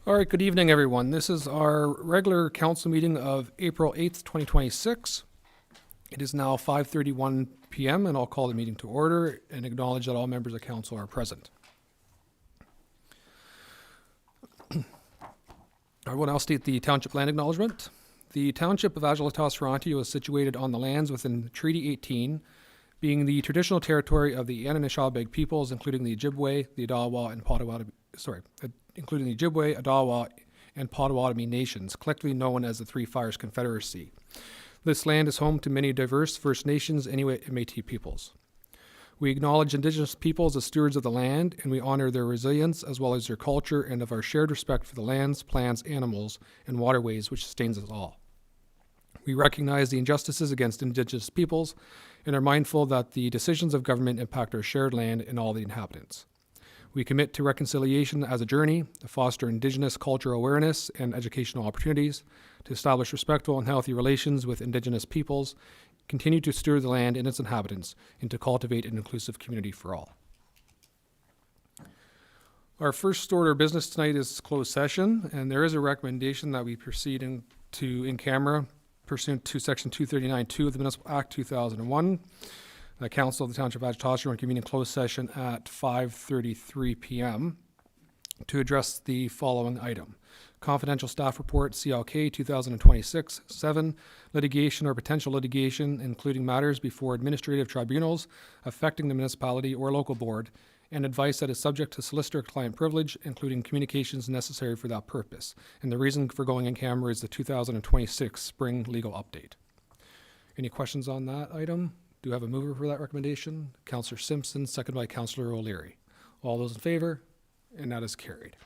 All right, good evening, everyone. This is our regular council meeting of April 8th, 2026. It is now 5:31 p.m. and I'll call the meeting to order and acknowledge that all members of council are present. I will now state the township land acknowledgement. The township of Adjala-Tosorontio is situated on the lands within Treaty 18, being the traditional territory of the Anishinaabe peoples, including the Ojibwe, the Odawa, and Potawatomi, including the Ojibwe, Odawa, and Potawatomi nations, collectively known as the Three Fires Confederacy. This land is home to many diverse First Nations, Inuit, and Métis peoples. We acknowledge Indigenous peoples as stewards of the land, and we honor their resilience as well as their culture and of our shared respect for the lands, plants, animals, and waterways which sustains us all. We recognize the injustices against Indigenous peoples and are mindful that the decisions of government impact our shared land and all the inhabitants. We commit to reconciliation as a journey, to foster Indigenous cultural awareness and educational opportunities, to establish respectful and healthy relations with Indigenous peoples, continue to steward the land and its inhabitants, and to cultivate an inclusive community for all. Our first order of business tonight is closed session, and there is a recommendation that we proceed in camera pursuant to Section 239(2) of the Municipal Act 2001. The Council of the Township of Adjala-Tosorontio convened in closed session at 5:33 p.m. to address the following item. Confidential Staff Report, CLK 2026, 7, litigation or potential litigation, including matters before administrative tribunals affecting the municipality or local board, and advice that is subject to solicitor-client privilege, including communications necessary for that purpose. And the reason for going in camera is the 2026 spring legal update. Any questions on that item? Do you have a mover for that recommendation? Councillor Simpson, second by Councillor O'Leary. All those in favor? And that is carried.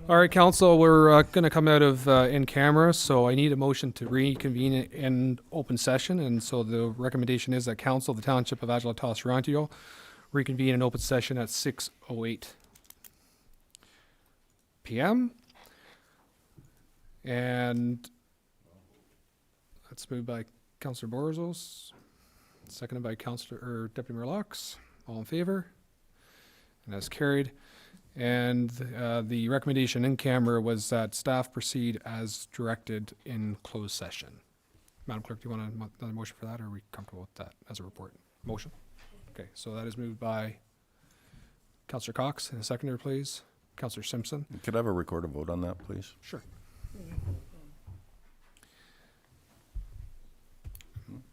All right, council, we're going to come out of in camera, so I need a motion to reconvene in open session. And so the recommendation is that council of the Township of Adjala-Tosorontio reconvene in open session at 6:08 p.m. And that's moved by Councillor Borzos, seconded by Deputy Mayor Laux. All in favor? And that's carried. And the recommendation in camera was that staff proceed as directed in closed session. Madam Clerk, do you want another motion for that, or are we comfortable with that as a report? Motion? Okay, so that is moved by Councillor Cox. And a seconder, please. Councillor Simpson. Could I have a recorded vote on that, please? Sure.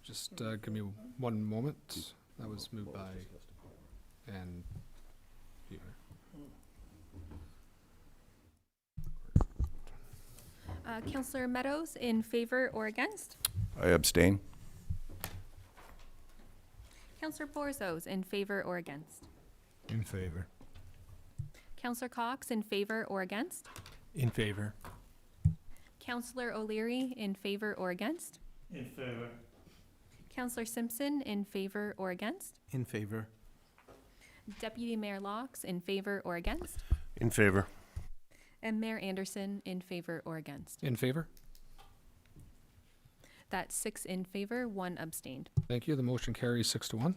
Just give me one moment. That was moved by and Councillor Meadows, in favor or against? I abstain. Councillor Borzos, in favor or against? In favor. Councillor Cox, in favor or against? In favor. Councillor O'Leary, in favor or against? In favor. Councillor Simpson, in favor or against? In favor. Deputy Mayor Laux, in favor or against? In favor. And Mayor Anderson, in favor or against? in favor. That's 6 in favor, 1 abstained. Thank you. The motion carries 6-1.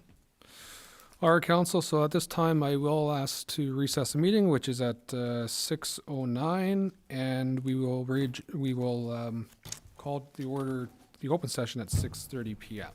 All right, council. So at this time, I will ask to recess the meeting, which is at 6:09, and we will call the open session at 6:30 p.m.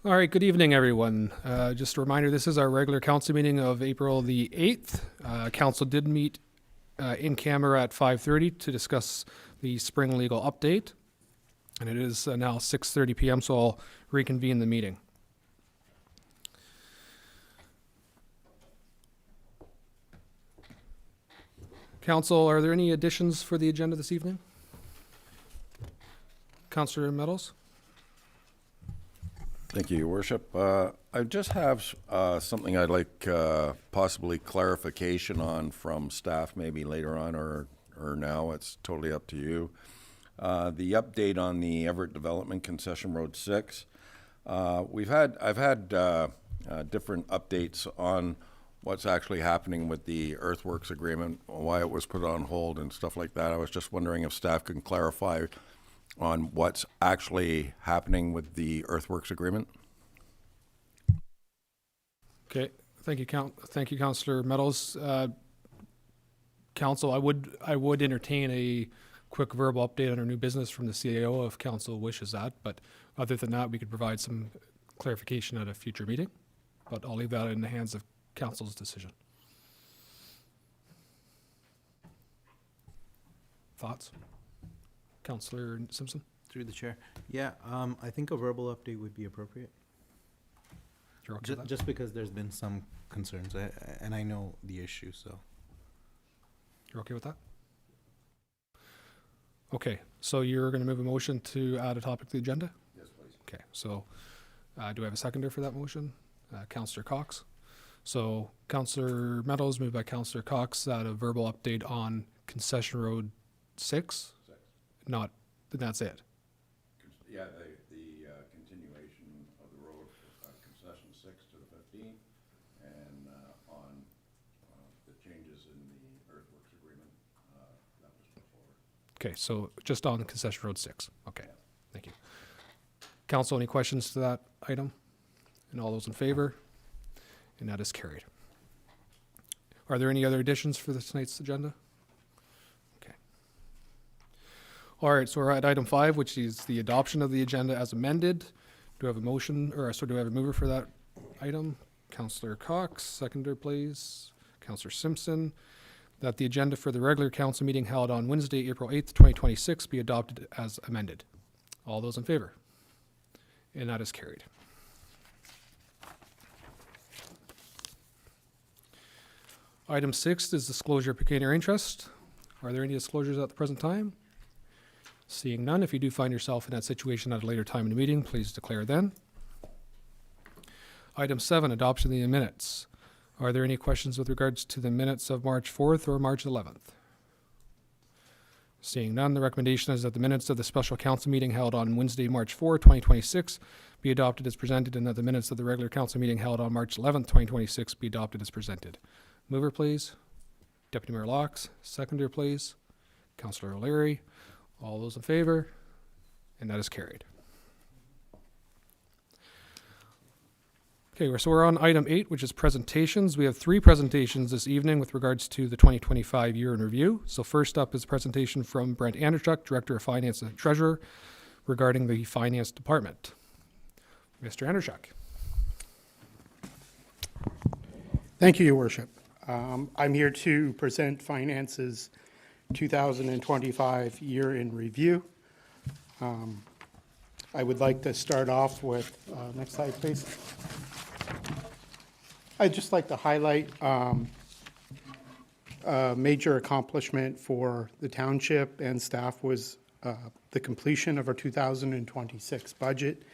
All right, good evening, everyone. Just a reminder, this is our regular council meeting of April the 8th. Council did meet in camera at 5:30 to discuss the spring legal update. And it is now 6:30 p.m., so I'll reconvene the meeting. Council, are there any additions for the agenda this evening? Councillor Meadows? Thank you, Your Worship. I just have something I'd like possibly clarification on from staff, maybe later on or now. It's totally up to you. The update on the Everett Development Concession Road 6. I've had different updates on what's actually happening with the earthworks agreement, why it was put on hold and stuff like that. I was just wondering if staff can clarify on what's actually happening with the earthworks agreement. Okay, thank you, Councillor Meadows. Council, I would entertain a quick verbal update on our new business from the CAO if council wishes that, but other than that, we could provide some clarification at a future meeting, but I'll leave that in the hands of council's decision. Thoughts? Councillor Simpson? Through the chair. Yeah, I think a verbal update would be appropriate. You're okay with that? Just because there's been some concerns, and I know the issue, so. You're okay with that? Okay, so you're going to move a motion to add a topic to the agenda? Yes, please. Okay, so do I have a seconder for that motion? Councillor Cox. So Councillor Meadows, moved by Councillor Cox, that a verbal update on Concession Road 6? Not, that's it. Yeah, the continuation of the road, concession 6 to the 15, and on the changes in the earthworks agreement, that was put forward. Okay, so just on Concession Road 6. Okay, thank you. Council, any questions to that item? And all those in favor? And that is carried. Are there any other additions for tonight's agenda? Okay. All right, so we're at item 5, which is the adoption of the agenda as amended. Do I have a motion, or so do I have a mover for that item? Councillor Cox, seconder, please. Councillor Simpson, that the agenda for the regular council meeting held on Wednesday, April 8th, 2026 be adopted as amended. All those in favor? And that is carried. Item 6 is disclosure of pecuniary interest. Are there any disclosures at the present time? Seeing none, if you do find yourself in that situation at a later time in the meeting, please declare then. Item 7, adoption of the minutes. Are there any questions with regards to the minutes of March 4th or March 11th? Seeing none, the recommendation is that the minutes of the special council meeting held on Wednesday, March 4, 2026 be adopted as presented, and that the minutes of the regular council meeting held on March 11th, 2026 be adopted as presented. Mover, please. Deputy Mayor Locks. Seconder, please. Councillor O'Leary. All those in favor? And that is carried. Okay, so we're on item 8, which is presentations. We have 3 presentations this evening with regards to the 2025 year in review. So first up is a presentation from Brent Anderchuk, Director of Finance and Treasurer, regarding the Finance Department. Mr. Anderchuk. Thank you, Your Worship. I'm here to present Finance's 2025 year in review. I would like to start off with, next slide, please. I'd just like to highlight a major accomplishment for the township and staff was the completion of our 2026 budget.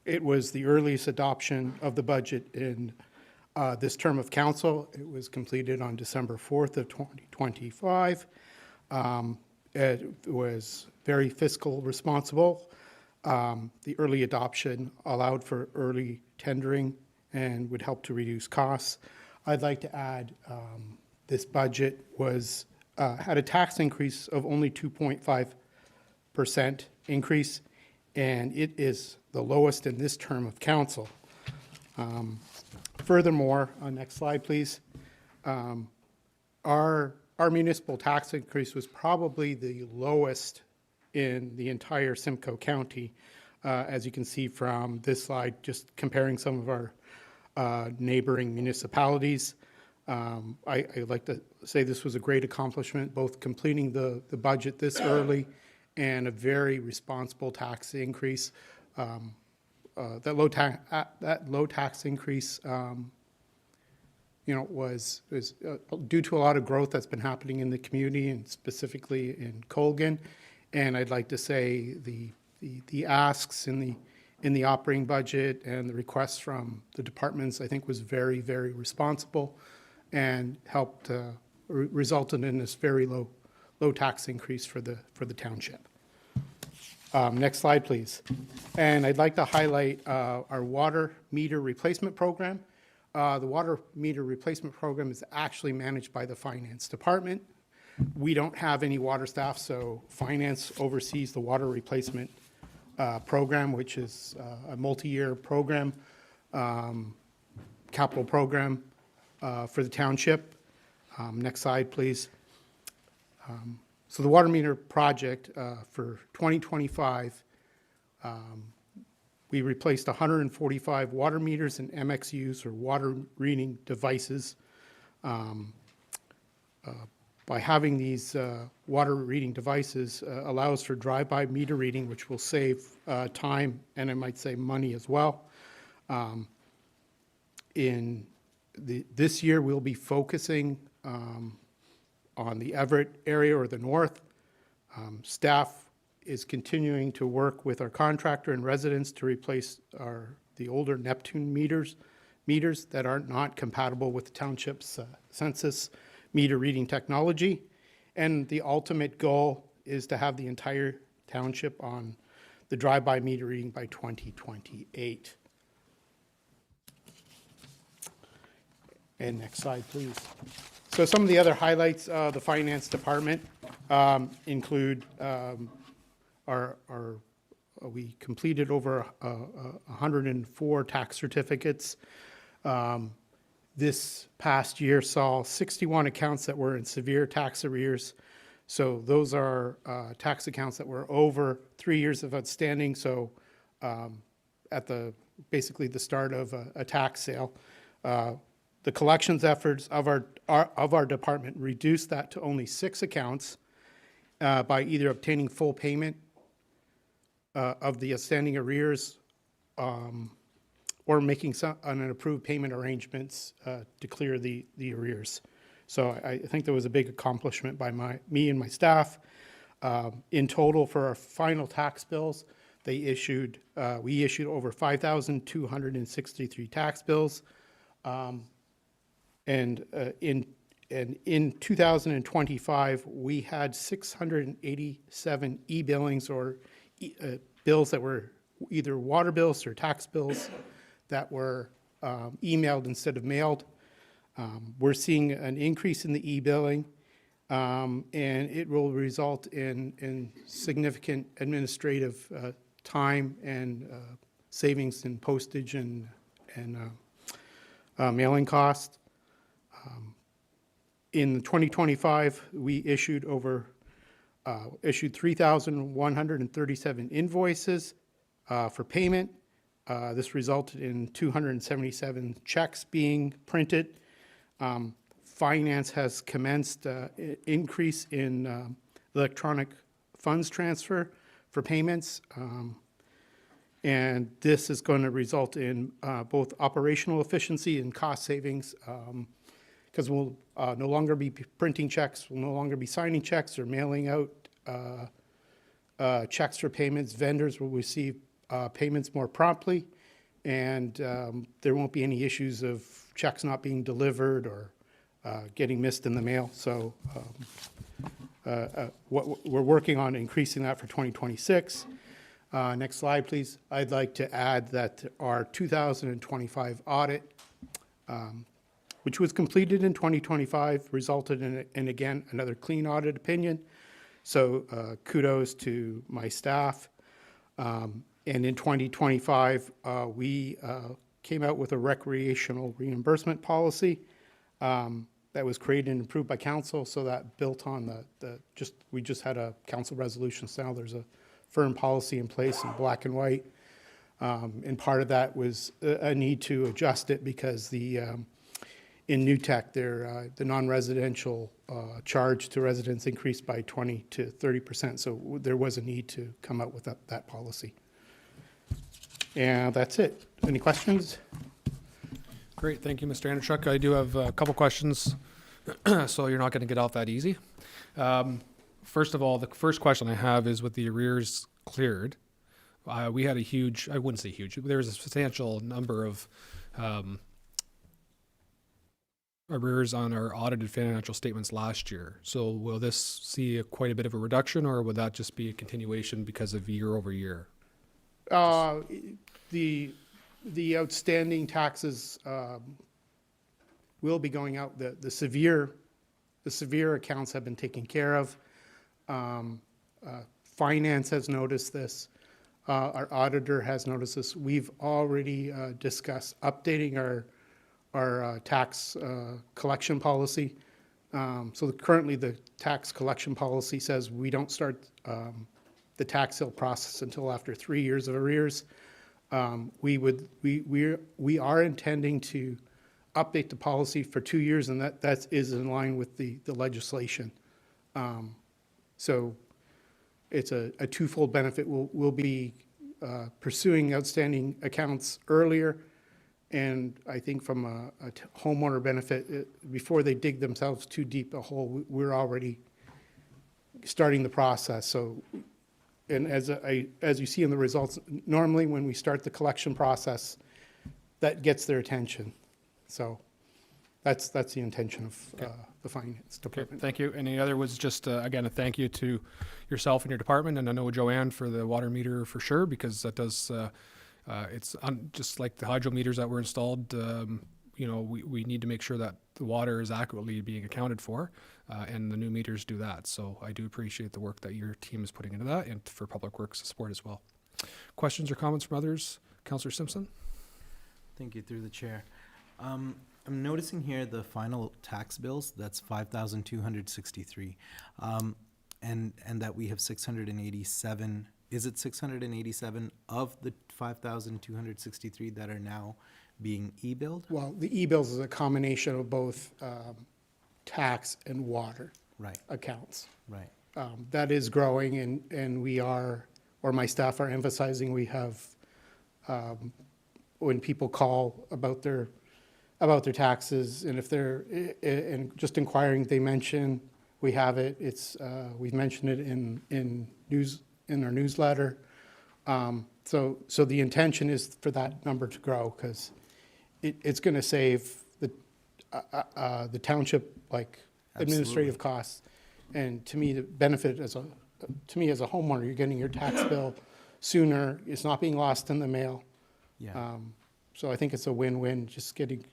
It was the earliest adoption of the budget in this term of council. It was completed on December 4th of 2025. It was very fiscal responsible. The early adoption allowed for early tendering and would help to reduce costs. I'd like to add this budget was had a tax increase of only 2.5% increase, and it is the lowest in this term of council. Furthermore, next slide, please. Our municipal tax increase was probably the lowest in the entire Simcoe County. as you can see from this slide, just comparing some of our neighboring municipalities. I'd like to say this was a great accomplishment, both completing the budget this early and a very responsible tax increase. That low tax increase, was due to a lot of growth that's been happening in the community and specifically in Colgan. And I'd like to say the asks in the operating budget and the requests from the departments, I think, was very, very responsible and helped resulted in this very low tax increase for the township. Next slide, please. And I'd like to highlight our water meter replacement program. The water meter replacement program is actually managed by the finance department. We don't have any water staff, so finance oversees the water replacement program, which is a multi-year program, capital program for the township. Next slide, please. So the water meter project for 2025, we replaced 145 water meters and MXUs, or water reading devices. By having these water reading devices allows for drive-by meter reading, which will save time and I might say money as well. This year, we'll be focusing on the Everett area or the north. Staff is continuing to work with our contractor and residents to replace the older Neptune meters that are not compatible with the township's census meter reading technology. And the ultimate goal is to have the entire township on the drive-by meter reading by 2028. And next slide, please. So some of the other highlights of the finance department include we completed over 104 tax certificates. This past year saw 61 accounts that were in severe tax arrears. So those are tax accounts that were over 3 years of outstanding. So at basically the start of a tax sale, the collections efforts of our department reduced that to only 6 accounts by either obtaining full payment of the outstanding arrears or making an approved payment arrangements to clear the arrears. So I think there was a big accomplishment by me and my staff. In total, for our final tax bills, we issued over 5,263 tax bills. And in 2025, we had 687 e-billings or bills that were either water bills or tax bills that were emailed instead of mailed. We're seeing an increase in the e-billing, and it will result in significant administrative time and savings in postage and mailing costs. In 2025, we issued 3,137 invoices for payment. This resulted in 277 checks being printed. Finance has commenced increase in electronic funds transfer for payments. And this is going to result in both operational efficiency and cost savings, because we'll no longer be printing checks, we'll no longer be signing checks or mailing out checks for payments. Vendors will receive payments more promptly, and there won't be any issues of checks not being delivered or getting missed in the mail. So we're working on increasing that for 2026. Next slide, please. I'd like to add that our 2025 audit, which was completed in 2025, resulted in again, another clean audit opinion. So kudos to my staff. And in 2025, we came out with a recreational reimbursement policy that was created and approved by council. So that built on we just had a council resolution. So now there's a firm policy in place in black and white And part of that was a need to adjust it because in New Tech, the non-residential charge to residents increased by 20 to 30%. So there was a need to come out with that policy. And that's it. Any questions? Great, thank you, Mr. Anderchuk. I do have a couple questions, so you're not going to get off that easy. First of all, the first question I have is with the arrears cleared. We had a huge, I wouldn't say huge, there was a substantial number of arrears on our audited financial statements last year. So will this see quite a bit of a reduction, or would that just be a continuation because of year over year? The outstanding taxes will be going out. The severe accounts have been taken care of. Finance has noticed this. Our auditor has noticed this. We've already discussed updating our tax collection policy. So currently the tax collection policy says we don't start the tax sale process until after 3 years of arrears. We are intending to update the policy for 2 years, and that is in line with the legislation. So it's a twofold benefit. We'll be pursuing outstanding accounts earlier, and I think from a homeowner benefit, before they dig themselves too deep a hole, we're already starting the process. So, and as you see in the results, normally when we start the collection process, that gets their attention. So that's the intention of the finance Okay, department. thank you. And the other was just, again, a thank you to yourself and your department, and I know Joanne for the water meter for sure, because that does, it's just like the hydro meters that were installed, you know, we need to make sure that the water is accurately being accounted for, and the new meters do that. So I do appreciate the work that your team is putting into that, and for Public Works support as well. Questions or comments from others? Councillor Simpson? Thank you, through the chair. I'm noticing here the final tax bills, that's 5,263. And that we have 687, is it 687 of the 5,263 that are now being e-billed? Well, the e-bills is a combination of both tax and water Right, accounts. right. That is growing, and we are, or my staff are emphasizing, we have, when people call about their taxes, and if they're, and just inquiring, they mention, we have it, it's, we've mentioned it in our newsletter. So the intention is for that number to grow, because it's going to save the township, like, administrative costs. And to me, the benefit as a homeowner, you're getting your tax bill sooner, it's not being lost in the mail. Yeah. So I think it's a win-win, just getting,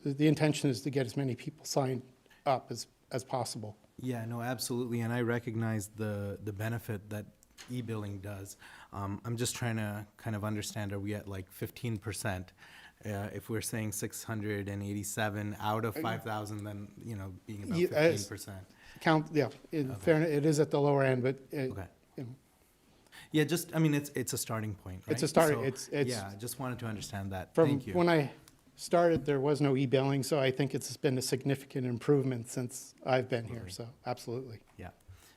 the intention is to get as many people signed up as possible. Yeah, no, absolutely, and I recognize the benefit that e-billing does. I'm just trying to kind of understand, are we at like 15%? If we're saying 687 out of 5,000, then, you know, being about Yeah, 15%. In fairness, it is at the lower end, but, Okay. you know, Yeah, just, I mean, it's a starting point, right? It's a start, So, it's. Yeah, just wanted to understand that. From Thank you. when I started, there was no e-billing, so I think it's been a significant improvement since I've been here, so absolutely. Yeah.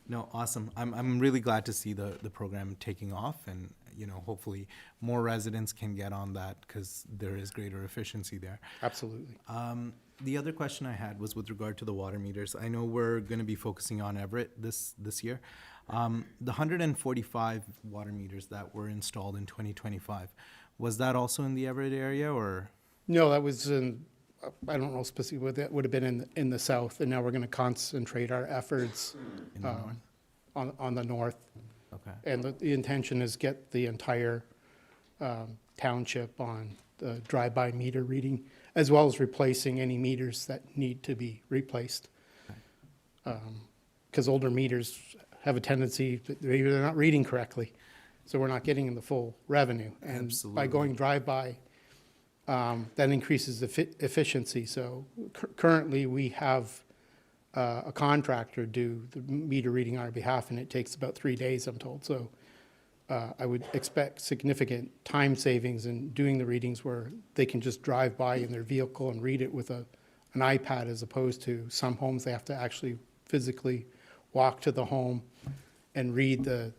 No, awesome. I'm really glad to see the program taking off, and, you know, hopefully more residents can get on that, because there is greater efficiency there. Absolutely. The other question I had was with regard to the water meters. I know we're going to be focusing on Everett this year. The 145 water meters that were installed in 2025, was that also in the Everett area, or? No, that was in, I don't know specifically, what that would have been in the south, and now we're going to concentrate our efforts In the north? on the north. Okay. And the intention is get the entire township on the drive-by meter reading, as well as replacing any meters that need to be replaced. Because older meters have a tendency, maybe they're not reading correctly, so we're not getting the full revenue. And Absolutely. by going drive-by, that increases efficiency. So currently, we have a contractor do the meter reading on our behalf, and it takes about 3 days, I'm told. So I would expect significant time savings in doing the readings where they can just drive by in their vehicle and read it with an iPad, as opposed to some homes they have to actually physically walk to the home and read the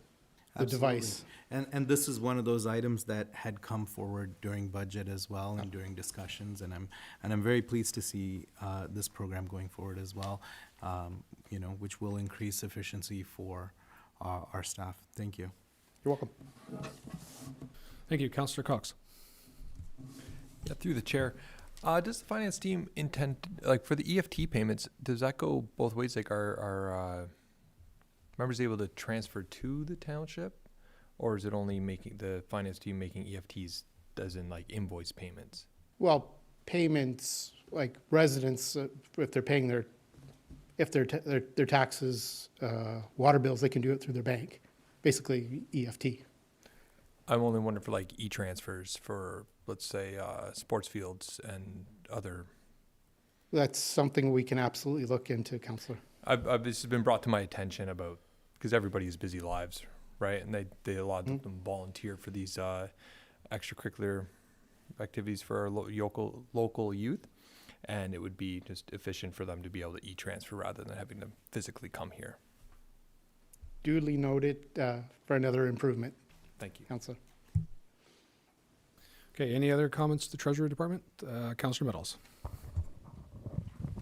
device. And this is one of those items that had come forward during budget as well and during discussions, and I'm very pleased to see this program going forward as well, which will increase efficiency for our staff. Thank you. You're welcome. Thank you. Councillor Cox. Yeah, through the chair. Does the finance team intend, like for the EFT payments, does that go both ways? Like are members able to transfer to the township? Or is it only making the finance team making EFTs as in like invoice payments? Well, payments, like residents, if they're paying their taxes, water bills, they can do it through their bank, basically EFT. I'm only wondering for like e-transfers for, let's say, sports fields and other. That's something we can absolutely look into, Councillor. This has been brought to my attention about, because everybody has busy lives, right? And they a lot of them volunteer for these extracurricular activities for our local youth, and it would be just efficient for them to be able to e-transfer rather than having to physically come here. Duly noted for another improvement, Thank you. Councillor. Okay, any other comments to the Treasury Department? Councillor Meadows.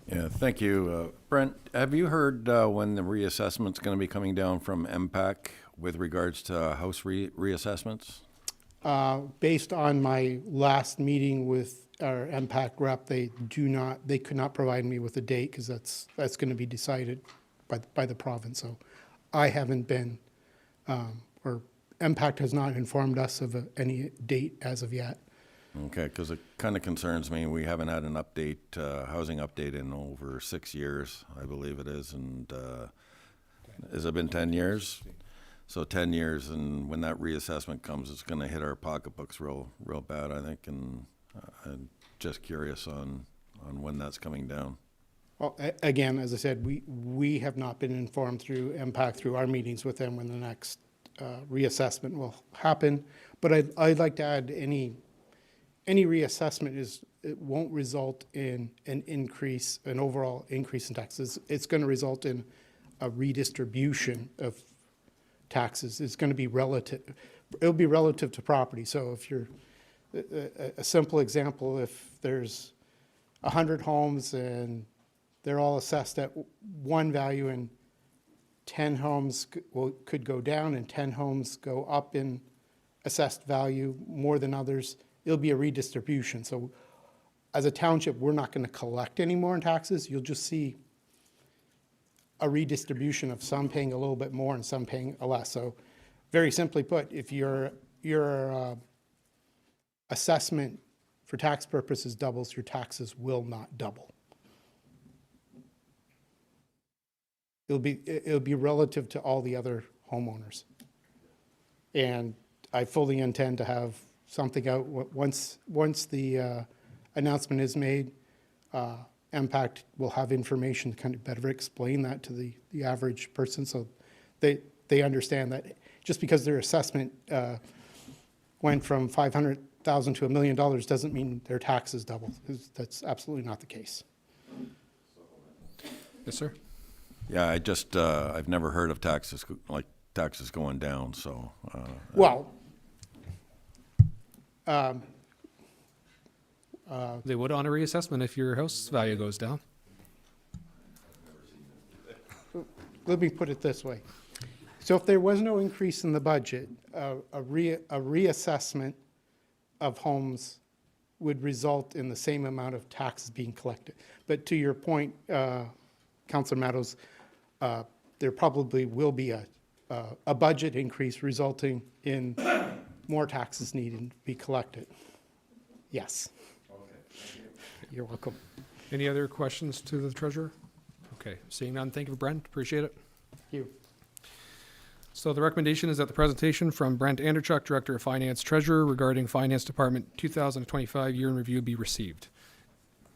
Yeah, thank you. Brent, have you heard when the reassessment's going to be coming down from MPAC with regards to house reassessments? Based on my last meeting with our MPAC rep, they could not provide me with a date because that's going to be decided by the province. So I haven't been, or MPAC has not informed us of any date as of yet. Okay, because it kind of concerns me. We haven't had an update, housing update in over 6 years, I believe it is. And has it been 10 years? So 10 years, and when that reassessment comes, it's going to hit our pocketbooks real bad, I think. And I'm just curious on when that's coming down. Well, again, as I said, we have not been informed through MPAC, through our meetings with them, when the next reassessment will happen. But I'd like to add, any reassessment it won't result in an overall increase in taxes. It's going to result in a redistribution of taxes. It's going to be relative. It'll be relative to property. So if you're a simple example, if there's 100 homes and they're all assessed at one value, and 10 homes could go down and 10 homes go up in assessed value more than others, it'll be a redistribution. So as a township, we're not going to collect any more in taxes. You'll just see a redistribution of some paying a little bit more and some paying less. So very simply put, if your assessment for tax purposes doubles, your taxes will not double. It'll be relative to all the other homeowners. And I fully intend to have something out once the announcement is made. MPAC will have information to kind of better explain that to the average person, so they understand that just because their assessment went from $500,000 to $1 million doesn't mean their taxes doubled. That's absolutely not the case. Yes, sir. Yeah, I've never heard of taxes going down. So Well, They would on a reassessment if your house value goes down. let me put it this way. So if there was no increase in the budget, a reassessment of homes would result in the same amount of taxes being collected. But to your point, Councillor Meadows, there probably will be a budget increase resulting in more taxes needing to be collected. Yes. Okay. You're welcome. Any other questions to the treasurer? Okay, seeing none, thank you, Brent, appreciate it. Thank you. So the recommendation is that the presentation from Brent Anderchuk, Director of Finance Treasurer, regarding Finance Department 2025 year in review be received.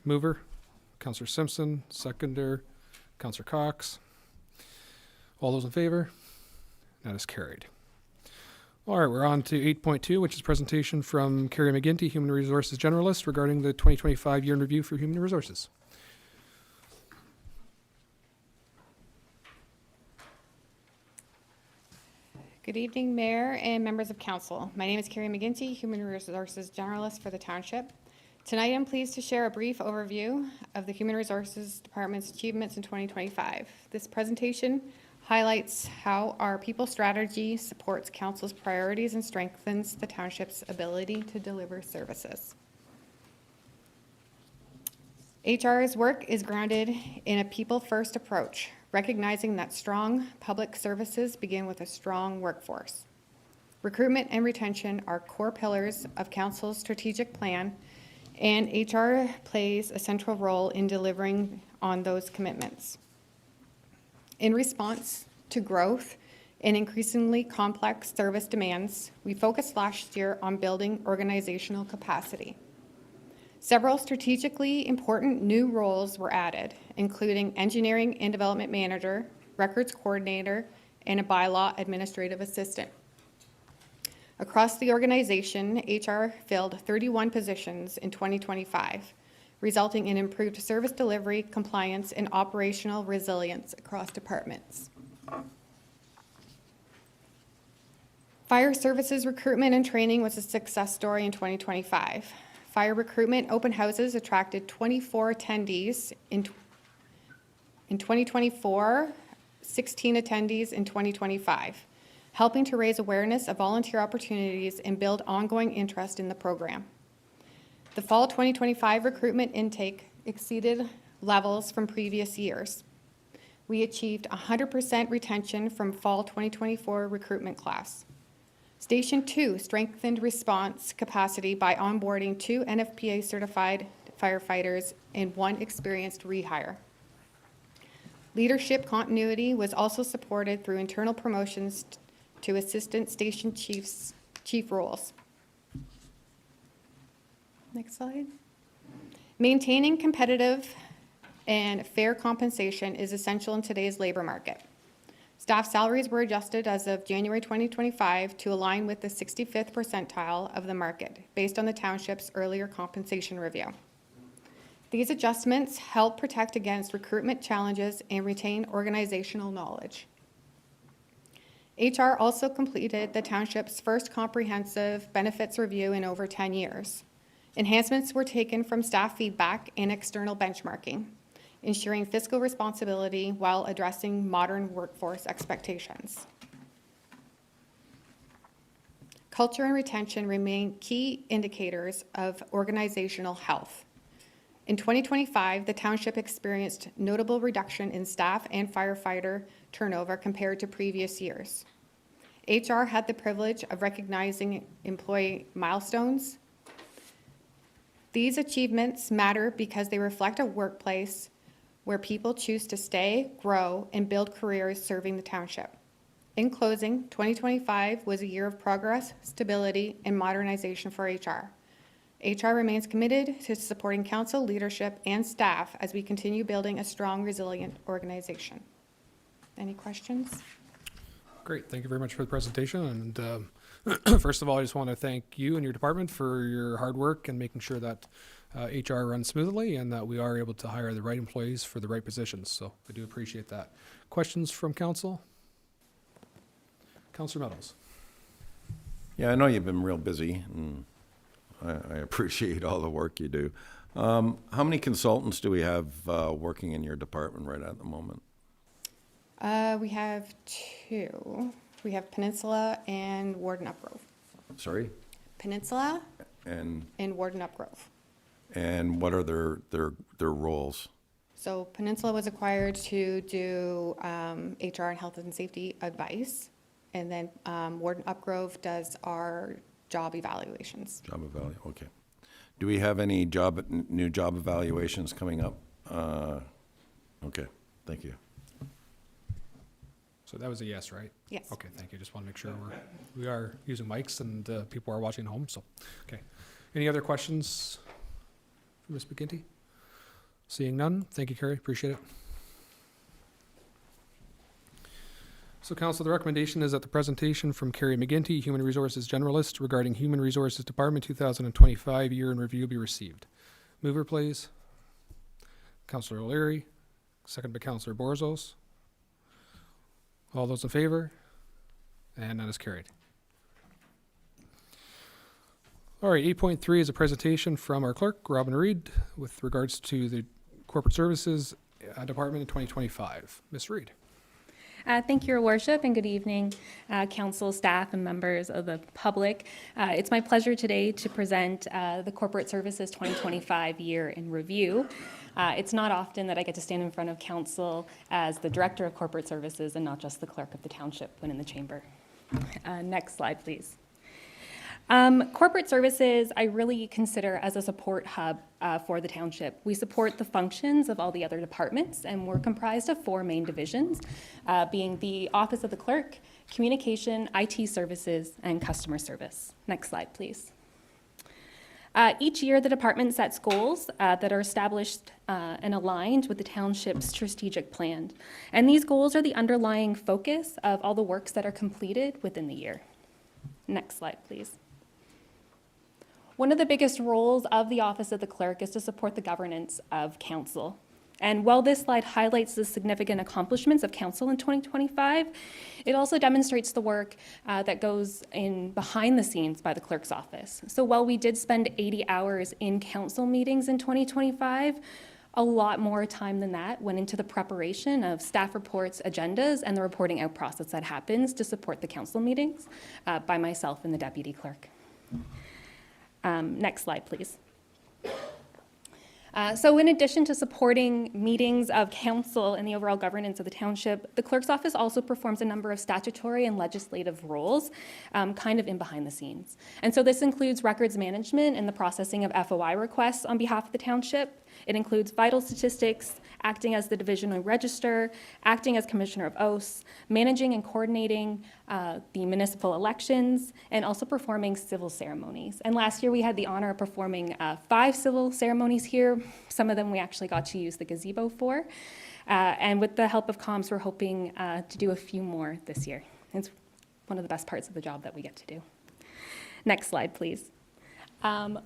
Mover, Councillor Simpson, seconder, Councillor Cox. All those in favor? That is carried. All right, we're on to 8.2, which is presentation from Carrie McGinty, Human Resources Generalist, regarding the 2025 Year in Review for Human Resources. Good evening, Mayor and members of Council. My name is Carrie McGinty, Human Resources Generalist for the Township. Tonight, I'm pleased to share a brief overview of the Human Resources Department's achievements in 2025. This presentation highlights how our people strategy supports Council's priorities and strengthens the Township's ability to deliver services. HR's work is grounded in a people-first approach, recognizing that strong public services begin with a strong workforce. Recruitment and retention are core pillars of Council's strategic plan, and HR plays a central role in delivering on those commitments. In response to growth and increasingly complex service demands, we focused last year on building organizational capacity. Several strategically important new roles were added, including Engineering and Development Manager, Records Coordinator, and a Bylaw Administrative Assistant. Across the organization, HR filled 31 positions in 2025, resulting in improved service delivery, compliance, and operational resilience across departments. Fire services recruitment and training was a success story in 2025. Fire recruitment open houses attracted 24 attendees in 2024, 16 attendees in 2025, helping to raise awareness of volunteer opportunities and build ongoing interest in the program. The fall 2025 recruitment intake exceeded levels from previous years. We achieved 100% retention from fall 2024 recruitment class. Station 2 strengthened response capacity by onboarding 2 NFPA certified firefighters and 1 experienced rehire. Leadership continuity was also supported through internal promotions to assistant station chief roles. Next slide. Maintaining competitive and fair compensation is essential in today's labor market. Staff salaries were adjusted as of January 2025 to align with the 65th percentile of the market, based on the Township's earlier compensation review. These adjustments help protect against recruitment challenges and retain organizational knowledge. HR also completed the Township's first comprehensive benefits review in over 10 years. Enhancements were taken from staff feedback and external benchmarking, ensuring fiscal responsibility while addressing modern workforce expectations. Culture and retention remain key indicators of organizational health. In 2025, the Township experienced notable reduction in staff and firefighter turnover compared to previous years. HR had the privilege of recognizing employee milestones. These achievements matter because they reflect a workplace where people choose to stay, grow, and build careers serving the Township. In closing, 2025 was a year of progress, stability, and modernization for HR. HR remains committed to supporting Council, leadership, and staff as we continue building a strong, resilient organization. Any questions? Great, thank you very much for the presentation. And first of all, I just want to thank you and your department for your hard work and making sure that HR runs smoothly and that we are able to hire the right employees for the right positions. So I do appreciate that. Questions from Council? Councilor Meadows. Yeah, I know you've been real busy, and I appreciate all the work you do. How many consultants do we have working in your department right at the moment? We have 2. We have Peninsula and Warden Upgrove. Sorry? Peninsula And Warden Upgrove. what are their roles? So Peninsula was acquired to do HR and health and safety advice, and then Warden Upgrove does our job evaluations. Job evaluation, okay. Do we have any new job evaluations coming up? Okay, thank you. So that was a yes, right? Yes. Okay, thank you. Just want to make sure we are using mics and people are watching at home, so, okay. Any other questions for Ms. McGinty? Seeing none, thank you, Carrie, appreciate it. So council, the recommendation is that the presentation from Carrie McGinty, Human Resources Generalist, regarding Human Resources Department 2025 year in review be received. Mover, please. Councillor O'Leary, second by Councillor Borzos. All those in favor? And that is carried. All right, 8.3 is a presentation from our clerk, Robin Reed, with regards to the Corporate Services Department in 2025. Ms. Reed. Thank you, Your Worship, and good evening, council, staff, and members of the public. It's my pleasure today to present the Corporate Services 2025 year in review. It's not often that I get to stand in front of council as the Director of Corporate Services and not just the Clerk of the Township when in the chamber. Next slide, please. Corporate services, I really consider as a support hub for the township. We support the functions of all the other departments, and we're comprised of 4 main divisions, being the Office of the Clerk, Communication, IT Services, and Customer Service. Next slide, please. Each year, the department sets goals that are established and aligned with the township's strategic plan. And these goals are the underlying focus of all the works that are completed within the year. Next slide, please. One of the biggest roles of the Office of the Clerk is to support the governance of council. And while this slide highlights the significant accomplishments of council in 2025, it also demonstrates the work that goes in behind the scenes by the clerk's office. So while we did spend 80 hours in council meetings in 2025, a lot more time than that went into the preparation of staff reports, agendas, and the reporting out process that happens to support the council meetings by myself and the deputy clerk. Next slide, please. So in addition to supporting meetings of council and the overall governance of the township, the clerk's office also performs a number of statutory and legislative roles, kind of in behind the scenes. And so this includes records management and the processing of FOI requests on behalf of the township. It includes vital statistics, acting as the divisional register, acting as commissioner of oaths, managing and coordinating the municipal elections, and also performing civil ceremonies. And last year we had the honor of performing 5 civil ceremonies here. Some of them we actually got to use the gazebo for. And with the help of comms, we're hoping to do a few more this year. It's one of the best parts of the job that we get to do. Next slide, please.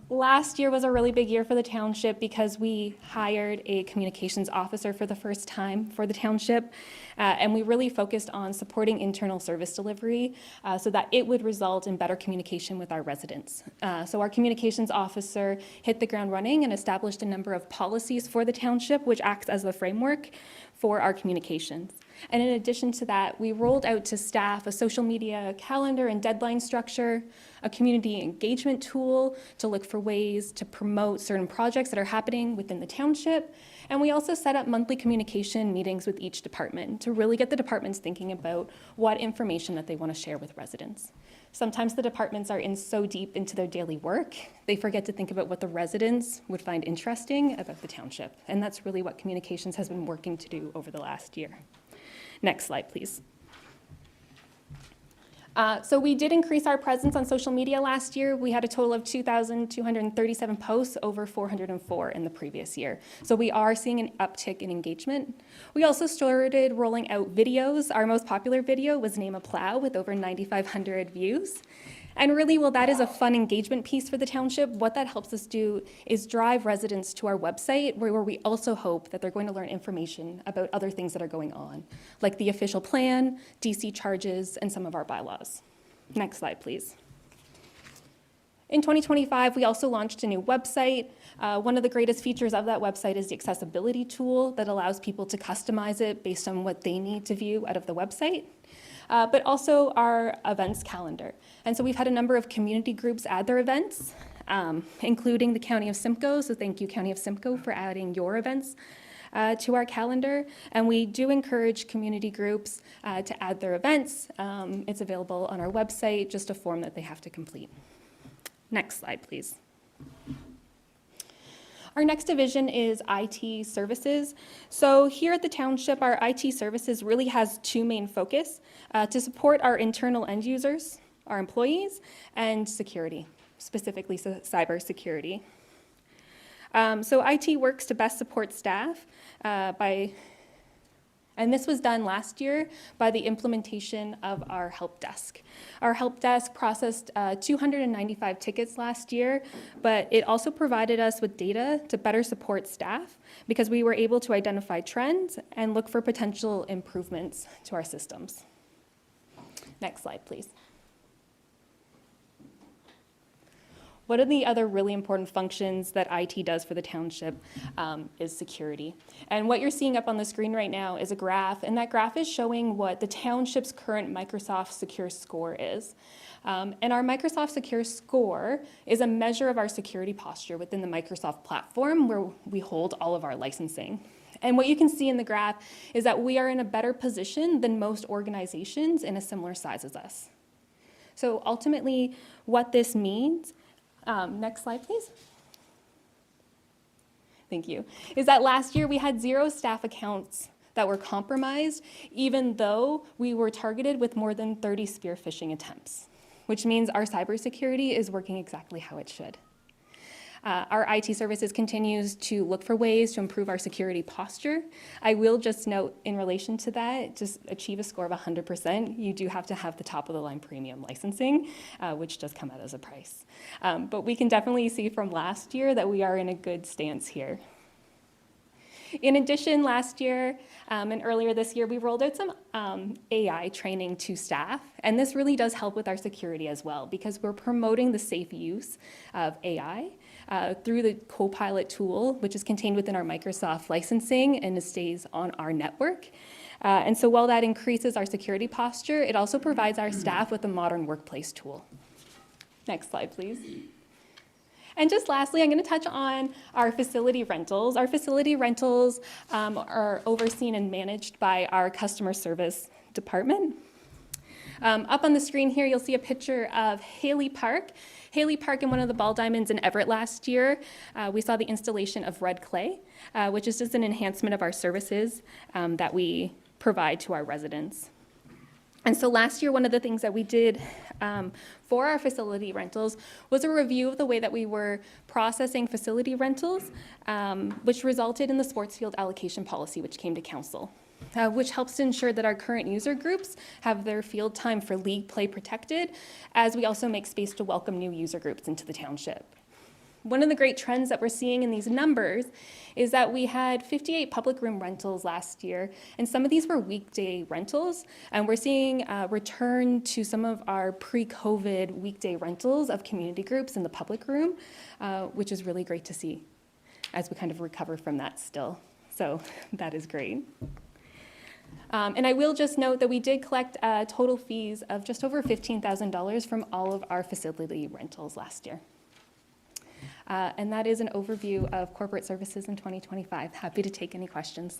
Last year was a really big year for the township because we hired a communications officer for the first time for the township, and we really focused on supporting internal service delivery so that it would result in better communication with our residents. So our communications officer hit the ground running and established a number of policies for the township, which acts as the framework for our communications. And in addition to that, we rolled out to staff a social media calendar and deadline structure, a community engagement tool to look for ways to promote certain projects that are happening within the township. And we also set up monthly communication meetings with each department to really get the departments thinking about what information that they want to share with residents. Sometimes the departments are in so deep into their daily work, they forget to think about what the residents would find interesting about the township. And that's really what communications has been working to do over the last year. Next slide, please. So we did increase our presence on social media last year. We had a total of 2,237 posts, over 404 in the previous year. So we are seeing an uptick in engagement. We also started rolling out videos. Our most popular video was Name a Plow with over 9,500 views. And really, while that is a fun engagement piece for the township, what that helps us do is drive residents to our website, where we also hope that they're going to learn information about other things that are going on, like the official plan, DC charges, and some of our bylaws. Next slide, please. In 2025, we also launched a new website. One of the greatest features of that website is the accessibility tool that allows people to customize it based on what they need to view out of the website. But also our events calendar. And so we've had a number of community groups add their events, including the County of Simcoe. So thank you, County of Simcoe, for adding your events to our calendar. And we do encourage community groups to add their events. It's available on our website, just a form that they have to complete. Next slide, please. Our next division is IT services. So here at the township, our IT services really has 2 main focus, to support our internal end users, our employees, and security, specifically cyber security. So IT works to best support staff by And this was done last year by the implementation of our help desk. Our help desk processed 295 tickets last year, but it also provided us with data to better support staff because we were able to identify trends and look for potential improvements to our systems. Next slide, please. One of the other really important functions that IT does for the township is security. And what you're seeing up on the screen right now is a graph, and that graph is showing what the township's current Microsoft Secure Score is. And our Microsoft Secure Score is a measure of our security posture within the Microsoft platform where we hold all of our licensing. And what you can see in the graph is that we are in a better position than most organizations in a similar size as us. So ultimately, what this means, next slide, please. Thank you. Is that last year we had 0 staff accounts that were compromised, even though we were targeted with more than 30 spear phishing attempts, which means our cybersecurity is working exactly how it should. Our IT services continues to look for ways to improve our security posture. I will just note in relation to that, just achieve a score of 100%, you do have to have the top of the line premium licensing, which does come out as a price. But we can definitely see from last year that we are in a good stance here. In addition, last year and earlier this year, we rolled out some AI training to staff, and this really does help with our security as well because we're promoting the safe use of AI through the Copilot tool, which is contained within our Microsoft licensing and it stays on our network. And so while that increases our security posture, it also provides our staff with a modern workplace tool. Next slide, please. And just lastly, I'm going to touch on our facility rentals. Our facility rentals are overseen and managed by our customer service department. Up on the screen here, you'll see a picture of Haley Park. Haley Park in one of the ball diamonds in Everett last year, we saw the installation of red clay, which is just an enhancement of our services that we provide to our residents. And so last year, one of the things that we did for our facility rentals was a review of the way that we were processing facility rentals, which resulted in the sports field allocation policy, which came to council, which helps to ensure that our current user groups have their field time for league play protected, as we also make space to welcome new user groups into the township. One of the great trends that we're seeing in these numbers is that we had 58 public room rentals last year, and some of these were weekday rentals, and we're seeing a return to some of our pre-COVID weekday rentals of community groups in the public room, which is really great to see as we kind of recover from that still. So that is great. And I will just note that we did collect total fees of just over $15,000 from all of our facility rentals last year. And that is an overview of corporate services in 2025. Happy to take any questions.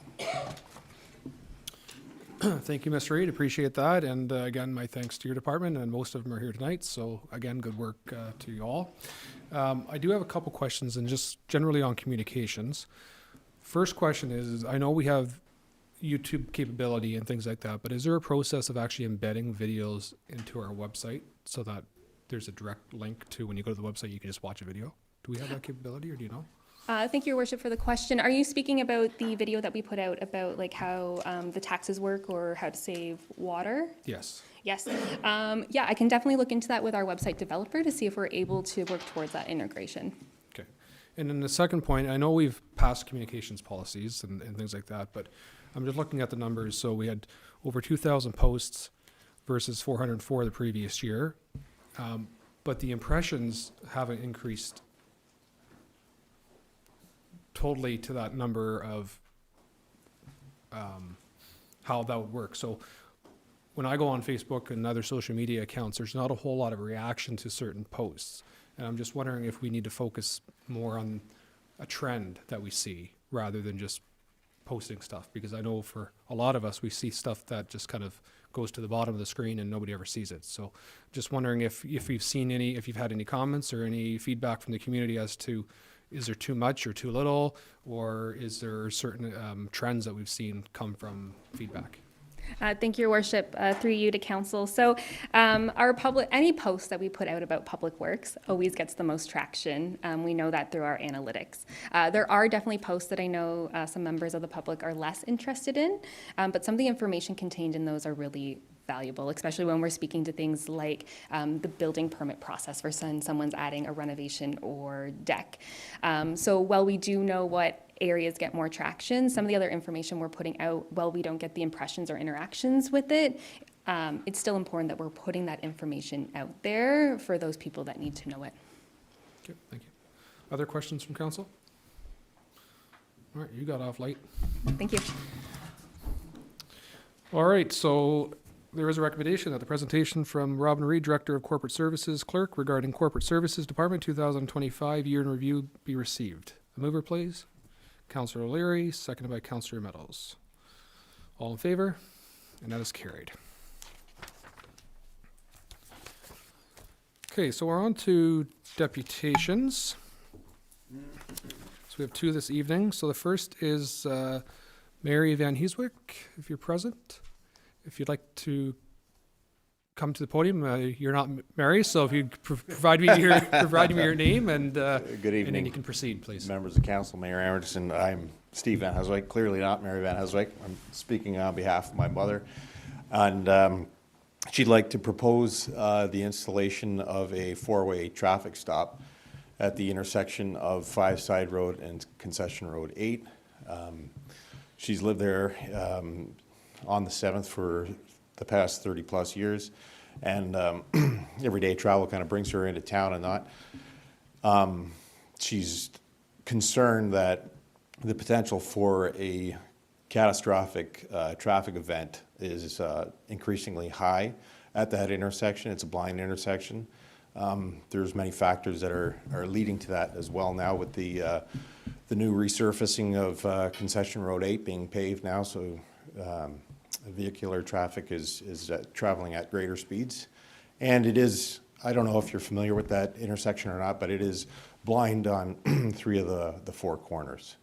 Thank you, Ms. Reid. Appreciate that. And again, my thanks to your department, and most of them are here tonight. So again, good work to you all. I do have a couple questions, and just generally on communications. First question is, I know we have YouTube capability and things like that, but is there a process of actually embedding videos into our website so that there's a direct link to when you go to the website, you can just watch a video? Do we have that capability, or do you know? Thank you, Your Worship, for the question. Are you speaking about the video that we put out about like how the taxes work or how to save water? Yes. Yes. Yeah, I can definitely look into that with our website developer to see if we're able to work towards that integration. Okay. And then the second point, I know we've passed communications policies and things like that, but I'm just looking at the numbers. So we had over 2,000 posts versus 404 the previous year. But the impressions haven't increased totally to that number of how that would work. So when I go on Facebook and other social media accounts, there's not a whole lot of reaction to certain posts. And I'm just wondering if we need to focus more on a trend that we see rather than just posting stuff, because I know for a lot of us, we see stuff that just kind of goes to the bottom of the screen and nobody ever sees it. So just wondering if you've seen any, if you've had any comments or any feedback from the community as to, is there too much or too little, or is there certain trends that we've seen come from feedback? Thank you, Your Worship, through you to council. So any post that we put out about public works always gets the most traction. We know that through our analytics. There are definitely posts that I know some members of the public are less interested in, but some of the information contained in those are really valuable, especially when we're speaking to things like the building permit process for someone's adding a renovation or deck. So while we do know what areas get more traction, some of the other information we're putting out, while we don't get the impressions or interactions with it, it's still important that we're putting that information out there for those people that need to know it. Okay, thank you. Other questions from council? All right, you got off light. Thank you. All right, so there is a recommendation that the presentation from Robin Reed, Director of Corporate Services Clerk, regarding Corporate Services Department 2025 year in review be received. A mover, please. Councillor O'Leary, seconded by Councillor Meadows. All in favor? And that is carried. Okay, so we're on to deputations. So we have two this evening. So the first is Mary Van Heeswick, if you're present. If you'd like to come to the podium, you're not Mary, so if you provide me your name and Good and then evening, you can proceed, please. members of council, Mayor Anderson. I'm Steve Van Heswick, clearly not Mary Van Heswick. I'm speaking on behalf of my mother. And she'd like to propose the installation of a four-way traffic stop at the intersection of Five Side Road and Concession Road 8. She's lived there on the 7th for the past 30-plus years, and everyday travel kind of brings her into town and not. She's concerned that the potential for a catastrophic traffic event is increasingly high at that intersection. It's a blind intersection. There's many factors that are leading to that as well now with the new resurfacing of Concession Road 8 being paved now, so vehicular traffic is traveling at greater speeds. And it is, I don't know if you're familiar with that intersection or not, but it is blind on 3 of the 4 corners.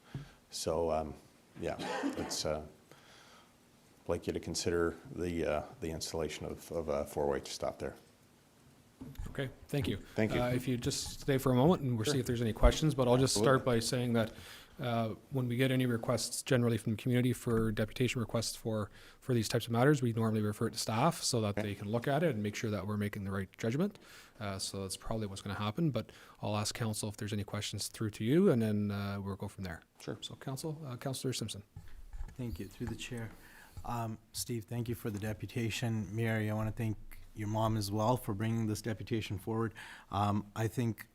So, yeah, it's like you to consider the installation of a four-way stop there. Okay, thank you. Thank you. If you just stay for a moment and we'll see if there's any questions, but I'll just start by saying that when we get any requests generally from the community for deputation requests for these types of matters, we normally refer it to staff so that they can look at it and make sure that we're making the right judgment. So that's probably what's going to happen, but I'll ask council if there's any questions through to you, and then we'll go from there. Sure. So Councillor Simpson. Thank you, through the chair. Steve, thank you for the deputation. Mary, I want to thank your mom as well for bringing this deputation forward. I think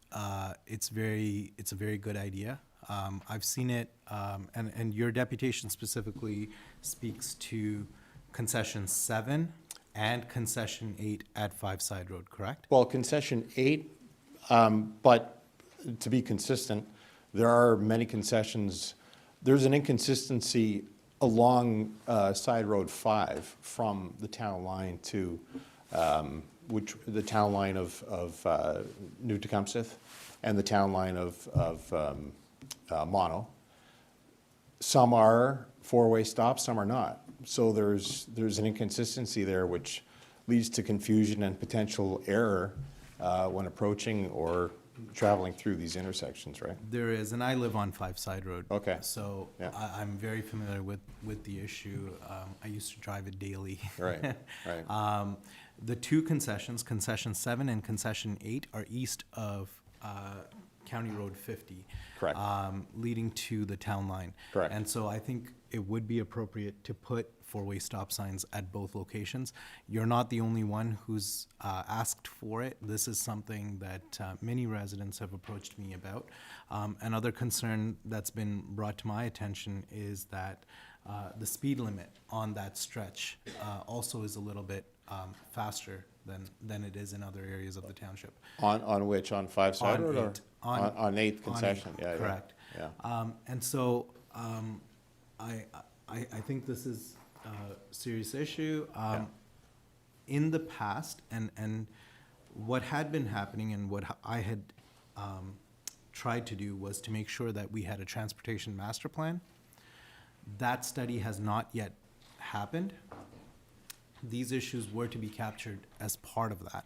it's a very good idea. I've seen it, and your deputation specifically speaks to concession 7 and concession 8 at Five Side Road, correct? Well, concession 8, but to be consistent, there are many concessions. There's an inconsistency along Side Road 5 from the town line to the town line of New Tecumseh and the town line of Mono. Some are four-way stops, some are not. So there's an inconsistency there which leads to confusion and potential error when approaching or traveling through these intersections, right? There is, and I live on Five Side Road. Okay. So Yeah. I'm very familiar with the issue. I used to drive it daily. Right, right. The two concessions, concession 7 and concession 8, are east of County Road 50. Correct. Leading to the town line. Correct. And so I think it would be appropriate to put four-way stop signs at both locations. You're not the only one who's asked for it. This is something that many residents have approached me about. Another concern that's been brought to my attention is that the speed limit on that stretch also is a little bit faster than it is in other areas of the township. On which, on Five Side On Road or? 8. On 8th concession, On 8, yeah. correct. Yeah. And so I think this is a serious issue. In the past, and what had been happening and what I had tried to do was to make sure that we had a transportation master plan. That study has not yet happened. these issues were to be captured as part of that.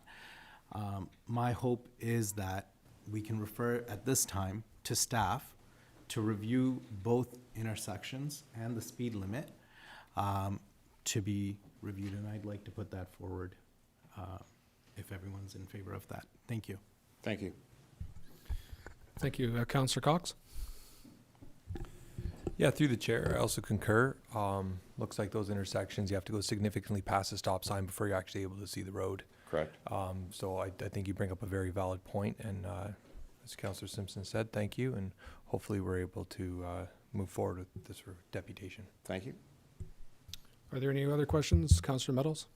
My hope is that we can refer at this time to staff to review both intersections and the speed limit to be reviewed, and I'd like to put that forward if everyone's in favor of that. Thank you. Thank you. Thank you. Councillor Cox? Yeah, through the chair, I also concur. Looks like those intersections, you have to go significantly past the stop sign before you're actually able to see the road. Correct. So I think you bring up a very valid point, and as Councillor Simpson said, thank you, and hopefully we're able to move forward with this deputation. Thank you. Are there any other questions? Councillor Meadows?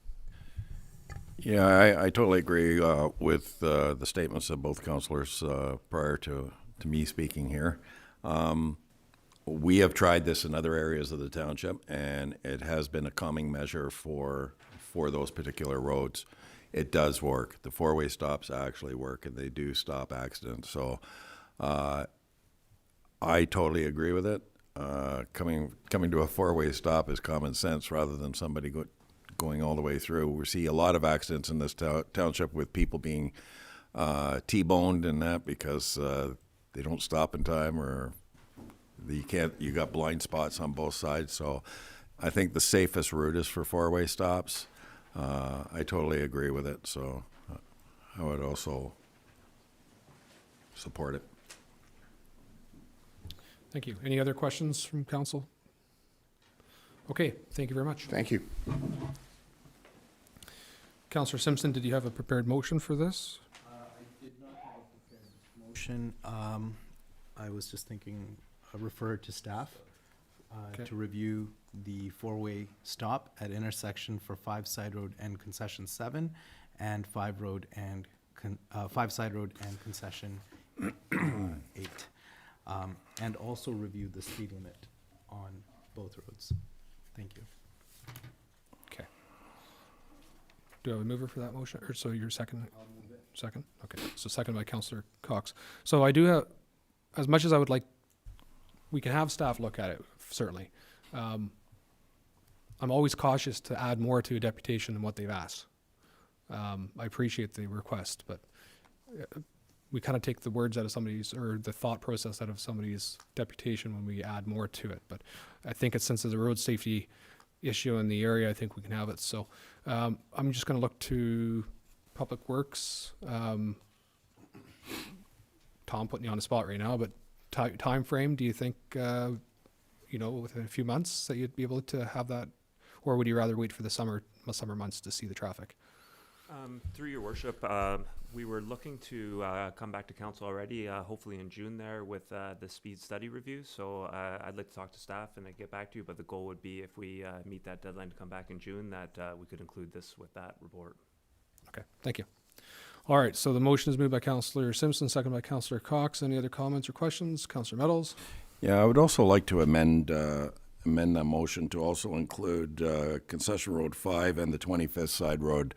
Yeah, I totally agree with the statements of both councillors prior to me speaking here. We have tried this in other areas of the township, and it has been a calming measure for those particular roads. It does work. The four-way stops actually work, and they do stop accidents. So I totally agree with it. Coming to a four-way stop is common sense rather than somebody going all the way through. We see a lot of accidents in this township with people being T-boned and that because they don't stop in time, or you got blind spots on both sides. So I think the safest route is for four-way stops. I totally agree with it, so I would also support it. Thank you. Any other questions from council? Okay, thank you very much. Thank you. Councillor Simpson, did you have a prepared motion for this? I did not have a prepared motion. I was just thinking, refer to staff Okay. to review the four-way stop at intersection for 5 Side Road and Concession 7, and 5 Side Road and Concession 8. And also review the speed limit on both roads. Thank you. Okay. Do I have a mover for that motion? Or so you're second? I'll move it. Second? Okay, so second by Councillor Cox. So I do have, as much as I would like, we can have staff look at it, certainly. I'm always cautious to add more to a deputation than what they've asked. I appreciate the request, but we kind of take the words out of somebody's, or the thought process out of somebody's deputation when we add more to it. But I think it's, since there's a road safety issue in the area, I think we can have it. So I'm just going to look to Public Works. Tom, putting you on the spot right now, but time frame, do you think, within a few months that you'd be able to have that? Or would you rather wait for the summer months to see the traffic? Through your worship, we were looking to come back to council already, hopefully in June there with the speed study review. So I'd like to talk to staff and then get back to you, but the goal would be, if we meet that deadline to come back in June, that we could include this with that report. Okay, thank you. All right, so the motion is moved by Councillor Simpson, second by Councillor Cox. Any other comments or questions? Councillor Meadows? Yeah, I would also like to amend that motion to also include Concession Road 5 and the 25th Side Road.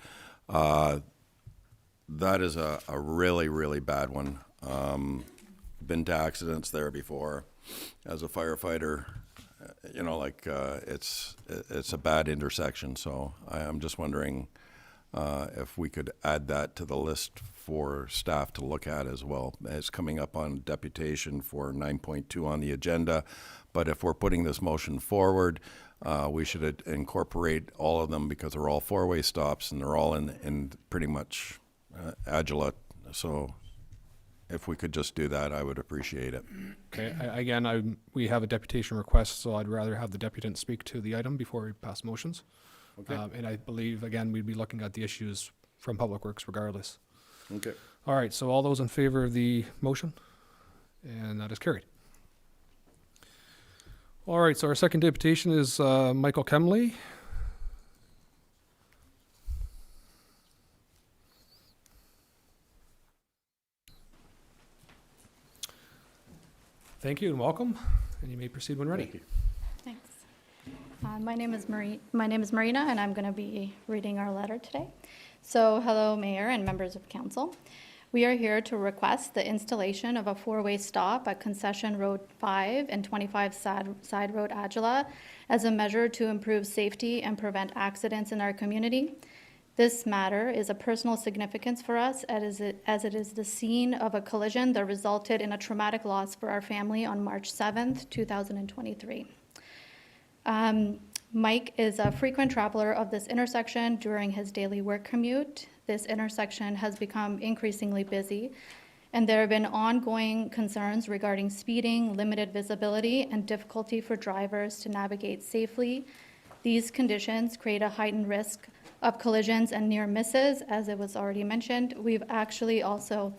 That is a really, really bad one. Been to accidents there before. As a firefighter, it's a bad intersection. So I'm just wondering if we could add that to the list for staff to look at as well. It's coming up on deputation for 9.2 on the agenda, but if we're putting this motion forward, we should incorporate all of them, because they're all four-way stops and they're all in pretty much Adjala. So if we could just do that, I would appreciate it. Okay, we have a deputation request, so I'd rather have the deputant speak to the item before we pass motions. Okay. And I believe, again, we'd be looking at the issues from Public Works regardless. Okay. All right, so all those in favor of the motion? And that is carried. All right, so our second deputation is Michael Kemley. Thank you and welcome, and you may proceed when ready. Thanks. My name is Marina, and I'm going to be reading our letter today. So, hello, Mayor and members of Council. We are here to request the installation of a four-way stop at Concession Road 5 and 25 Side Road, Adjala, as a measure to improve safety and prevent accidents in our community. This matter is of personal significance for us as it is the scene of a collision that resulted in a traumatic loss for our family on March 7th, 2023. Mike is a frequent traveler of this intersection during his daily work commute. This intersection has become increasingly busy, and there have been ongoing concerns regarding speeding, limited visibility, and difficulty for drivers to navigate safely. These conditions create a heightened risk of collisions and near misses, as it was already mentioned. We've actually also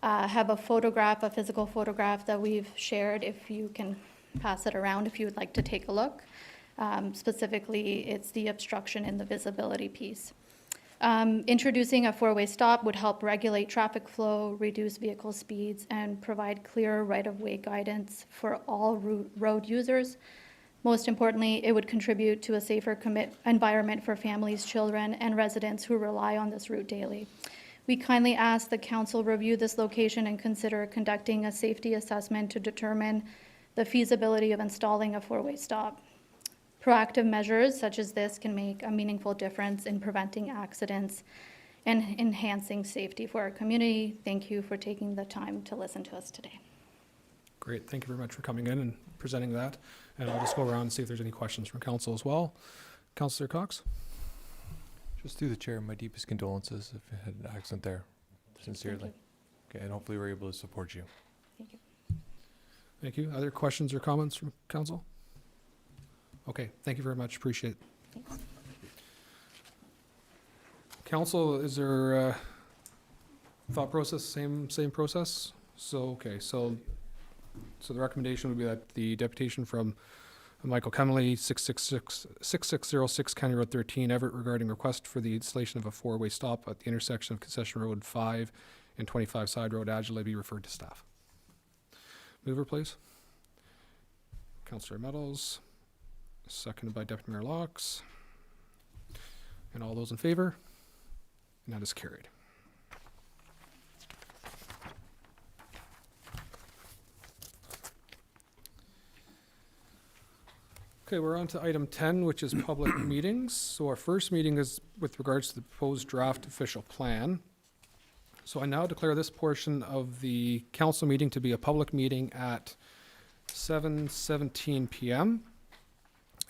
have a photograph, a physical photograph that we've shared, if you can pass it around if you would like to take a look. Specifically, it's the obstruction in the visibility piece. Introducing a four-way stop would help regulate traffic flow, reduce vehicle speeds, and provide clear right-of-way guidance for all road users. Most importantly, it would contribute to a safer environment for families, children, and residents who rely on this route daily. We kindly ask the council review this location and consider conducting a safety assessment to determine the feasibility of installing a four-way stop. Proactive measures such as this can make a meaningful difference in preventing accidents and enhancing safety for our community. Thank you for taking the time to listen to us today. Great, thank you very much for coming in and presenting that. And I'll just go around and see if there's any questions from council as well. Councillor Cox? Just through the chair, my deepest condolences if you had an accident there, sincerely. Okay, and hopefully we're able to support you. Thank you. Thank you. Other questions or comments from council? Okay, thank you very much, appreciate it. Thanks. Council, is there thought process, same process? So the recommendation would be that the deputation from Michael Kennelly, 6606 County Road 13, Everett, regarding request for the installation of a four-way stop at the intersection of Concession Road 5 and 25 Side Road, Adjala, be referred to staff. Mover, please. Councillor Meadows, seconded by Deputy Mayor Laux. And all those in favor? And that is carried. Okay, we're on to item 10, which is public meetings. So our first meeting is with regards to the proposed draft official plan. So I now declare this portion of the council meeting to be a public meeting at 7:17 p.m.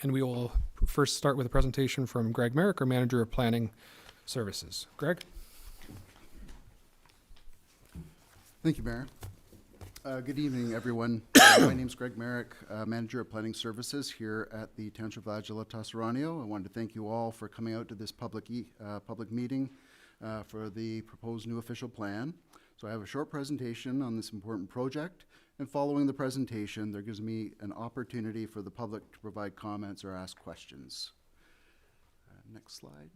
And we will first start with a presentation from Greg Merrick, our Manager of Planning Services. Greg? Thank you, Mayor. Good evening, everyone. My name is Greg Merrick, Manager of Planning Services here at the Township of Adjala-Tosorontio. I wanted to thank you all for coming out to this public meeting for the proposed new official plan. So I have a short presentation on this important project, and following the presentation, there gives me an opportunity for the public to provide comments or ask questions. Next slide.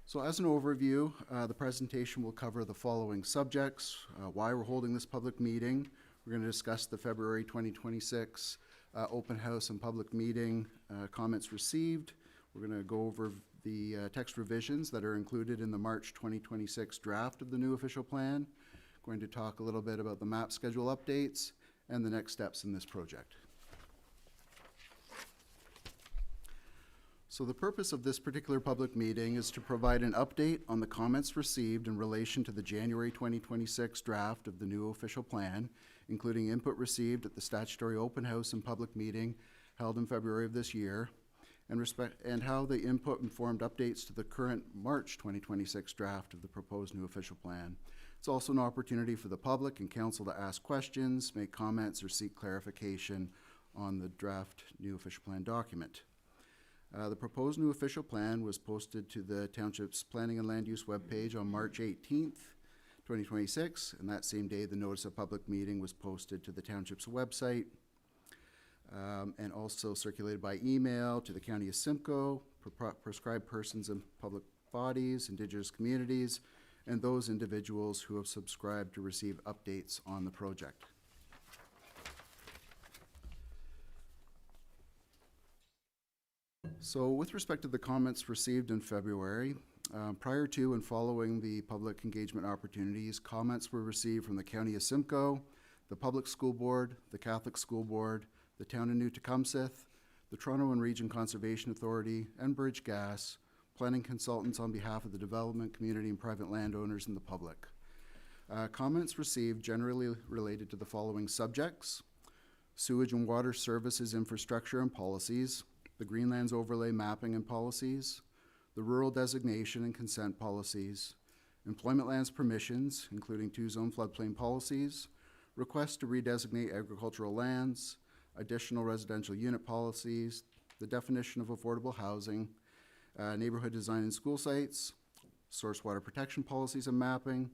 So as an overview, the presentation will cover the following subjects: why we're holding this public meeting. We're going to discuss the February 2026 open house and public meeting comments received. We're going to go over the text revisions that are included in the March 2026 draft of the new official plan. Going to talk a little bit about the map schedule updates and the next steps in this project. So the purpose of this particular public meeting is to provide an update on the comments received in relation to the January 2026 draft of the new official plan, including input received at the statutory open house and public meeting held in February of this year, and how the input informed updates to the current March 2026 draft of the proposed new official plan. It's also an opportunity for the public and council to ask questions, make comments, or seek clarification on the draft new official plan document. The proposed new official plan was posted to the Township's Planning and Land Use webpage on March 18th, 2026, and that same day the notice of public meeting was posted to the Township's website, and also circulated by email to the County of Simcoe, prescribed persons and public bodies, Indigenous communities, and those individuals who have subscribed to receive updates on the project. So with respect to the comments received in February, Prior to and following the public engagement opportunities, comments were received from the County of Simcoe, the Public School Board, the Catholic School Board, the Town of New Tecumseh, the Toronto and Region Conservation Authority, and Bridge Gas, planning consultants on behalf of the development community and private landowners and the public. Comments received generally related to the following subjects: sewage and water services infrastructure and policies, the Greenlands overlay mapping and policies, the rural designation and consent policies, employment lands permissions, including two-zone floodplain policies, requests to redesignate agricultural lands, additional residential unit policies, the definition of affordable housing, neighborhood design and school sites, source water protection policies and mapping,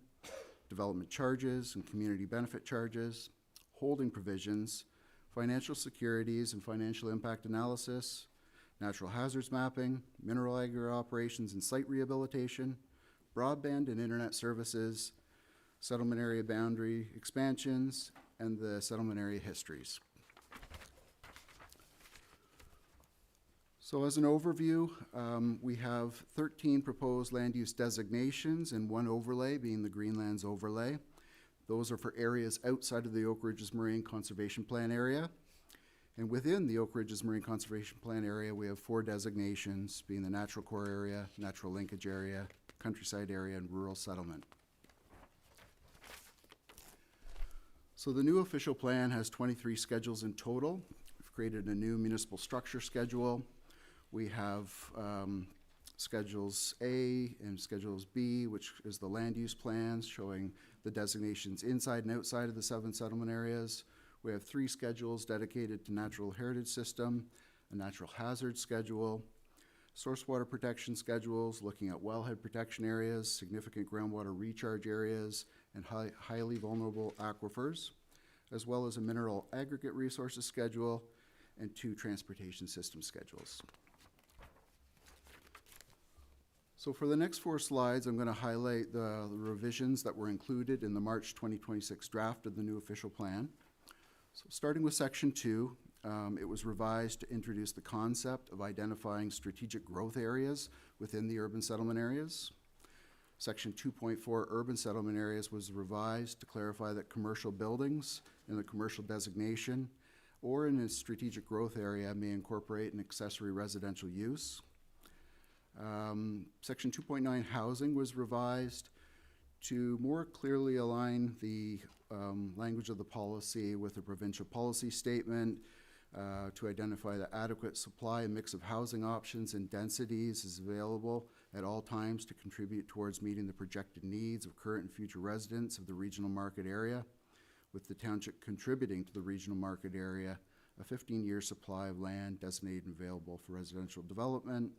development charges and community benefit charges, holding provisions, financial securities and financial impact analysis, natural hazards mapping, mineral agri operations and site rehabilitation, broadband and internet services, settlement area boundary expansions, and the settlement area histories. So as an overview, we have 13 proposed land use designations and one overlay, being the Greenlands overlay. Those are for areas outside of the Oak Ridges Marine Conservation Plan area. And within the Oak Ridges Marine Conservation Plan area, we have 4 designations, being the natural core area, natural linkage area, countryside area, and rural settlement. So the new official plan has 23 schedules in total. We've created a new municipal structure schedule. We have Schedules A and Schedules B, which is the land use plans showing the designations inside and outside of the 7 settlement areas. We have 3 schedules dedicated to natural heritage system, a natural hazard schedule, source water protection schedules looking at wellhead protection areas, significant groundwater recharge areas, and highly vulnerable aquifers, as well as a mineral aggregate resources schedule and 2 transportation system schedules. So for the next 4 slides, I'm going to highlight the revisions that were included in the March 2026 draft of the new official plan. So starting with Section 2, it was revised to introduce the concept of identifying strategic growth areas within the urban settlement areas. Section 2.4, urban settlement areas, was revised to clarify that commercial buildings in the commercial designation or in a strategic growth area may incorporate an accessory residential use. Section 2.9, housing, was revised to more clearly align the language of the policy with the provincial policy statement, to identify the adequate supply and mix of housing options and densities is available at all times to contribute towards meeting the projected needs of current and future residents of the regional market area, with the township contributing to the regional market area a 15-year supply of land designated and available for residential development,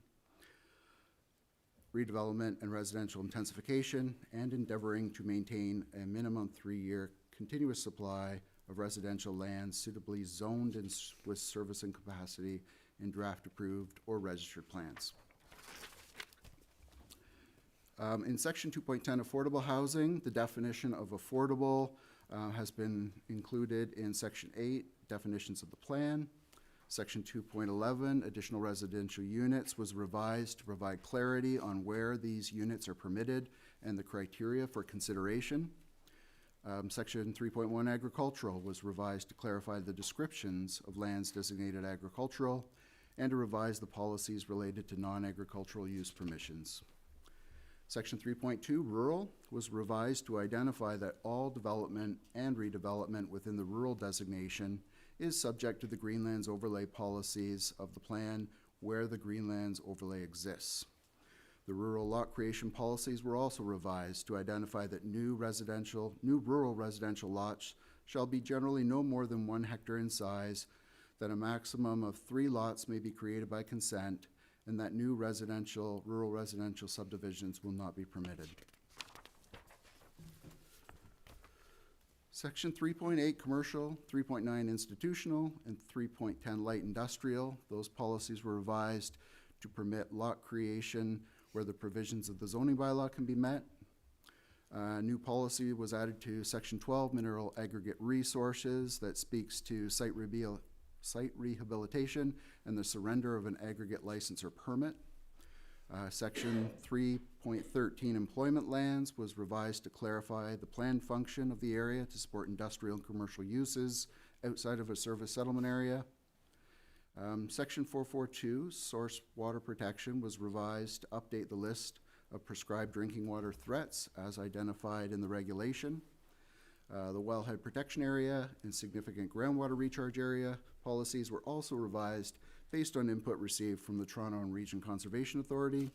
redevelopment, and residential intensification, and endeavoring to maintain a minimum 3-year continuous supply of residential land suitably zoned and with servicing capacity in draft approved or registered plans. In Section 2.10, affordable housing, the definition of affordable has been included in Section 8, definitions of the plan. Section 2.11, additional residential units, was revised to provide clarity on where these units are permitted and the criteria for consideration. Section 3.1, agricultural, was revised to clarify the descriptions of lands designated agricultural and to revise the policies related to non-agricultural use permissions. Section 3.2, rural, was revised to identify that all development and redevelopment within the rural designation is subject to the Greenlands overlay policies of the plan where the Greenlands overlay exists. The rural lot creation policies were also revised to identify that new rural residential lots shall be generally no more than 1 hectare in size, that a maximum of 3 lots may be created by consent, and that new rural residential subdivisions will not be permitted. Section 3.8, commercial, 3.9, institutional, and 3.10, light industrial. Those policies were revised to permit lot creation where the provisions of the zoning bylaw can be met. New policy was added to Section 12, mineral aggregate resources, that speaks to site rehabilitation and the surrender of an aggregate license or permit. Section 3.13 employment lands was revised to clarify the planned function of the area to support industrial and commercial uses outside of a service settlement area. Section 442 source water protection was revised to update the list of prescribed drinking water threats as identified in the regulation. The wellhead protection area and significant groundwater recharge area policies were also revised based on input received from the Toronto and Region Conservation Authority.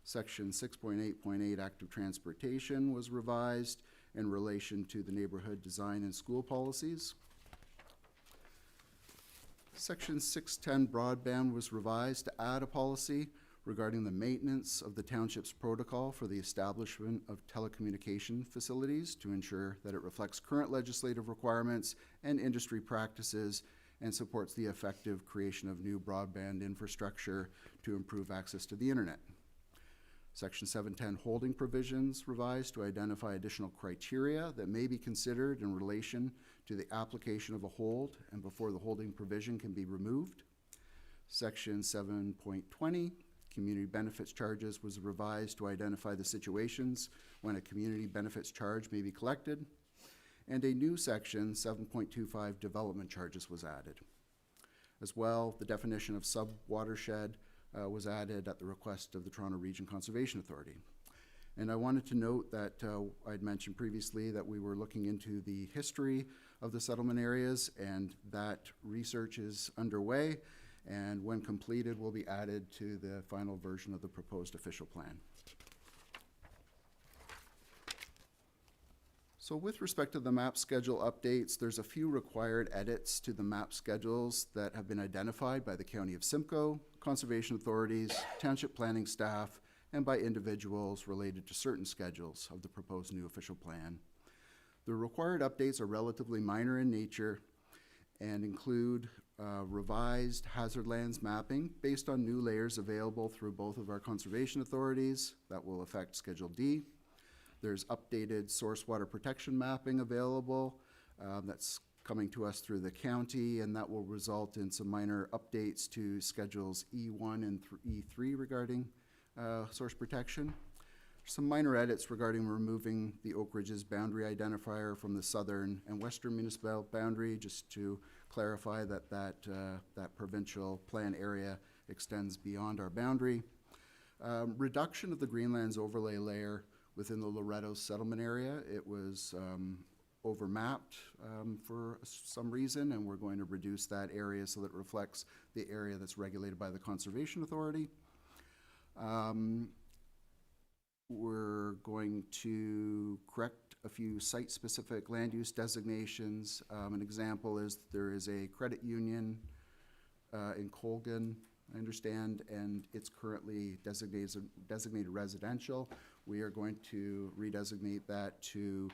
Section 6.8.8 active transportation was revised in relation to the neighborhood design and school policies. Section 610 broadband was revised to add a policy regarding the maintenance of the township's protocol for the establishment of telecommunication facilities to ensure that it reflects current legislative requirements and industry practices and supports the effective creation of new broadband infrastructure to improve access to the internet. Section 710 holding provisions revised to identify additional criteria that may be considered in relation to the application of a hold and before the holding provision can be removed. Section 7.20 community benefits charges was revised to identify the situations when a community benefits charge may be collected. And a new section, 7.25 development charges, was added. As well, the definition of sub-watershed was added at the request of the Toronto Region Conservation Authority. And I wanted to note that I'd mentioned previously that we were looking into the history of the settlement areas, and that research is underway, and when completed will be added to the final version of the proposed official plan. So with respect to the map schedule updates, there's a few required edits to the map schedules that have been identified by the County of Simcoe, conservation authorities, township planning staff, and by individuals related to certain schedules of the proposed new official plan. The required updates are relatively minor in nature and include revised hazard lands mapping based on new layers available through both of our conservation authorities that will affect Schedule D. There's updated source water protection mapping available that's coming to us through the county, and that will result in some minor updates to Schedules E1 and E3 regarding source protection. Some minor edits regarding removing the Oak Ridge's boundary identifier from the southern and western municipal boundary, just to clarify that that provincial plan area extends beyond our boundary. Reduction of the Greenlands overlay layer within the Loretto settlement area. It was overmapped for some reason, and we're going to reduce that area so that it reflects the area that's regulated by the Conservation Authority. We're going to correct a few site-specific land use designations. An example is there is a credit union in Colgan, I understand, and it's currently designated residential. We are going to redesignate that to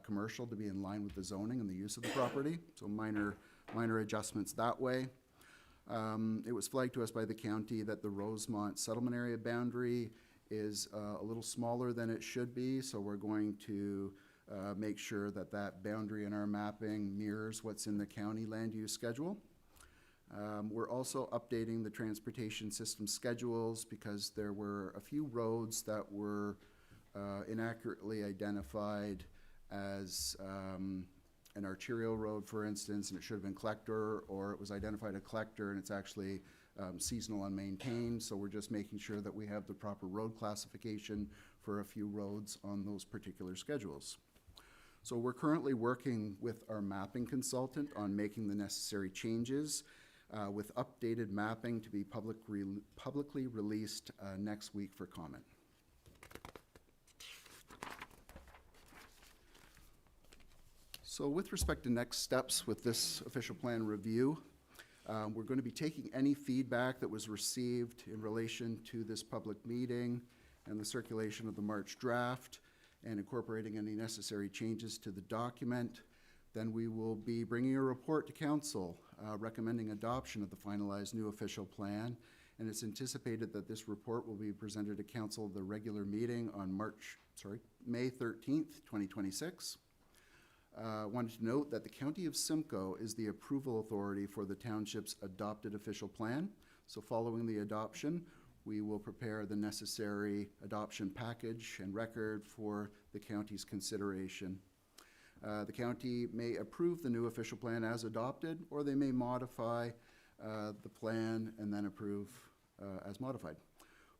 commercial to be in line with the zoning and the use of the property. So minor adjustments that way. It was flagged to us by the county that the Rosemont settlement area boundary is a little smaller than it should be, so we're going to make sure that that boundary in our mapping mirrors what's in the county land use schedule. We're also updating the transportation system schedules because there were a few roads that were inaccurately identified as an arterial road, for instance, and it should have been collector, or it was identified a collector and it's actually seasonal unmaintained. So we're just making sure that we have the proper road classification for a few roads on those particular schedules. So we're currently working with our mapping consultant on making the necessary changes with updated mapping to be publicly released next week for comment. So with respect to next steps with this official plan review, we're going to be taking any feedback that was received in relation to this public meeting and the circulation of the March draft and incorporating any necessary changes to the document. Then we will be bringing a report to council recommending adoption of the finalized new official plan, and it's anticipated that this report will be presented to council at the regular meeting on May 13th, 2026. Wanted to note that the County of Simcoe is the approval authority for the township's adopted official plan. So following the adoption, we will prepare the necessary adoption package and record for the county's consideration. The county may approve the new official plan as adopted, or they may modify the plan and then approve as modified.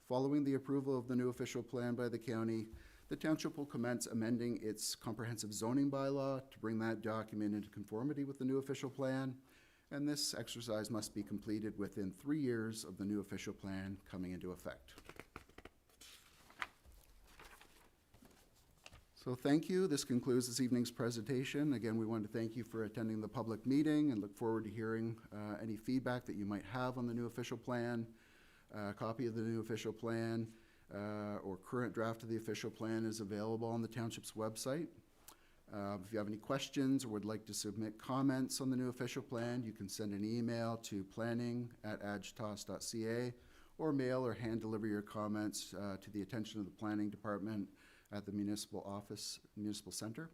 Following the approval of the new official plan by the county, the township will commence amending its comprehensive zoning bylaw to bring that document into conformity with the new official plan, and this exercise must be completed within 3 years of the new official plan coming into effect. So thank you. This concludes this evening's presentation. Again, we want to thank you for attending the public meeting and look forward to hearing any feedback that you might have on the new official plan. A copy of the new official plan or current draft of the official plan is available on the township's website. If you have any questions or would like to submit comments on the new official plan, you can send an email to planning@adjtos.ca or mail or hand deliver your comments to the attention of the planning department at the municipal office, municipal center.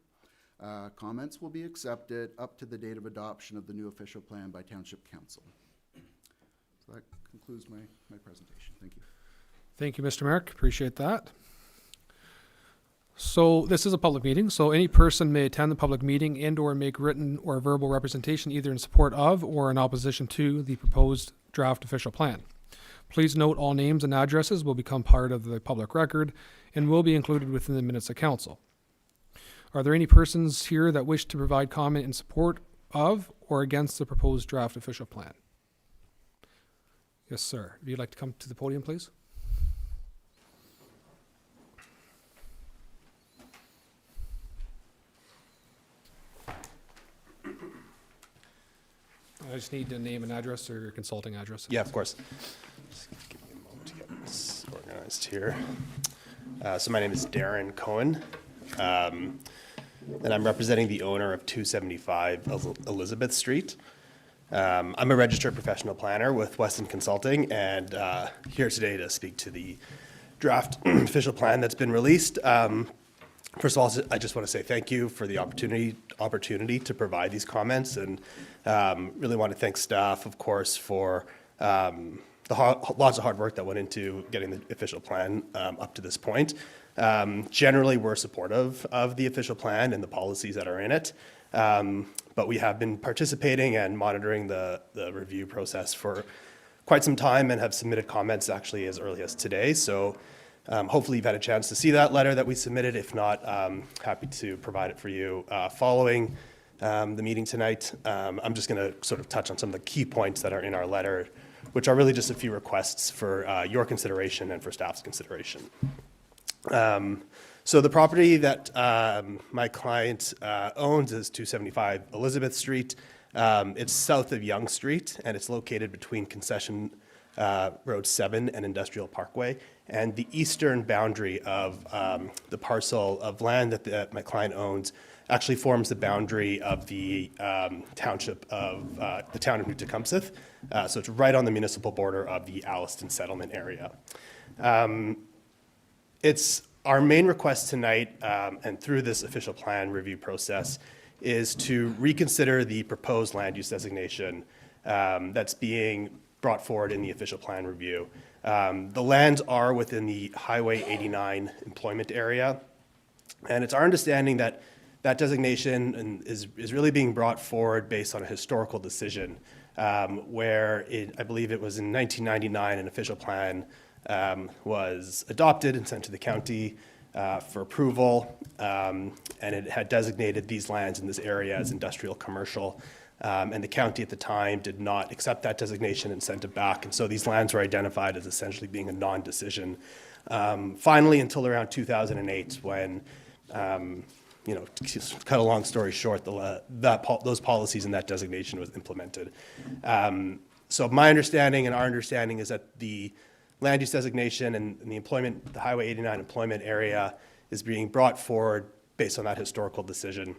Comments will be accepted up to the date of adoption of the new official plan by Township Council. So that concludes my presentation. Thank you. Thank you, Mr. Merrick. Appreciate that. So this is a public meeting, so any person may attend the public meeting and or make written or verbal representation either in support of or in opposition to the proposed draft official plan. Please note all names and addresses will become part of the public record and will be included within the minutes of council. Are there any persons here that wish to provide comment in support of or against the proposed draft official plan? Yes, sir. If you'd like to come to the podium, please. I just need a name and address or your consulting address. Yeah, of course. Just give me a moment to get this organized here. So my name is Darren Cohen, and I'm representing the owner of 275 Elizabeth Street. I'm a registered professional planner with Weston Consulting, and here today to speak to the draft official plan that's been released. First of all, I just want to say thank you for the opportunity to provide these comments, and really want to thank staff, of course, for lots of hard work that went into getting the official plan up to this point. Generally, we're supportive of the official plan and the policies that are in it, but we have been participating and monitoring the review process for quite some time and have submitted comments actually as early as today. So hopefully you've had a chance to see that letter that we submitted. If not, happy to provide it for you following the meeting tonight. I'm just going to sort of touch on some of the key points that are in our letter, which are really just a few requests for your consideration and for staff's consideration. So the property that my client owns is 275 Elizabeth Street. It's south of Yonge Street, and it's located between Concession Road 7 and Industrial Parkway. And the eastern boundary of the parcel of land that my client owns actually forms the boundary of the township of the town of New Tecumseth. So it's right on the municipal border of the Alliston settlement area. It's our main request tonight, and through this official plan review process, is to reconsider the proposed land use designation that's being brought forward in the official plan review. The lands are within the Highway 89 employment area, and it's our understanding that that designation is really being brought forward based on a historical decision where I believe it was in 1999 an official plan was adopted and sent to the county for approval, and it had designated these lands in this area as industrial commercial, and the county at the time did not accept that designation and sent it back, and so these lands were identified as essentially being a non-decision. Finally, until around 2008, when to cut a long story short, those policies and that designation was implemented. So my understanding and our understanding is that the land use designation and the Highway 89 employment area is being brought forward based on that historical decision.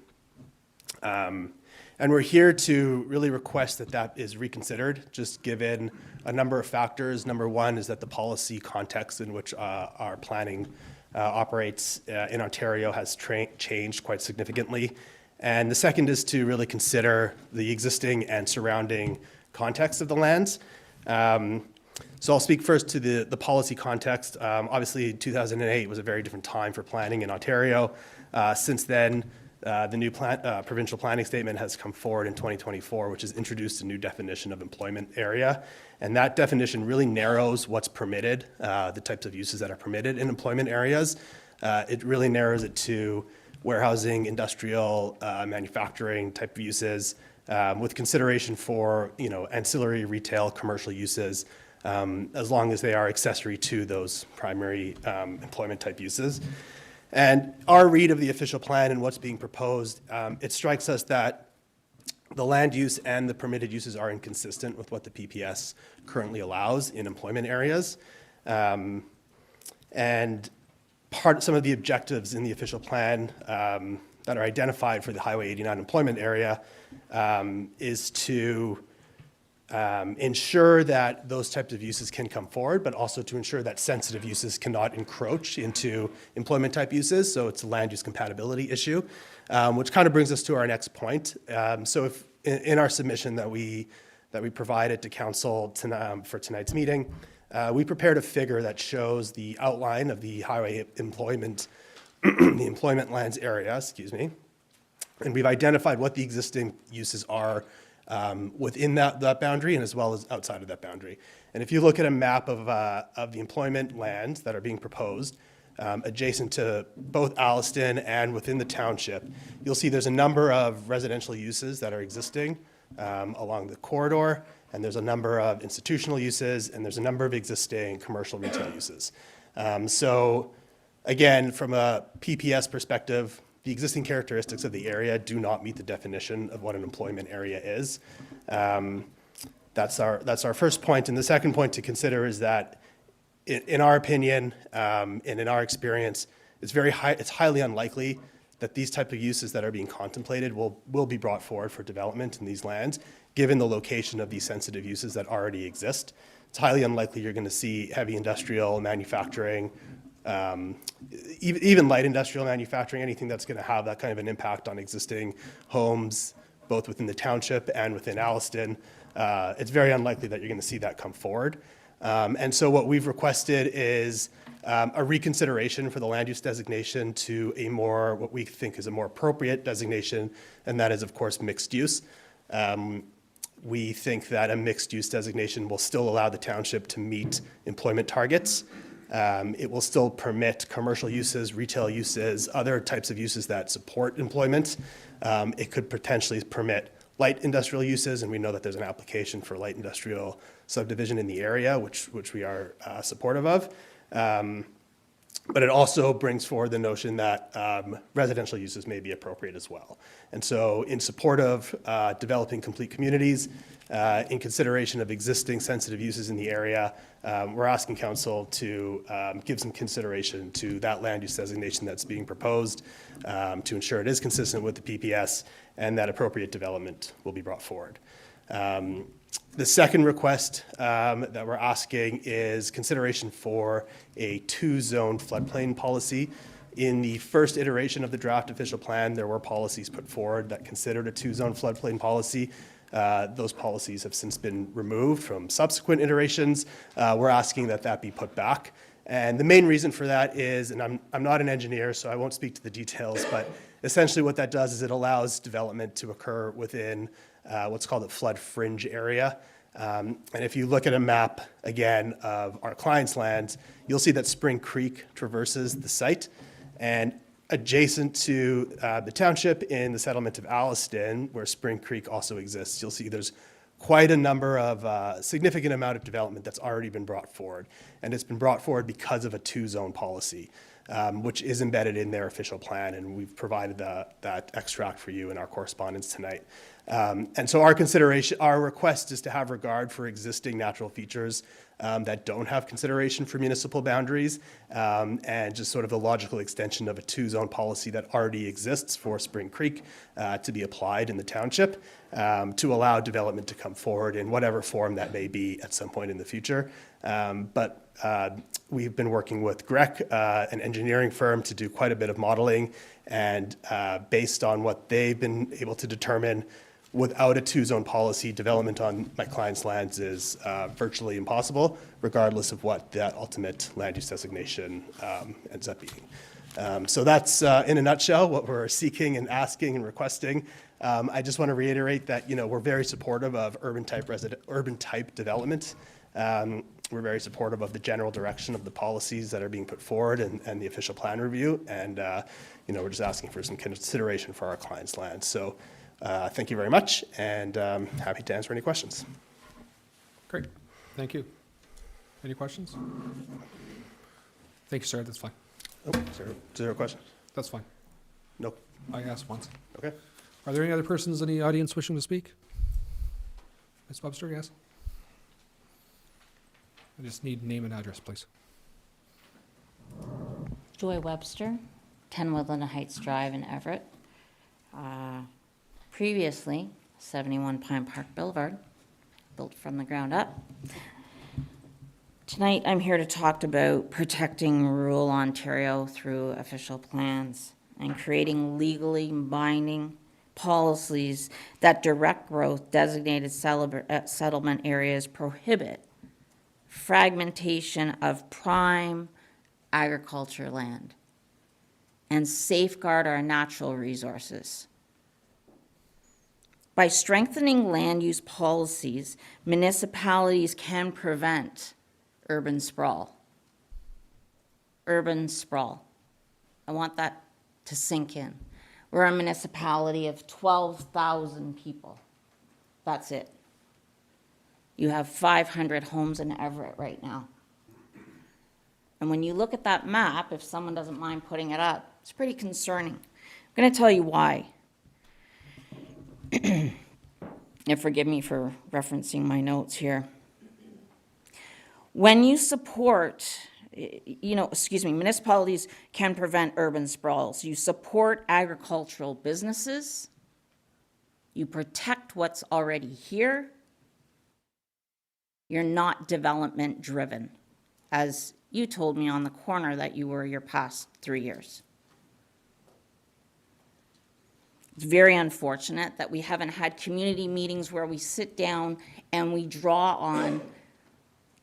And we're here to really request that is reconsidered, just given a number of factors. Number one is that the policy context in which our planning operates in Ontario has changed quite significantly. And the second is to really consider the existing and surrounding context of the lands. So I'll speak first to the policy context. Obviously, 2008 was a very different time for planning in Ontario. Since then, the new provincial planning statement has come forward in 2024, which has introduced a new definition of employment area. And that definition really narrows what's permitted, the types of uses that are permitted in employment areas. It really narrows it to warehousing, industrial, manufacturing type of uses, with consideration for ancillary retail, commercial uses, as long as they are accessory to those primary employment type uses. And our read of the official plan and what's being proposed, it strikes us that the land use and the permitted uses are inconsistent with what the PPS currently allows in employment areas. And some of the objectives in the official plan that are identified for the Highway 89 employment area is to ensure that those types of uses can come forward, but also to ensure that sensitive uses cannot encroach into employment type uses. So it's a land use compatibility issue, which kind of brings us to our next point. So if in our submission that we provided to council for tonight's meeting, we prepared a figure that shows the outline of the highway employment, the employment lands area, and we've identified what the existing uses are within that boundary and as well as outside of that boundary. And if you look at a map of the employment lands that are being proposed, adjacent to both Alliston and within the township, you'll see there's a number of residential uses that are existing along the corridor, and there's a number of institutional uses, and there's a number of existing commercial retail uses. So again, from a PPS perspective, the existing characteristics of the area do not meet the definition of what an employment area is. That's our first point. And the second point to consider is that in our opinion, and in our experience, it's highly unlikely that these type of uses that are being contemplated will be brought forward for development in these lands, given the location of these sensitive uses that already exist. It's highly unlikely you're going to see heavy industrial manufacturing, even light industrial manufacturing, anything that's going to have that kind of an impact on existing homes, both within the township and within Alliston. It's very unlikely that you're going to see that come forward. And so what we've requested is a reconsideration for the land use designation to what we think is a more appropriate designation, and that is, of course, mixed use. We think that a mixed use designation will still allow the township to meet employment targets. It will still permit commercial uses, retail uses, other types of uses that support employment. It could potentially permit light industrial uses, and we know that there's an application for light industrial subdivision in the area, which we are supportive of. But it also brings forward the notion that residential uses may be appropriate as well. And so in support of developing complete communities, in consideration of existing sensitive uses in the area, we're asking council to give some consideration to that land use designation that's being proposed to ensure it is consistent with the PPS and that appropriate development will be brought forward. The second request that we're asking is consideration for a two-zone floodplain policy. In the first iteration of the draft official plan, there were policies put forward that considered a two-zone floodplain policy. Those policies have since been removed from subsequent iterations. We're asking that be put back. And the main reason for that is, and I'm not an engineer, so I won't speak to the details, but essentially what that does is it allows development to occur within what's called a flood fringe area. And if you look at a map, again, of our client's lands, you'll see that Spring Creek traverses the site. And adjacent to the township in the settlement of Alliston, where Spring Creek also exists, you'll see there's quite a number of significant amount of development that's already been brought forward. And it's been brought forward because of a two-zone policy, which is embedded in their official plan, and we've provided that extract for you in our correspondence tonight. And so our request is to have regard for existing natural features that don't have consideration for municipal boundaries, and just sort of the logical extension of a two-zone policy that already exists for Spring Creek to be applied in the township to allow development to come forward in whatever form that may be at some point in the future. But we've been working with GREC, an engineering firm, to do quite a bit of modeling, and based on what they've been able to determine, without a two-zone policy, development on my client's lands is virtually impossible, regardless of what that ultimate land use designation ends up being. So that's, in a nutshell, what we're seeking and asking and requesting. I just want to reiterate that, we're very supportive of urban type development. We're very supportive of the general direction of the policies that are being put forward and the official plan review. And, we're just asking for some consideration for our clients' land. So thank you very much, and happy to answer any questions. Great, thank you. Any questions? Thank you, sir, that's fine. Oh, zero questions? That's fine. Nope. I asked once. Okay. Are there any other persons in the audience wishing to speak? Ms. Webster, yes? I just need name and address, please. Joy Webster, 10 Woodland Heights Drive in Everett. Previously, 71 Pine Park Boulevard, built from the ground up. Tonight, I'm here to talk about protecting rural Ontario through official plans and creating legally binding policies that direct growth designated settlement areas, prohibit fragmentation of prime agriculture land, and safeguard our natural resources. By strengthening land use policies, municipalities can prevent urban sprawl. Urban sprawl. I want that to sink in. We're a municipality of 12,000 people. That's it. You have 500 homes in Everett right now. And when you look at that map, if someone doesn't mind putting it up, it's pretty concerning. I'm going to tell you why. And forgive me for referencing my notes here. When you support, municipalities can prevent urban sprawls. You support agricultural businesses. You protect what's already here. You're not development driven, as you told me on the corner that you were your past 3 years. It's very unfortunate that we haven't had community meetings where we sit down and we draw on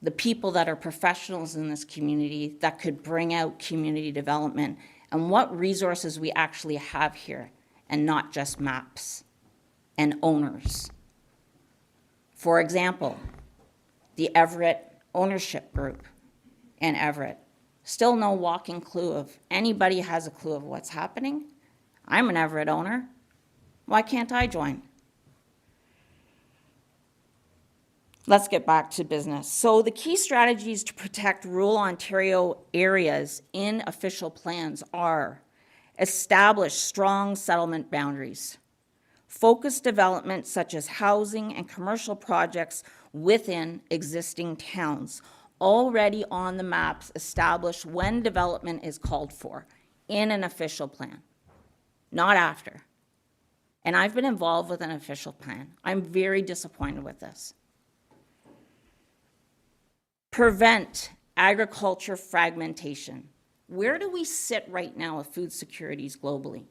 the people that are professionals in this community that could bring out community development and what resources we actually have here, and not just maps and owners. For example, the Everett Ownership Group in Everett. Still no walking clue of anybody has a clue of what's happening. I'm an Everett owner. Why can't I join? Let's get back to business. So the key strategies to protect rural Ontario areas in official plans are: establish strong settlement boundaries, focus development such as housing and commercial projects within existing towns, already on the maps, establish when development is called for in an official plan, not after. And I've been involved with an official plan. I'm very disappointed with this. Prevent agriculture fragmentation. Where do we sit right now with food securities globally?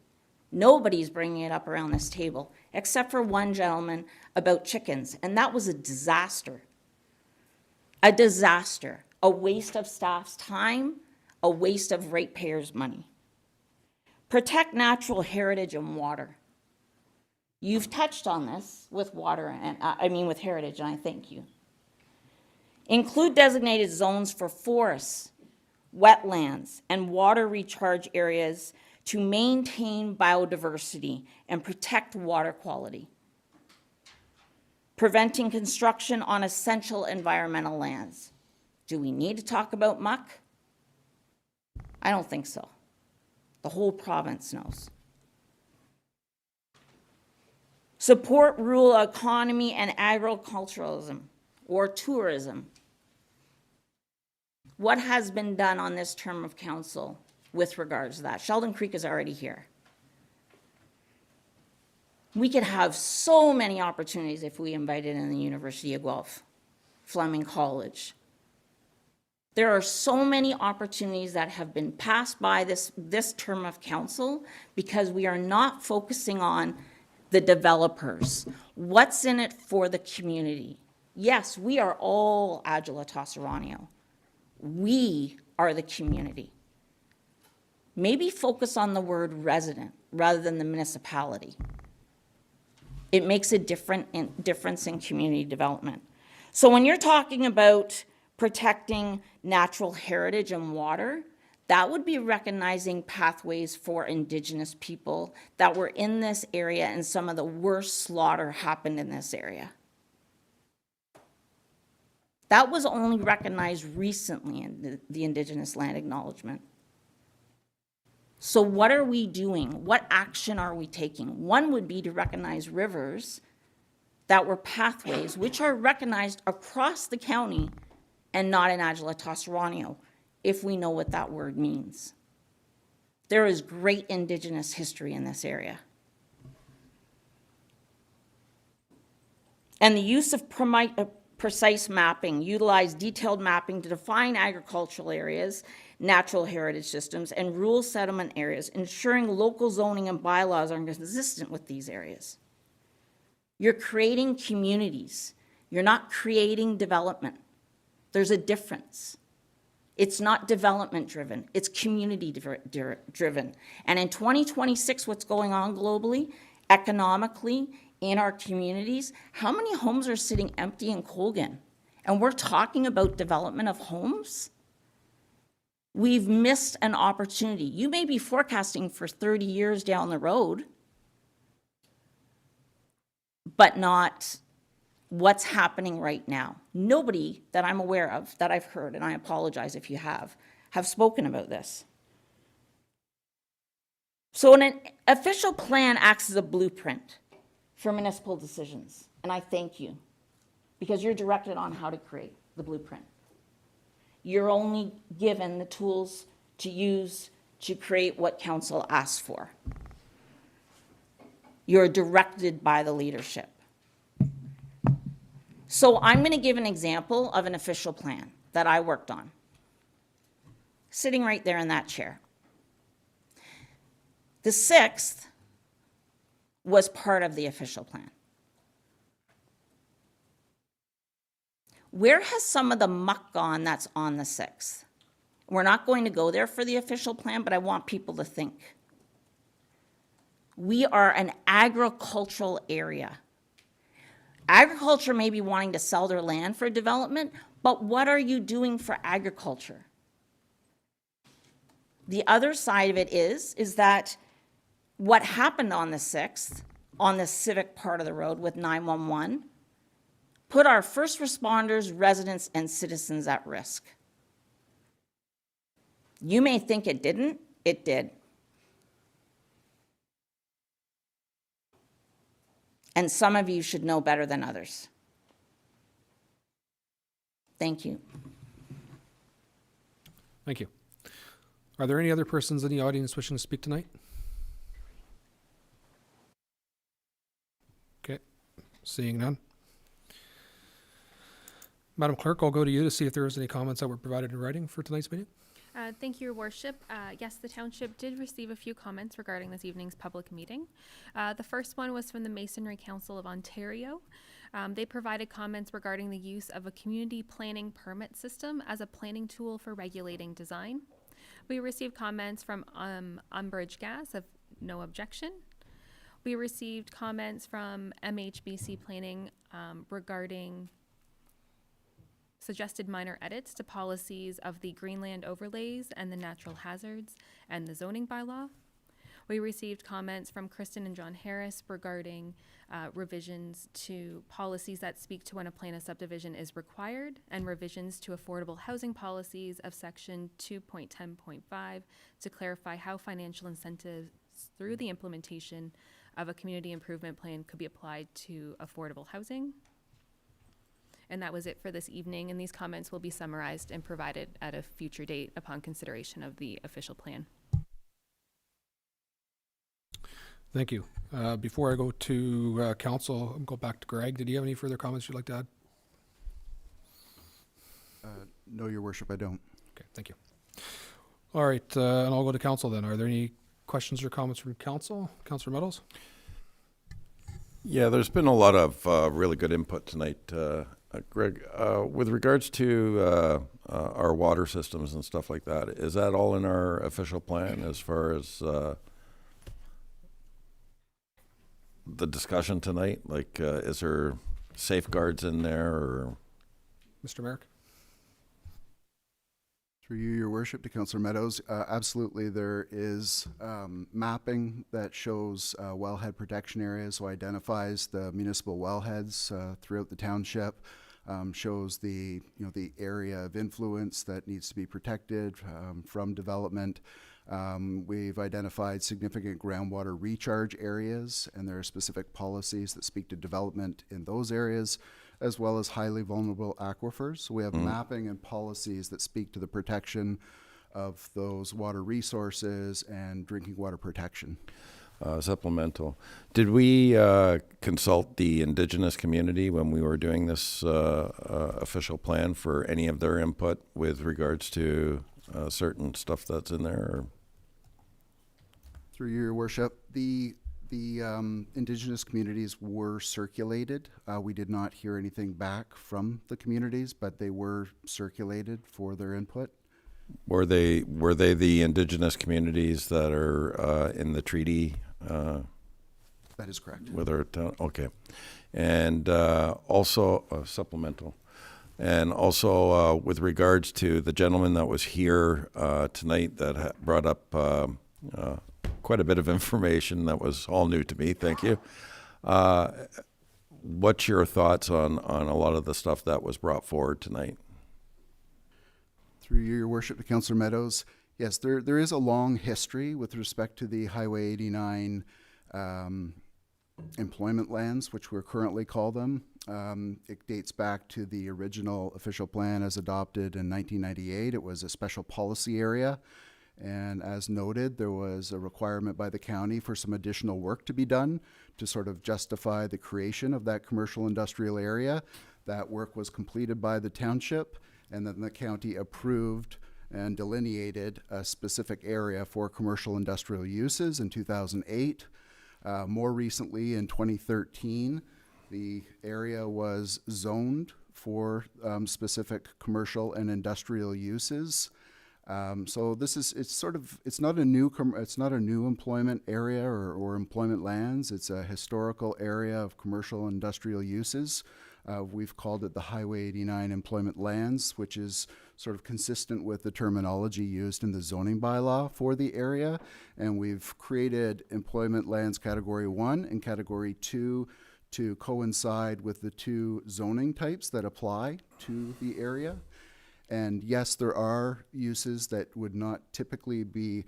Nobody's bringing it up around this table, except for one gentleman about chickens, and that was a disaster. A disaster, a waste of staff's time, a waste of ratepayers' money. Protect natural heritage and water. You've touched on this with water, and with heritage, and I thank you. Include designated zones for forests, wetlands, and water recharge areas to maintain biodiversity and protect water quality. Preventing construction on essential environmental lands. Do we need to talk about muck? I don't think so. The whole province knows. Support rural economy and agriculturalism or tourism. What has been done on this term of council with regards to that? Sheldon Creek is already here. We could have so many opportunities if we invited in the University of Guelph, Fleming College. There are so many opportunities that have been passed by this term of council because we are not focusing on the developers? What's in it for the community? Yes, we are all Adjala-Tosorontio. We are the community. Maybe focus on the word resident rather than the municipality. It makes a difference in community development. So when you're talking about protecting natural heritage and water, that would be recognizing pathways for Indigenous people that were in this area, and some of the worst slaughter happened in this area. That was only recognized recently in the Indigenous Land Acknowledgement. So what are we doing? What action are we taking? One would be to recognize rivers that were pathways, which are recognized across the county and not in Adjala-Tosorontio, if we know what that word means. There is great Indigenous history in this area. And the use of precise mapping, utilize detailed mapping to define agricultural areas, natural heritage systems, and rural settlement areas, ensuring local zoning and bylaws are consistent with these areas. You're creating communities. You're not creating development. There's a difference. It's not development driven, it's community driven. And in 2026, what's going on globally, economically, in our communities, how many homes are sitting empty in Colgan? And we're talking about development of homes? We've missed an opportunity. You may be forecasting for 30 years down the road, but not what's happening right now. Nobody that I'm aware of, that I've heard, and I apologize if you have spoken about this. So an official plan acts as a blueprint for municipal decisions, and I thank you, because you're directed on how to create the blueprint. You're only given the tools to use to create what council asks for. You're directed by the leadership. So I'm going to give an example of an official plan that I worked on, sitting right there in that chair. The 6th was part of the official plan. Where has some of the muck gone that's on the 6th? We're not going to go there for the official plan, but I want people to think. We are an agricultural area. Agriculture may be wanting to sell their land for development, but what are you doing for agriculture? The other side of it is that what happened on the 6th, on the civic part of the road with 911, put our first responders, residents, and citizens at risk. You may think it didn't, it did. And some of you should know better than others. Thank you. Thank you. Are there any other persons in the audience wishing to speak tonight? Okay, seeing none. Madam Clerk, I'll go to you to see if there was any comments that were provided in writing for tonight's meeting. Thank you, Your Worship. Yes, the Township did receive a few comments regarding this evening's public meeting. The first one was from the Masonry Council of Ontario. They provided comments regarding the use of a community planning permit system as a planning tool for regulating design. We received comments from Umbridge Gas of no objection. We received comments from MHBC Planning regarding suggested minor edits to policies of the Greenland overlays and the natural hazards and the zoning bylaw. We received comments from Kristen and John Harris regarding revisions to policies that speak to when a plan of subdivision is required, and revisions to affordable housing policies of section 2.10.5 to clarify how financial incentives through the implementation of a community improvement plan could be applied to affordable housing. And that was it for this evening, and these comments will be summarized and provided at a future date upon consideration of the official plan. Thank you. Before I go to council, I'll go back to Greg. Did you have any further comments you'd like to add? No, Your Worship, I don't. Okay, thank you. All right, and I'll go to council then. Are there any questions or comments from council? Councillor Meadows? Yeah, there's been a lot of really good input tonight, Greg. With regards to our water systems and stuff like that, is that all in our official plan as far as the discussion tonight? Like, is there safeguards in there, or? Mr. Merrick? Through you, your worship, to Councillor Meadows, absolutely there is mapping that shows wellhead protection areas, so identifies the municipal wellheads throughout the township, shows the the area of influence that needs to be protected from development. We've identified significant groundwater recharge areas, and there are specific policies that speak to development in those areas, as well as highly vulnerable aquifers. So we have mapping and policies that speak to the protection of those water resources and drinking water protection. Supplemental. Did we consult the Indigenous community when we were doing this official plan for any of their input with regards to certain stuff that's in there? Or? Through your worship, the Indigenous communities were circulated. We did not hear anything back from the communities, but they were circulated for their input. Were they the Indigenous communities that are in the treaty? That is correct. With our town, okay. And also supplemental. And also with regards to the gentleman that was here tonight that brought up quite a bit of information that was all new to me. Thank you. What's your thoughts on a lot of the stuff that was brought forward tonight? Through your worship to Councillor Meadows, yes, there is a long history with respect to the Highway 89 employment lands, which we currently call them. It dates back to the original official plan as adopted in 1998. It was a special policy area. And as noted, there was a requirement by the county for some additional work to be done to sort of justify the creation of that commercial industrial area. That work was completed by the township, and then the county approved and delineated a specific area for commercial industrial uses in 2008. More recently, in 2013, the area was zoned for specific commercial and industrial uses. So it's not a new employment area or employment lands. It's a historical area of commercial and industrial uses. We've called it the Highway 89 employment lands, which is sort of consistent with the terminology used in the zoning bylaw for the area. And we've created employment lands category 1 and category 2 to coincide with the two zoning types that apply to the area. And yes, there are uses that would not typically be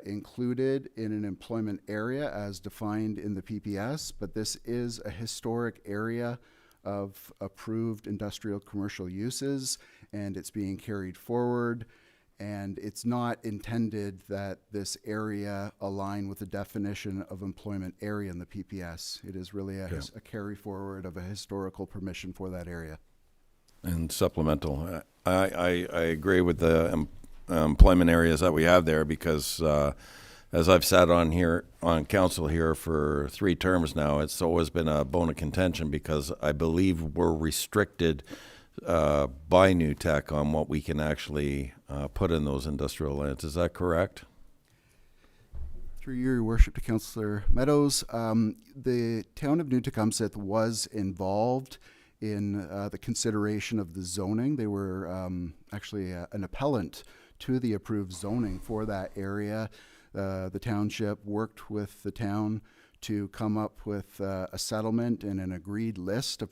included in an employment area as defined in the PPS, but this is a historic area of approved industrial commercial uses, and it's being carried forward. And it's not intended that this area align with the definition of employment area in the PPS. It is really a carry forward of a historical permission for that area. And supplemental. I agree with the employment areas that we have there because as I've sat on council here for 3 terms now, it's always been a bone of contention because I believe we're restricted by New Tech on what we can actually put in those industrial lands. Is that correct? Through your worship to Councillor Meadows, the town of New Tecumseth was involved in the consideration of the zoning. They were actually an appellant to the approved zoning for that area. The township worked with the town to come up with a settlement and an agreed list of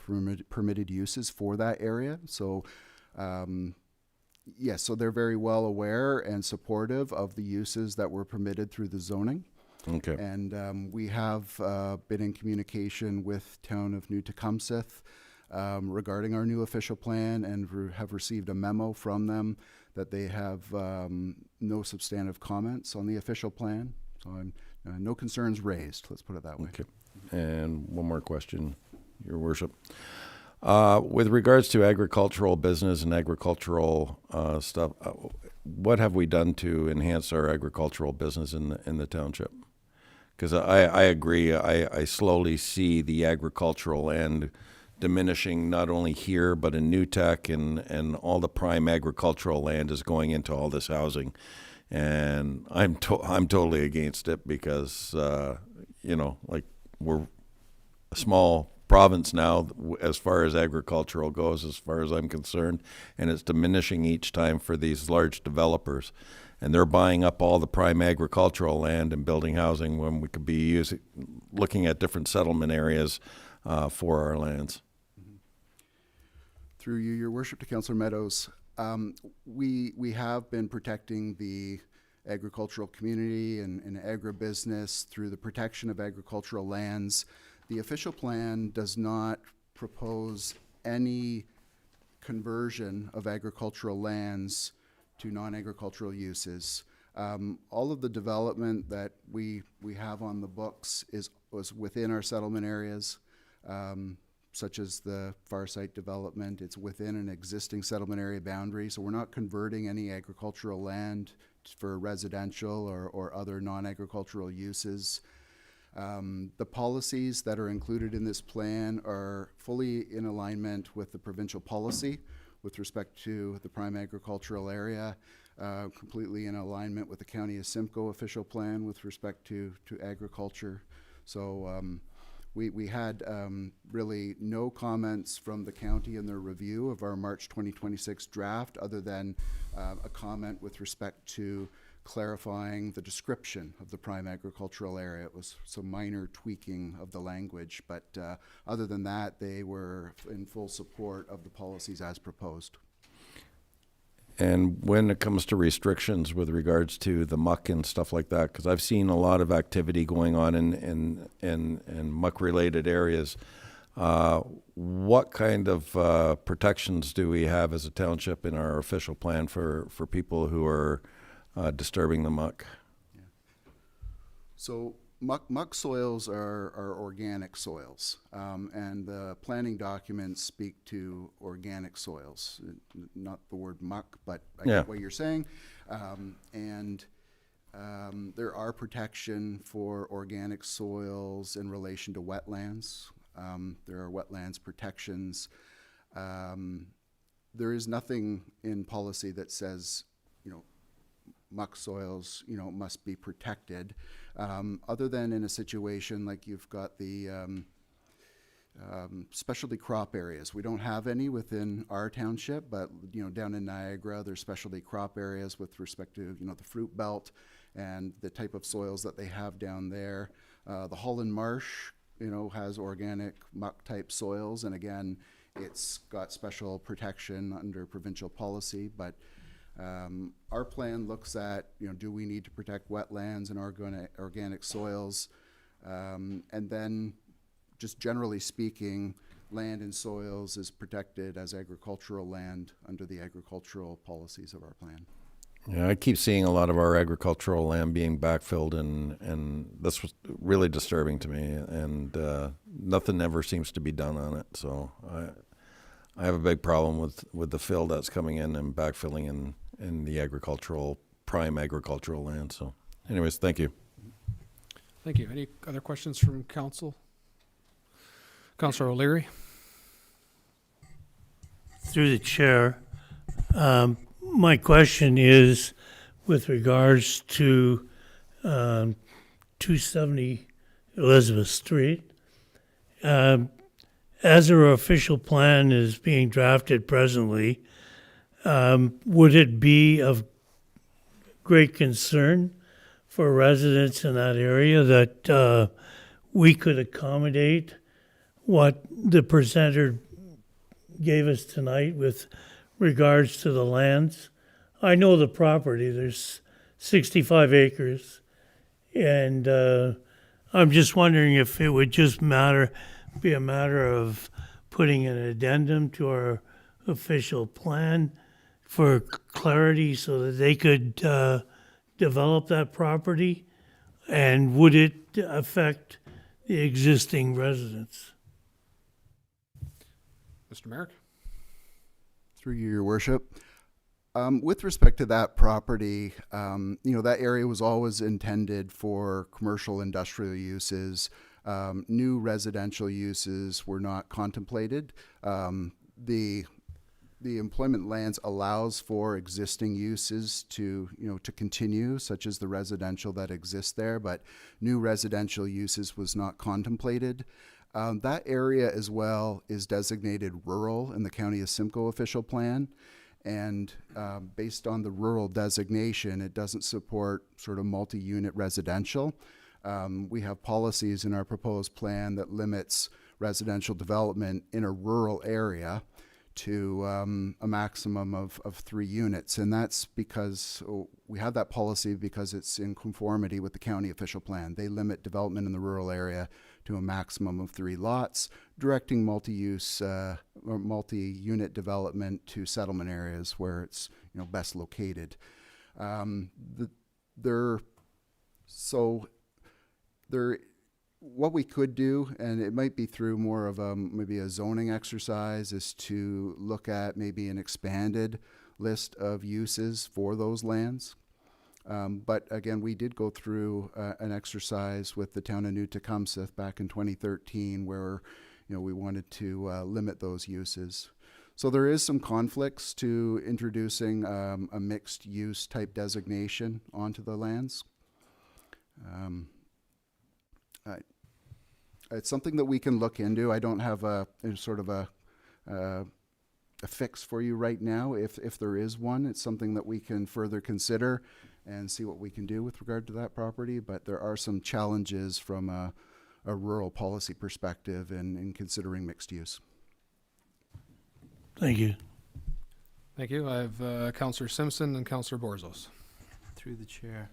permitted uses for that area. So, yes, so they're very well aware and supportive of the uses that were permitted through the zoning. Okay. And we have been in communication with town of New Tecumseth regarding our new official plan and have received a memo from them that they have no substantive comments on the official plan. So no concerns raised, let's put it that way. Okay. And one more question, Your Worship. With regards to agricultural business and agricultural stuff, what have we done to enhance our agricultural business in the township? Because I agree. I slowly see the agricultural land diminishing not only here but in New Tech, and all the prime agricultural land is going into all this housing, and I'm totally against it because like we're a small province now as far as agricultural goes, as far as I'm concerned, and it's diminishing each time for these large developers. And they're buying up all the prime agricultural land and building housing when we could be looking at different settlement areas for our lands. Through you, Your Worship, to Councillor Meadows, we have been protecting the agricultural community and agribusiness through the protection of agricultural lands. The official plan does not propose any conversion of agricultural lands to non-agricultural uses. All of the development that we have on the books was within our settlement areas, such as the far site development. It's within an existing settlement area boundary, so we're not converting any agricultural land for residential or other non-agricultural uses. The policies that are included in this plan are fully in alignment with the provincial policy with respect to the prime agricultural area, completely in alignment with the County of Simcoe official plan with respect to agriculture. So we had really no comments from the county in their review of our March 2026 draft, other than a comment with respect to clarifying the description of the prime agricultural area. It was some minor tweaking of the language, but other than that, they were in full support of the policies as proposed. And when it comes to restrictions with regards to the muck and stuff like that, because I've seen a lot of activity going on in muck-related areas, what kind of protections do we have as a township in our official plan for people who are disturbing the muck? Yeah. So muck soils are organic soils, and the planning documents speak to organic soils, not the word muck, but I get what you're saying. And there are protection for organic soils in relation to wetlands. There are wetlands protections. There is nothing in policy that says, muck soils, must be protected, other than in a situation like you've got the specialty crop areas. We don't have any within our township, but down in Niagara, there's specialty crop areas with respect to the fruit belt and the type of soils that they have down there. The Holland Marsh, has organic muck type soils, and again, it's got special protection under provincial policy, but our plan looks at, do we need to protect wetlands and organic soils? And then, just generally speaking, land and soils is protected as agricultural land under the agricultural policies of our plan. Yeah, I keep seeing a lot of our agricultural land being backfilled, and this was really disturbing to me, and nothing ever seems to be done on it. So I have a big problem with the fill that's coming in and backfilling in the prime agricultural land. So anyways, thank you. Thank you. Any other questions from council? Councillor O'Leary. Through the chair, my question is with regards to 270 Elizabeth Street. As our official plan is being drafted presently, would it be of great concern for residents in that area that we could accommodate what the presenter gave us tonight with regards to the lands? I know the property, there's 65 acres, and I'm just wondering if it would just be a matter of putting an addendum to our official plan for clarity so that they could develop that property, and would it affect the existing residents? Mr. Merrick. Through you, Your Worship. With respect to that property, that area was always intended for commercial industrial uses. New residential uses were not contemplated. The employment lands allows for existing uses to continue, such as the residential that exists there, but new residential uses was not contemplated. That area as well is designated rural in the County of Simcoe official plan. And based on the rural designation, it doesn't support sort of multi-unit residential. We have policies in our proposed plan that limits residential development in a rural area to a maximum of 3 units. And that's because we have that policy because it's in conformity with the county official plan. They limit development in the rural area to a maximum of 3 lots, directing multi-use or multi-unit development to settlement areas where it's best located. What we could do, and it might be through more of maybe a zoning exercise, is to look at maybe an expanded list of uses for those lands. But again, we did go through an exercise with the town of New Tecumseh back in 2013 where we wanted to limit those uses. So there is some conflicts to introducing a mixed use type designation onto the lands. It's something that we can look into. I don't have a fix for you right now. If there is one, it's something that we can further consider and see what we can do with regard to that property. But there are some challenges from a rural policy perspective in considering mixed use. Thank you. Thank you. I have Councillor Simpson and Councillor Borzos. Through the chair,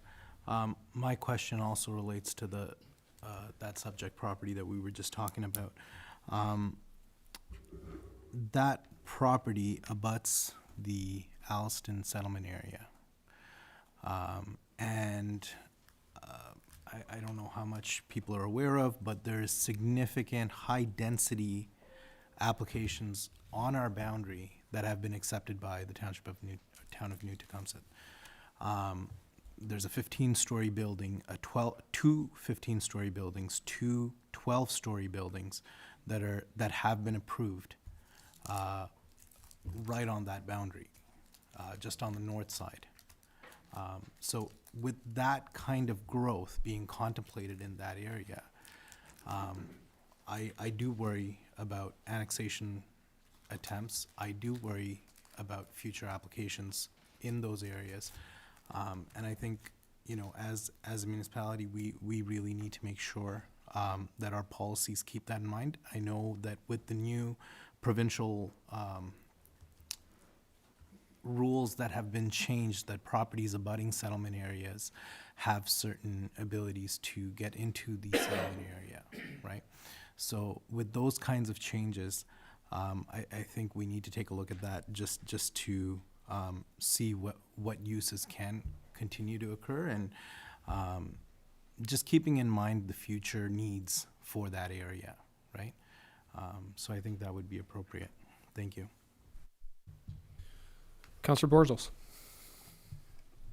my question also relates to that subject property that we were just talking about. That property abuts the Alliston settlement area. I don't know how much people are aware of, but there's significant high-density applications on our boundary that have been accepted by the town of New Tecumseh. There's a 15-story building, two 15-story buildings, two 12-story buildings that have been approved right on that boundary, just on the north side. So with that kind of growth being contemplated in that area, I do worry about annexation attempts. I do worry about future applications in those areas. And I think, as a municipality, we really need to make sure that our policies keep that in mind. I know that with the new provincial rules that have been changed, that properties abutting settlement areas have certain abilities to get into the settlement area, right? So with those kinds of changes, I think we need to take a look at that just to see what uses can continue to occur, and just keeping in mind the future needs for that area, right? So I think that would be appropriate. Thank you. Councillor Borzos.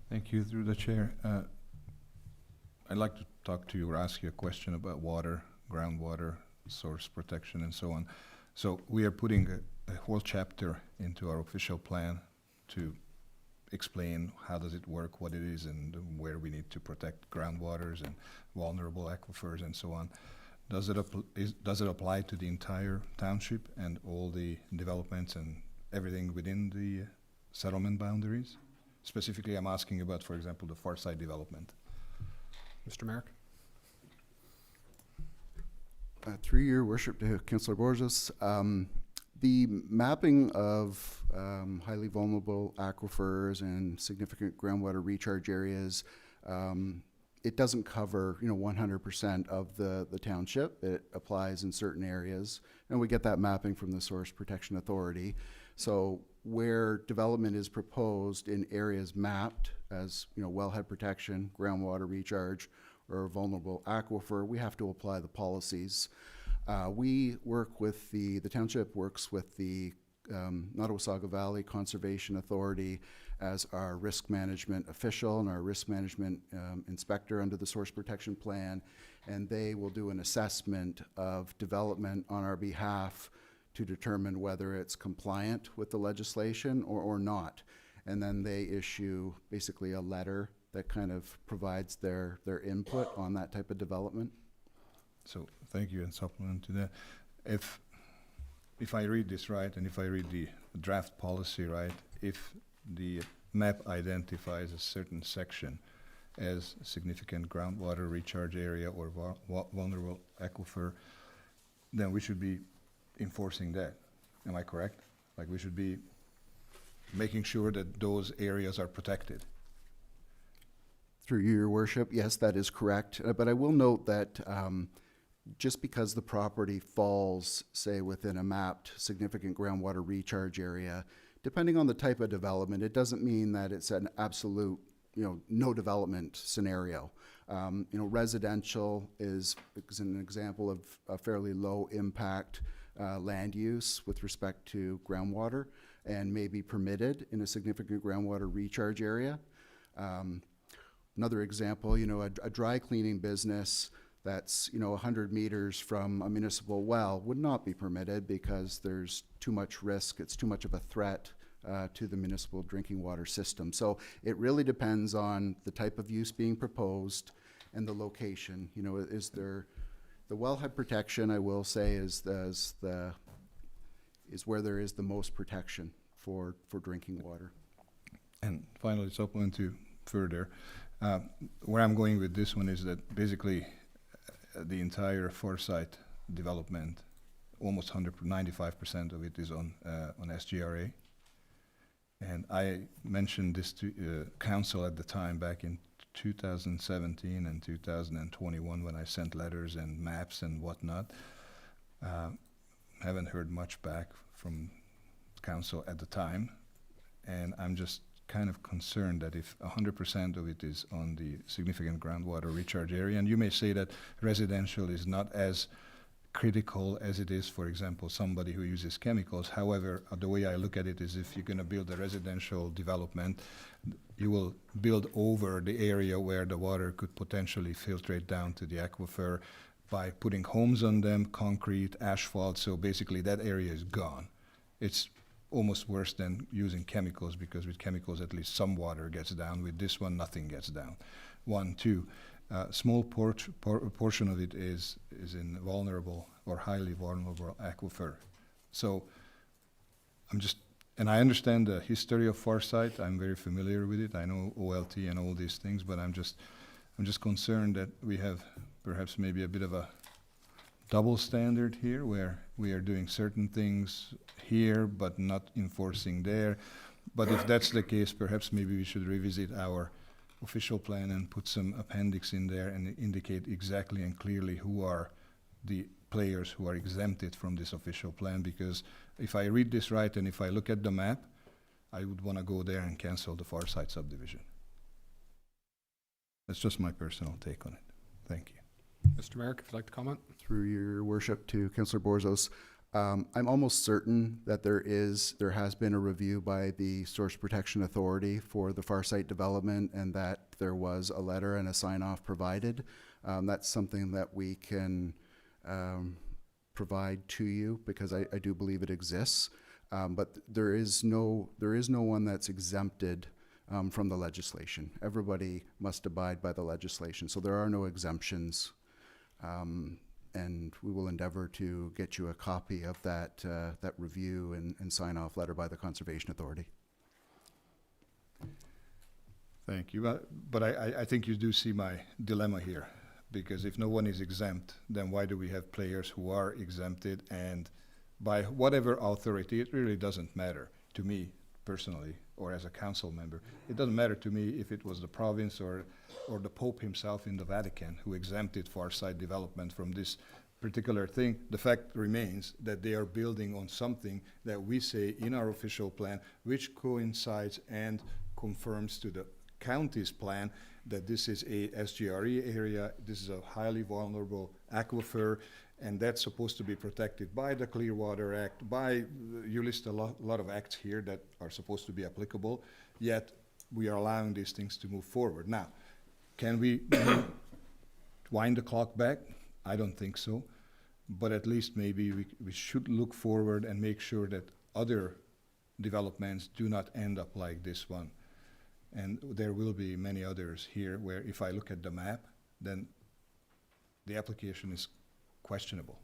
Thank you, through the chair. I'd like to talk to you or ask you a question about water, groundwater, source protection, and so on. So we are putting a whole chapter into our official plan to explain how does it work, what it is, and where we need to protect groundwaters and vulnerable aquifers and so on. Does it apply to the entire township and all the developments and everything within the settlement boundaries? Specifically, I'm asking about, for example, the far side development. Mr. Merrick. Through your worship to Councillor Borzos, the mapping of highly vulnerable aquifers and significant groundwater recharge areas, it doesn't cover 100% of the township. It applies in certain areas, and we get that mapping from the Source Protection Authority. So where development is proposed in areas mapped as wellhead protection, groundwater recharge, or vulnerable aquifer, we have to apply the policies. We work with the township works with the Nottawasaga Valley Conservation Authority as our risk management official and our risk management inspector under the Source Protection Plan, and they will do an assessment of development on our behalf to determine whether it's compliant with the legislation or not. And then they issue basically a letter that kind of provides their input on that type of development. So thank you, and supplement to that. If I read this right, and if I read the draft policy right, if the map identifies a certain section as significant groundwater recharge area or vulnerable aquifer, then we should be enforcing that. Am I correct? Like, we should be making sure that those areas are protected. Through you, Your Worship, yes, that is correct. But I will note that just because the property falls, say, within a mapped significant groundwater recharge area, depending on the type of development, it doesn't mean that it's an absolute, no development scenario. Residential is an example of a fairly low impact land use with respect to groundwater and may be permitted in a significant groundwater recharge area. Another example, a dry cleaning business that's 100 meters from a municipal well would not be permitted because there's too much risk, it's too much of a threat to the municipal drinking water system. So it really depends on the type of use being proposed and the location. Is there the wellhead protection, I will say, is where there is the most protection for drinking water. And finally, supplement to further, where I'm going with this one is that basically the entire Foresight development, almost 95% of it is on SGRA. And I mentioned this to council at the time back in 2017 and 2021 when I sent letters and maps and whatnot. Haven't heard much back from council at the time, and I'm just kind of concerned that if 100% of it is on the significant groundwater recharge area, and you may say that residential is not as critical as it is, for example, somebody who uses chemicals. However, the way I look at it is if you're going to build a residential development, you will build over the area where the water could potentially filtrate down to the aquifer by putting homes on them, concrete, asphalt, so basically that area is gone. It's almost worse than using chemicals, because with chemicals at least some water gets down. With this one, nothing gets down. 1, 2. Small portion of it is in vulnerable or highly vulnerable aquifer. So and I understand the history of Foresight. I'm very familiar with it. I know OLT and all these things, but I'm just concerned that we have perhaps maybe a bit of a double standard here, where we are doing certain things here but not enforcing there. But if that's the case, perhaps maybe we should revisit our official plan and put some appendix in there and indicate exactly and clearly who are the players who are exempted from this official plan. Because if I read this right and if I look at the map, I would want to go there and cancel the Foresight subdivision. That's just my personal take on it. Thank you. Mr. Merrick, if you'd like to comment. Through your worship to Councillor Borzos, I'm almost certain that there has been a review by the Source Protection Authority for the Foresight development, and that there was a letter and a sign-off provided. That's something that we can provide to you, because I do believe it exists. But there is no one that's exempted from the legislation. Everybody must abide by the legislation, so there are no exemptions. And we will endeavor to get you a copy of that review and sign-off letter by the Conservation Authority. Thank you. But I think you do see my dilemma here, because if no one is exempt, then why do we have players who are exempted? And by whatever authority, it really doesn't matter to me personally, or as a council member. It doesn't matter to me if it was the province or the Pope himself in the Vatican who exempted Foresight development from this particular thing. The fact remains that they are building on something that we say in our official plan, which coincides and confirms to the county's plan that this is a SGRE area, this is a highly vulnerable aquifer, And that's supposed to be protected by the Clearwater Act, you list a lot of acts here that are supposed to be applicable, yet we are allowing these things to move forward. Now, can we wind the clock back? I don't think so. But at least maybe we should look forward and make sure that other developments do not end up like this one. And there will be many others here where if I look at the map, then the application is questionable.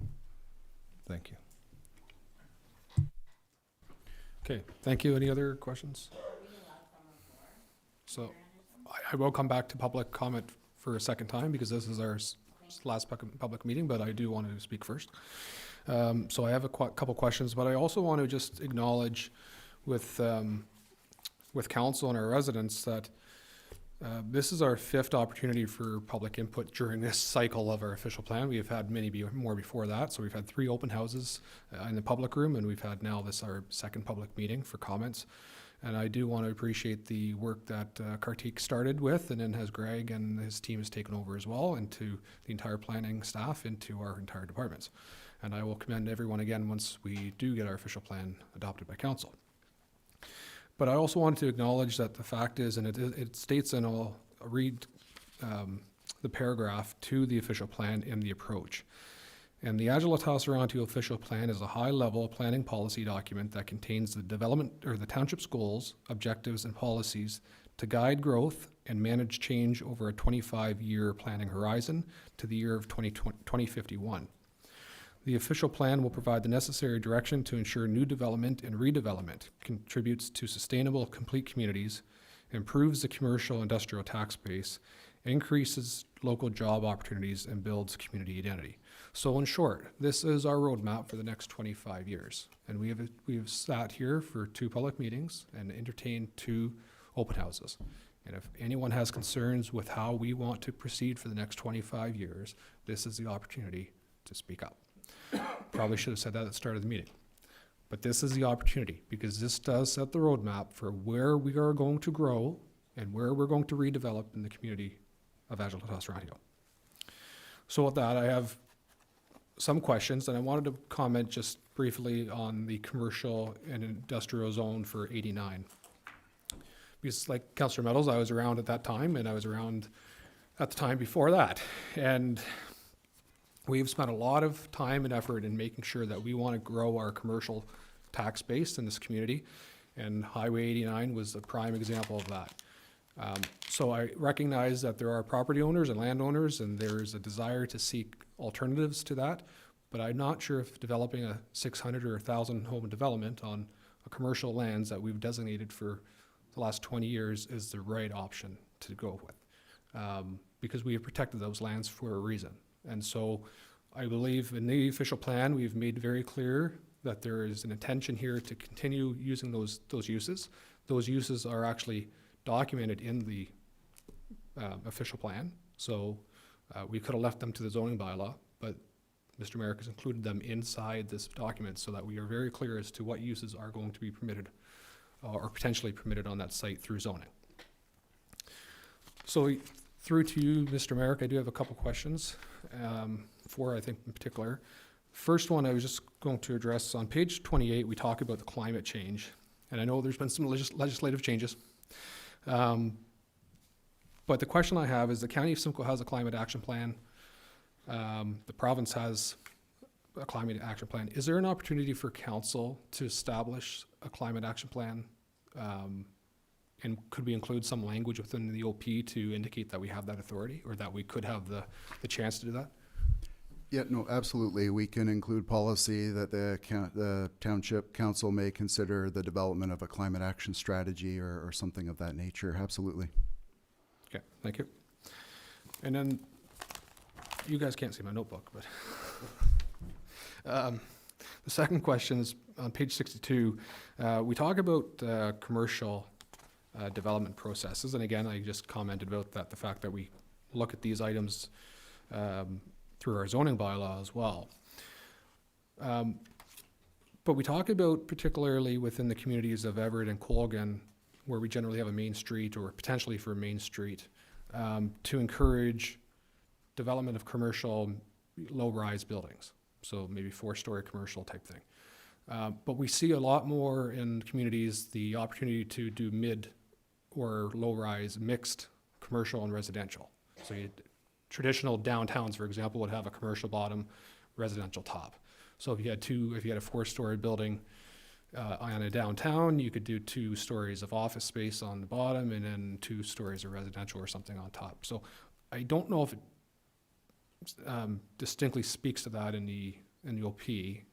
Thank you. Okay, thank you. Any other questions? So I will come back to public comment for a second time because this is our last public meeting, but I do want to speak first. So I have a couple questions, but I also want to just acknowledge with council and our residents that this is our 5th opportunity for public input during this cycle of our official plan. We have had many more before that. So we've had 3 open houses in the public room, and we've had now this our 2nd public meeting for comments. And I do want to appreciate the work that Kartik started with, and then has Greg and his team has taken over as well, and to the entire planning staff, into our entire departments. And I will commend everyone again once we do get our official plan adopted by council. But I also wanted to acknowledge that the fact is, and it states, and I'll read the paragraph to the official plan in the approach. And the Adjala-Tosorontio official plan is a high-level planning policy document that contains the development or the township's goals, objectives, and policies to guide growth and manage change over a 25-year planning horizon to the year of 2051. The official plan will provide the necessary direction to ensure new development and redevelopment contributes to sustainable, complete communities, improves the commercial industrial tax base, increases local job opportunities, and builds community identity. So in short, this is our roadmap for the next 25 years. And we have sat here for 2 public meetings and entertained 2 open houses. And if anyone has concerns with how we want to proceed for the next 25 years, this is the opportunity to speak up. Probably should have said that at the start of the meeting. But this is the opportunity, because this does set the roadmap for where we are going to grow and where we're going to redevelop in the community of Adjala-Tosorontio. So with that, I have some questions, and I wanted to comment just briefly on the commercial and industrial zone for 89. Because like Councillor Meadows, I was around at that time, and I was around at the time before that. And we've spent a lot of time and effort in making sure that we want to grow our commercial tax base in this community, and Highway 89 was a prime example of that. So I recognize that there are property owners and landowners, and there's a desire to seek alternatives to that, but I'm not sure if developing a 600 or 1,000 home development on a commercial lands that we've designated for the last 20 years is the right option to go with, because we have protected those lands for a reason. And so I believe in the official plan, we've made very clear that there is an intention here to continue using those uses. Those uses are actually documented in the official plan. So we could have left them to the zoning bylaw, but Mr. Merrick has included them inside this document so that we are very clear as to what uses are going to be permitted or potentially permitted on that site through zoning. So through to you, Mr. Merrick, I do have a couple questions, 4 I think in particular. First one I was just going to address, on page 28, we talk about the climate change. And I know there's been some legislative changes. But the question I have is, the County of Simcoe has a climate action plan. The province has a climate action plan. Is there an opportunity for council to establish a climate action plan? And could we include some language within the OP to indicate that we have that authority, or that we could have the chance to do that? Yeah, no, absolutely. We can include policy that the township council may consider the development of a climate action strategy or something of that nature. Absolutely. Okay, thank you. And then, you guys can't see my notebook, but the second question is on page 62. We talk about commercial development processes, and again, I just commented about that, the fact that we look at these items through our zoning bylaw as well. But we talk about, particularly within the communities of Everett and Colgan, where we generally have a main street, or potentially for a main street, to encourage development of commercial low-rise buildings. So maybe 4-story commercial type thing. But we see a lot more in communities the opportunity to do mid or low-rise mixed commercial and residential. So traditional downtowns, for example, would have a commercial bottom, residential top. So if you had a 4-story building on a downtown, you could do 2 stories of office space on the bottom and then 2 stories of residential or something on top. So I don't know if it distinctly speaks to that in the OP,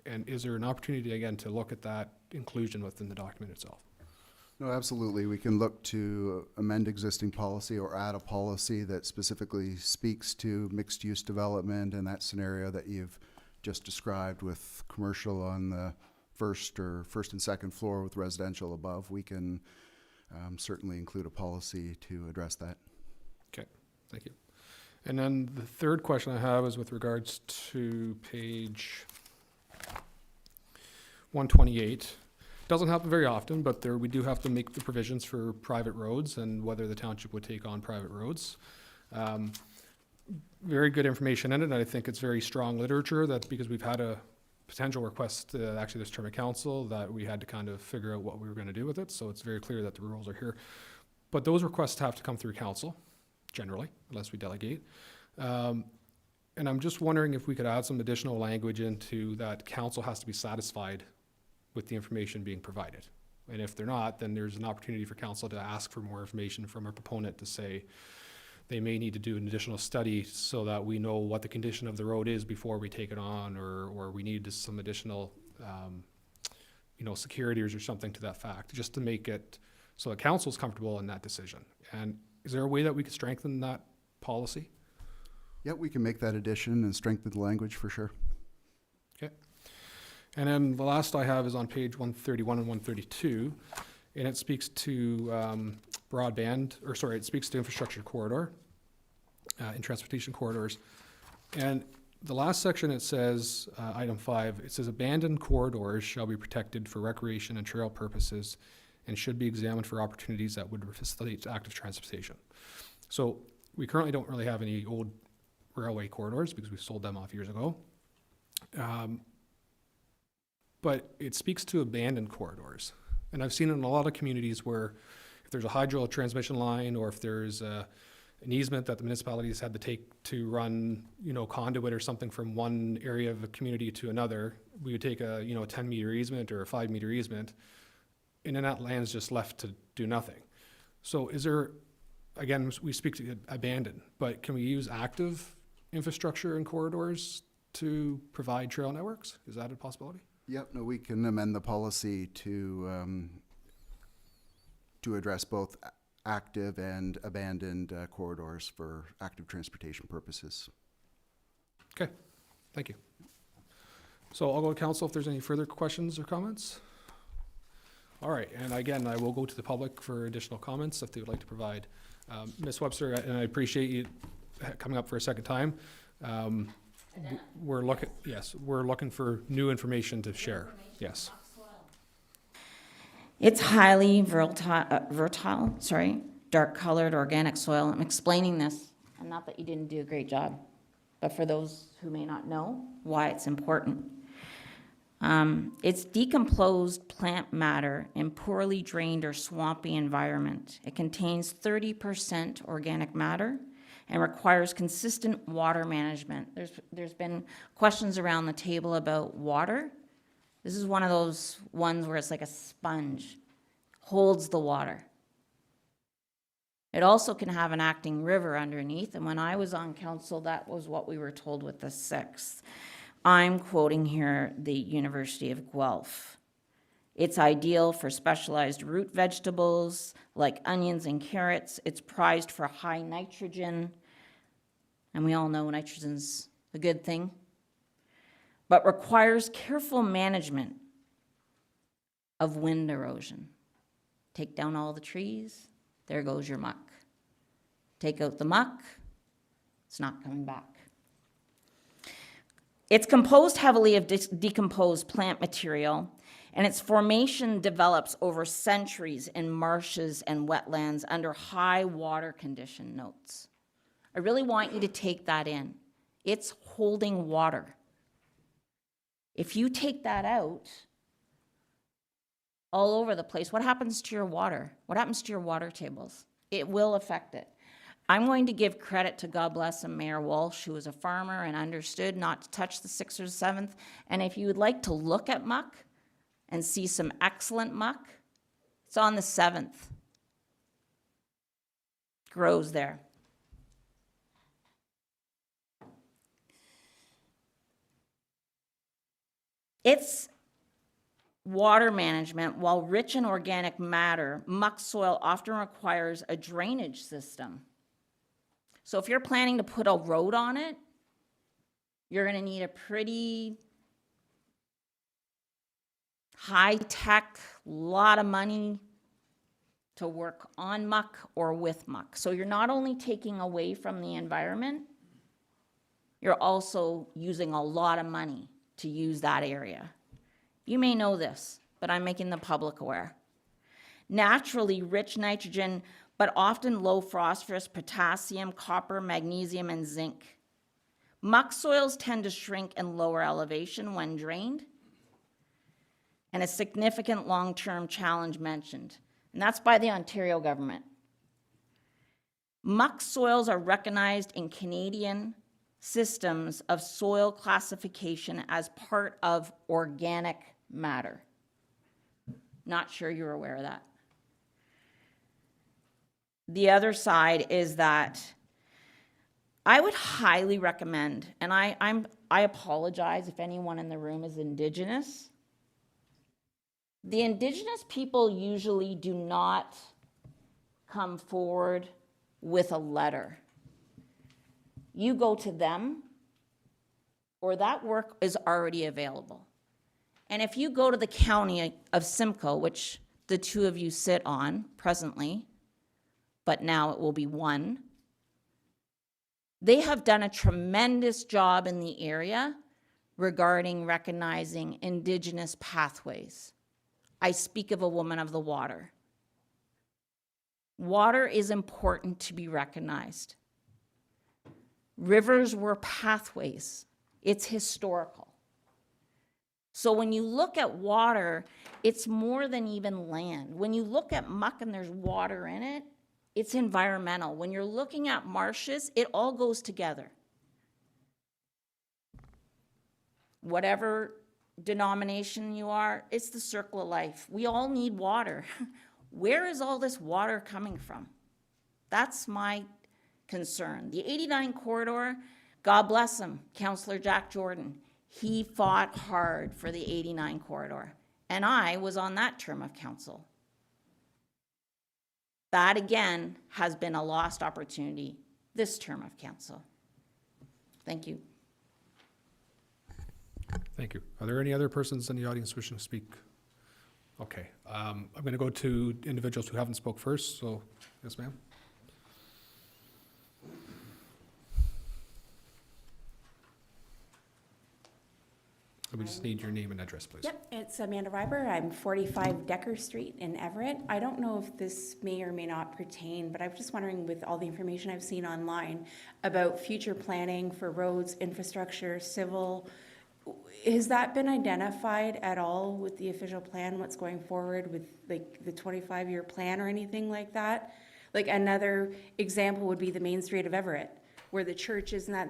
and is there an opportunity again to look at that inclusion within the document itself? No, absolutely. We can look to amend existing policy or add a policy that specifically speaks to mixed-use development and that scenario that you've just described with commercial on the first and second floor with residential above. We can certainly include a policy to address that. Okay, thank you. And then the third question I have is with regards to page 128. Doesn't happen very often, but we do have to make the provisions for private roads and whether the township would take on private roads. Very good information in it, and I think it's very strong literature that because we've had a potential request actually this term of council that we had to kind of figure out what we were going to do with it, so it's very clear that the rules are here. But those requests have to come through council, generally, unless we delegate. And I'm just wondering if we could add some additional language into that council has to be satisfied with the information being provided. And if they're not, then there's an opportunity for council to ask for more information from a proponent to say they may need to do an additional study so that we know what the condition of the road is before we take it on, or we need some additional, securities or something to that fact, just to make it so that council's comfortable in that decision. And is there a way that we could strengthen that policy? Yeah, we can make that addition and strengthen the language for sure. Okay. And then the last I have is on page 131 and 132, and it speaks to it speaks to infrastructure corridor, and transportation corridors. And the last section, it says, item 5, it says abandoned corridors shall be protected for recreation and trail purposes and should be examined for opportunities that would facilitate active transportation. So we currently don't really have any old railway corridors because we sold them off years ago. But it speaks to abandoned corridors. And I've seen it in a lot of communities where if there's a hydro transmission line or if there's an easement that the municipalities had to take to run, conduit or something from one area of a community to another, we would take a 10-meter easement or a 5-meter easement, and then that land's just left to do nothing. So is there, again, we speak to abandoned, but can we use active infrastructure and corridors to provide trail networks? Is that a possibility? Yep, no, we can amend the policy to address both active and abandoned corridors for active transportation purposes. Okay, thank you. So I'll go to council if there's any further questions or comments. All right, and again, I will go to the public for additional comments if they would like to provide. Ms. Webster, and I appreciate you coming up for a second time. We're looking for new information to share. Yes. It's highly dark-colored organic soil. I'm explaining this, and not that you didn't do a great job, but for those who may not know why it's important. It's decomposed plant matter in poorly drained or swampy environment. It contains 30% organic matter and requires consistent water management. There's been questions around the table about water. This is one of those ones where it's like a sponge, holds the water. It also can have an acting river underneath, and when I was on council, that was what we were told with the 6th. I'm quoting here the University of Guelph. It's ideal for specialized root vegetables like onions and carrots. It's prized for high nitrogen, and we all know nitrogen's a good thing, but requires careful management of wind erosion. Take down all the trees, there goes your muck. Take out the muck, it's not coming back. It's composed heavily of decomposed plant material, and its formation develops over centuries in marshes and wetlands under high water condition notes. I really want you to take that in. It's holding water. If you take that out all over the place, what happens to your water? What happens to your water tables? It will affect it. I'm going to give credit to, God bless him, Mayor Walsh, who was a farmer and understood not to touch the 6th or 7th. And if you would like to look at muck and see some excellent muck, it's on the 7th. Grows there. It's water management. While rich in organic matter, muck soil often requires a drainage system. So if you're planning to put a road on it, you're going to need a pretty high-tech, lot of money to work on muck or with muck. So you're not only taking away from the environment, you're also using a lot of money to use that area. You may know this, but I'm making the public aware. Naturally rich nitrogen, but often low phosphorus, potassium, copper, magnesium, and zinc. Muck soils tend to shrink in lower elevation when drained, and a significant long-term challenge mentioned, and that's by the Ontario government. Muck soils are recognized in Canadian systems of soil classification as part of organic matter. Not sure you're aware of that. The other side is that I would highly recommend, and I apologize if anyone in the room is Indigenous. The Indigenous people usually do not come forward with a letter. You go to them, or that work is already available. And if you go to the county of Simcoe, which the two of you sit on presently, but now it will be one, they have done a tremendous job in the area regarding recognizing Indigenous pathways. I speak of a woman of the water. Water is important to be recognized. Rivers were pathways. It's historical. So when you look at water, it's more than even land. When you look at muck and there's water in it, it's environmental. When you're looking at marshes, it all goes together. Whatever denomination you are, it's the circle of life. We all need water. Where is all this water coming from? That's my concern. The 89 corridor, God bless him, Councillor Jack Jordan. He fought hard for the 89 corridor, and I was on that term of council. That, again, has been a lost opportunity this term of council. Thank you. Thank you. Are there any other persons in the audience wishing to speak? Okay, I'm going to go to individuals who haven't spoke first, so yes, ma'am. We just need your name and address, please. Yep, it's Amanda Reiber. I'm 45 Decker Street in Everett. I don't know if this may or may not pertain, but I'm just wondering, with all the information I've seen online about future planning for roads, infrastructure, civil, has that been identified at all with the official plan, what's going forward with like the 25-year plan or anything like that? Like another example would be the Main Street of Everett, where the church is not,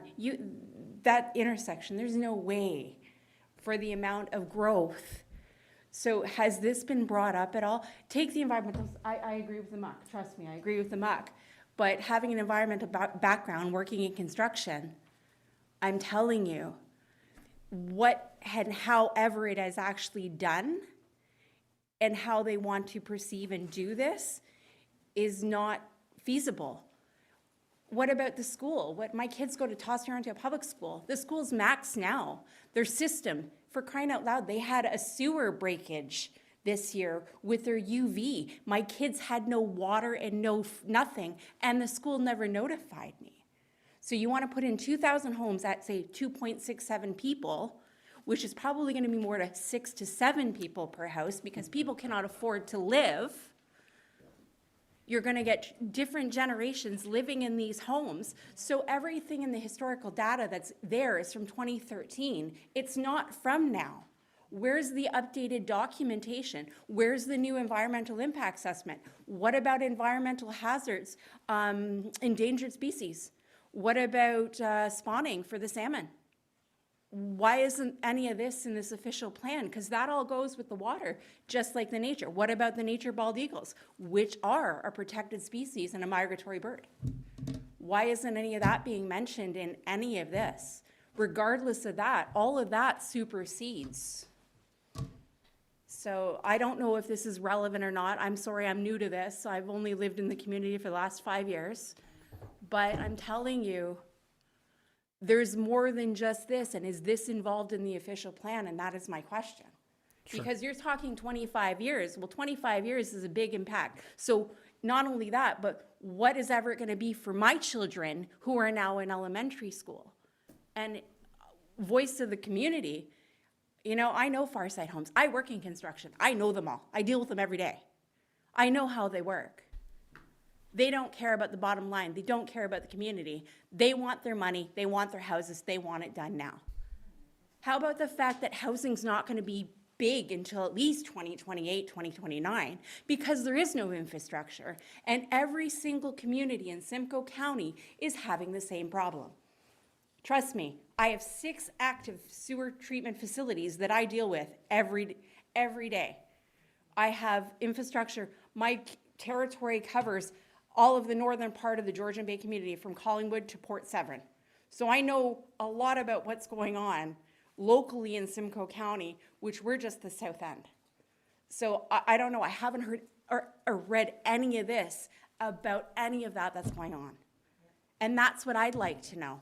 that intersection, there's no way for the amount of growth. So has this been brought up at all? Take the environmental, I agree with the muck, trust me, I agree with the muck. But having an environmental background, working in construction, I'm telling you, what and however it is actually done and how they want to perceive and do this is not feasible. What about the school? What my kids go to Tosorontio Public School. The school's maxed now. Their system, for crying out loud, they had a sewer breakage this year with their UV. My kids had no water and nothing, and the school never notified me. So you want to put in 2,000 homes at, say, 2.67 people, which is probably going to be more to 6 to 7 people per house because people cannot afford to live. You're going to get different generations living in these homes. So everything in the historical data that's there is from 2013. It's not from now. Where's the updated documentation? Where's the new environmental impact assessment? What about environmental hazards, endangered species? What about spawning for the salmon? Why isn't any of this in this official plan? Because that all goes with the water, just like the nature. What about the nature bald eagles, which are a protected species and a migratory bird? Why isn't any of that being mentioned in any of this? Regardless of that, all of that supersedes. So I don't know if this is relevant or not. I'm sorry, I'm new to this. I've only lived in the community for the last 5 years. But I'm telling you, there's more than just this, and is this involved in the official plan? And that is my question. Sure. Because you're talking 25 years. Well, 25 years is a big impact. So not only that, but what is ever going to be for my children who are now in elementary school? And voice of the community, you know, I know Farside Homes. I work in construction. I know them all. I deal with them every day. I know how they work. They don't care about the bottom line. They don't care about the community. They want their money. They want their houses. They want it done now. How about the fact that housing's not going to be big until at least 2028, 2029, because there is no infrastructure, and every single community in Simcoe County is having the same problem. Trust me, I have 6 active sewer treatment facilities that I deal with every day. I have infrastructure. My territory covers all of the northern part of the Georgian Bay community from Collingwood to Port Severn. So I know a lot about what's going on locally in Simcoe County, which we're just the south end. So I don't know, I haven't heard or read any of this about any of that that's going on. And that's what I'd like to know.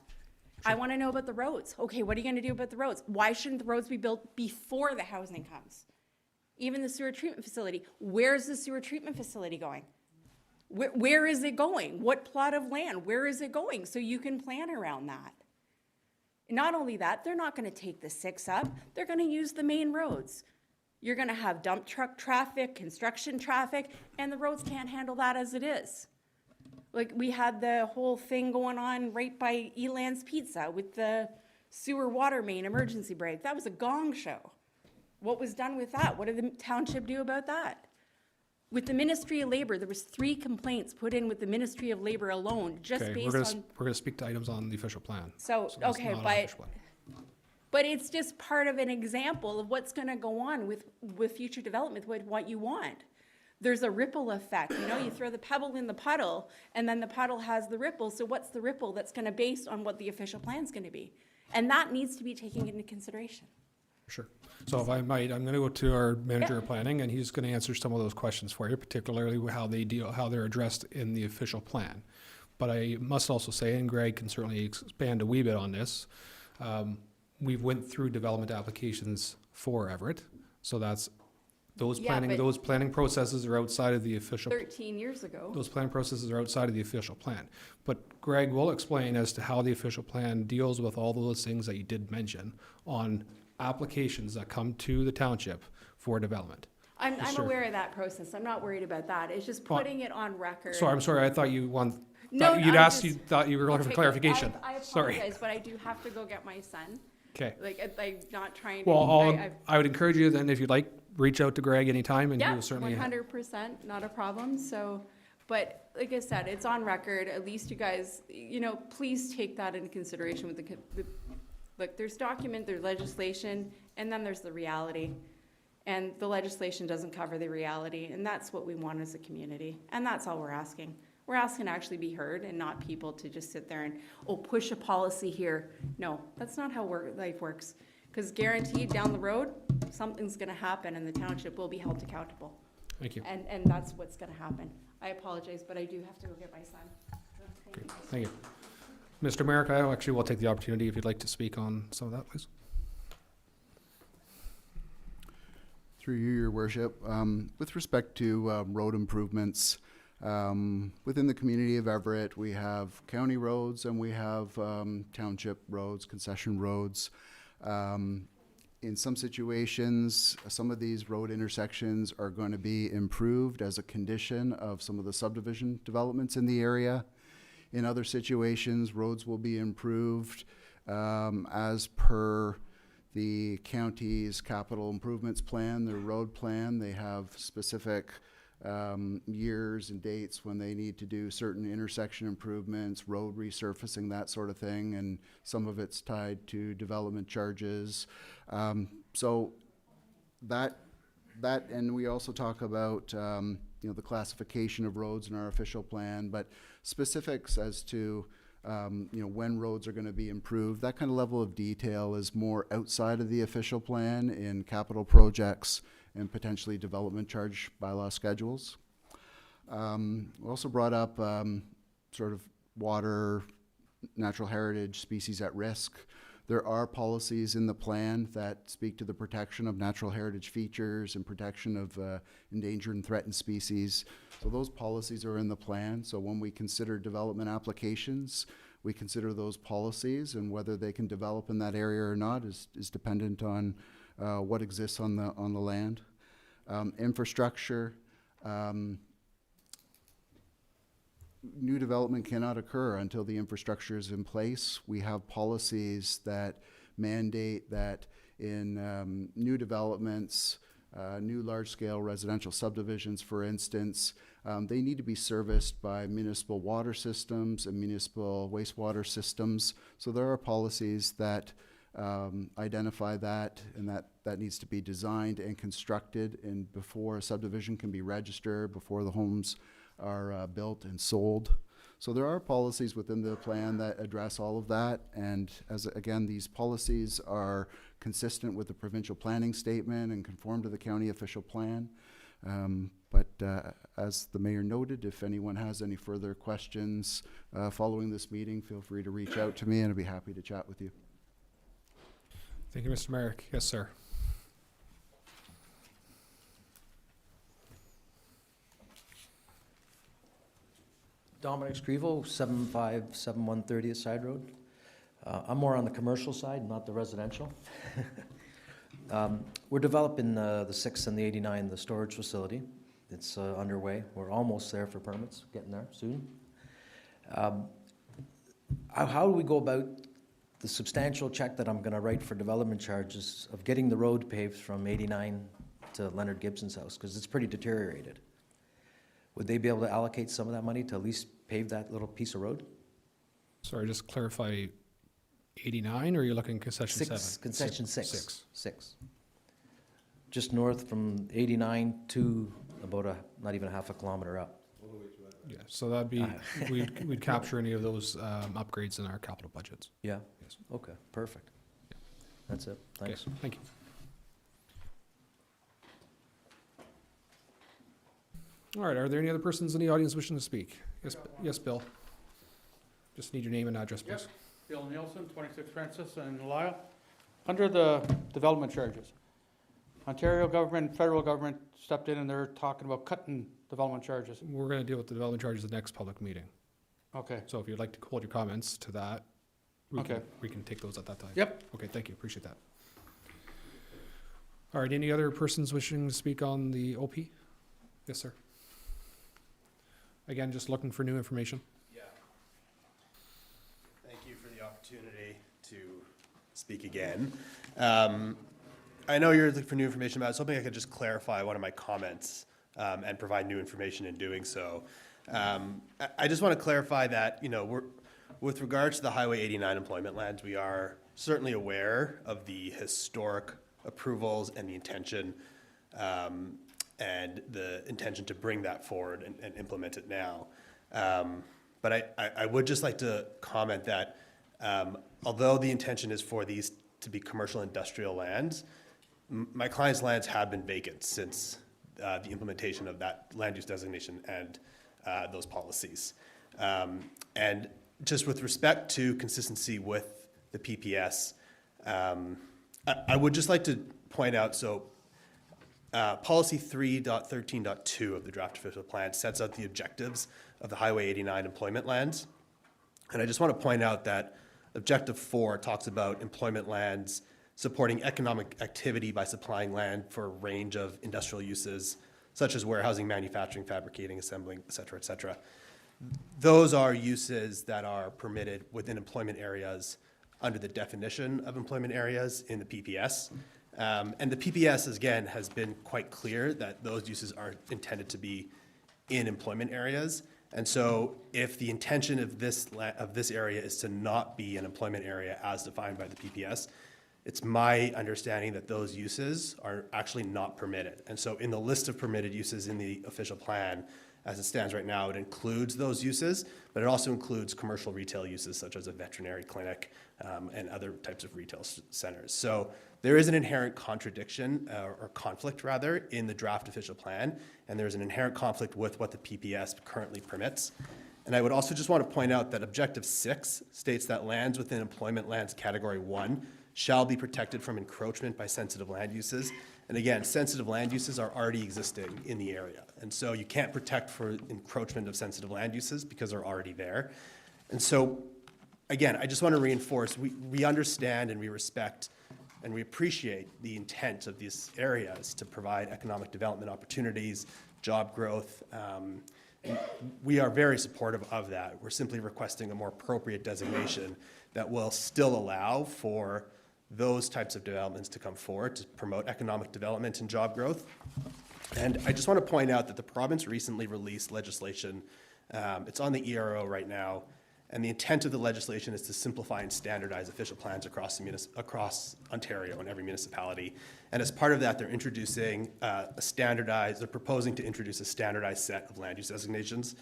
I want to know about the roads. Okay, what are you going to do about the roads? Why shouldn't the roads be built before the housing comes? Even the sewer treatment facility. Where's the sewer treatment facility going? Where is it going? What plot of land? Where is it going? So you can plan around that. Not only that, they're not going to take the 6 up. They're going to use the main roads. You're going to have dump truck traffic, construction traffic, and the roads can't handle that as it is. Like, we had the whole thing going on right by Eland's Pizza with the sewer water main emergency brake. That was a gong show. What was done with that? What did the township do about that? With the Ministry of Labor, there was 3 complaints put in with the Ministry of Labor alone, just Okay, based on. we're gonna speak to items on the official plan. So, that's okay, not on the but, official plan. but it's just part of an example of what's gonna go on with future development, with what you want. There's a ripple effect, you know, you throw the pebble in the puddle, and then the puddle has the ripple, so what's the ripple that's gonna based on what the official plan's gonna be? And that needs to be taken into consideration. Sure. So if I might, I'm going to go to our manager of planning, and he's going to answer some of those questions for you, particularly how they're addressed in the official plan. But I must also say, and Greg can certainly expand a wee bit on this, we've went through development applications for Everett, so that's those Yeah, but- planning processes are outside of the official. 13 years ago. Those planning processes are outside of the official plan. But Greg will explain as to how the official plan deals with all those things that you did mention on applications that come to the township for development. I'm Yes, sir. aware of that process. I'm not worried about that. It's just putting it on record. Sorry, I'm sorry, I thought you No, thought you'd I'm asked, just- you thought you were looking for Okay, clarification. I Sorry. apologize, but I do have to go get my son. Okay. I'm not trying to. Well, I would encourage you then, if you'd like, reach out to Greg anytime, and he Yeah, will certainly. 100%, not a problem. So, but like I said, it's on record. At least you guys, you know, please take that into consideration with look, there's document, there's legislation, and then there's the reality. And the legislation doesn't cover the reality, and that's what we want as a community. And that's all we're asking. We're asking to actually be heard and not people to just sit there and, push a policy here. No, that's not how life works. Because guaranteed down the road, something's gonna happen and the township will be held accountable. Thank you. And that's what's gonna happen. I apologize, but I do have to go get my son. So, thank you. Thank you. Mr. Merrick, I actually will take the opportunity if you'd like to speak on some of that, please. Through you, your worship, with respect to road improvements, within the community of Everett, we have county roads and we have township roads, concession roads. In some situations, some of these road intersections are going to be improved as a condition of some of the subdivision developments in the area. In other situations, roads will be improved as per the county's capital improvements plan, their road plan. They have specific years and dates when they need to do certain intersection improvements, road resurfacing, that sort of thing, and some of it's tied to development charges. So that, and we also talk about you know, the classification of roads in our official plan, but specifics as to you know, when roads are going to be improved, that kind of level of detail is more outside of the official plan in capital projects and potentially development charge bylaw schedules. We also brought up sort of water, natural heritage, species at risk. There are policies in the plan that speak to the protection of natural heritage features and protection of endangered and threatened species. So those policies are in the plan. So when we consider development applications, we consider those policies, and whether they can develop in that area or not is dependent on what exists on the land. Infrastructure. New development cannot occur until the infrastructure is in place. We have policies that mandate that in new developments, new large-scale residential subdivisions, for instance, they need to be serviced by municipal water systems and municipal wastewater systems. So there are policies that identify that, and that needs to be designed and constructed, and before a subdivision can be registered, before the homes are built and sold. So there are policies within the plan that address all of that, and as again, these policies are consistent with the provincial planning statement and conform to the county official plan. But as the mayor noted, if anyone has any further questions following this meeting, feel free to reach out to me, and I'd be happy to chat with you. Thank you, Mr. Merrick. Yes, sir. Dominic Scrivo, 7571 30th Side Road. I'm more on the commercial side, not the residential. We're developing the 6 and the 89, the storage facility. It's underway. We're almost there for permits, getting there soon. How do we go about the substantial check that I'm going to write for development charges of getting the road paved from 89 to Leonard Gibson's house? Because it's pretty deteriorated. Would they be able to allocate some of that money to at least pave that little piece of road? Sorry, just clarify, 89, or you're looking concession 7? Concession 6. 6. Just north from 89 to about not even a half a kilometer up. Yeah, so that'd be, we'd capture any of those upgrades in our capital budgets. Yeah? Yes. Okay, perfect. That's it. Thanks. Okay, thank you. All right, are there any other persons in the audience wishing to speak? Yes, yes, Bill. Just need your name and address, please. Bill Nielsen, 26 Francis and Lyle. Under the development charges, Ontario government, federal government stepped in and they're talking about cutting development charges. We're going to deal with the development charges at the next public meeting. Okay. So if you'd like to hold your comments to that, we can take those at that time. Yep. Okay, thank you, appreciate that. All right, any other persons wishing to speak on the OP? Yes, sir. Again, just looking for new information. Yeah. Thank you for the opportunity to speak again. I know you're looking for new information, but I was hoping I could just clarify one of my comments and provide new information in doing so. I just want to clarify that, you know, with regards to the Highway 89 employment lands, we are certainly aware of the historic approvals and the intention to bring that forward and implement it now. But I would just like to comment that although the intention is for these to be commercial industrial lands, my client's lands have been vacant since the implementation of that land use designation and those policies. And just with respect to consistency with the PPS, I would just like to point out, so policy 3.13.2 of the draft official plan sets out the objectives of the Highway 89 employment lands. And I just want to point out that objective 4 talks about employment lands supporting economic activity by supplying land for a range of industrial uses, such as warehousing, manufacturing, fabricating, assembling, et cetera, et cetera. Those are uses that are permitted within employment areas under the definition of employment areas in the PPS. And the PPS, again, has been quite clear that those uses are intended to be in employment areas. And so if the intention of this area is to not be an employment area as defined by the PPS, it's my understanding that those uses are actually not permitted. And so in the list of permitted uses in the official plan, as it stands right now, it includes those uses, but it also includes commercial retail uses such as a veterinary clinic and other types of retail centers. So there is an inherent contradiction or conflict rather in the draft official plan, and there's an inherent conflict with what the PPS currently permits. And I would also just want to point out that Objective 6 states that lands within employment lands category 1 shall be protected from encroachment by sensitive land uses. And again, sensitive land uses are already existing in the area. And so you can't protect for encroachment of sensitive land uses because they're already there. And so, again, I just want to reinforce, we understand and we respect and we appreciate the intent of these areas to provide economic development opportunities, job growth. We are very supportive of that. We're simply requesting a more appropriate designation that will still allow for those types of developments to come forward to promote economic development and job growth. And I just want to point out that the province recently released legislation. It's on the ERO right now, and the intent of the legislation is to simplify and standardize official plans across Ontario and every municipality. And as part of that, they're introducing they're proposing to introduce a standardized set of land use designations.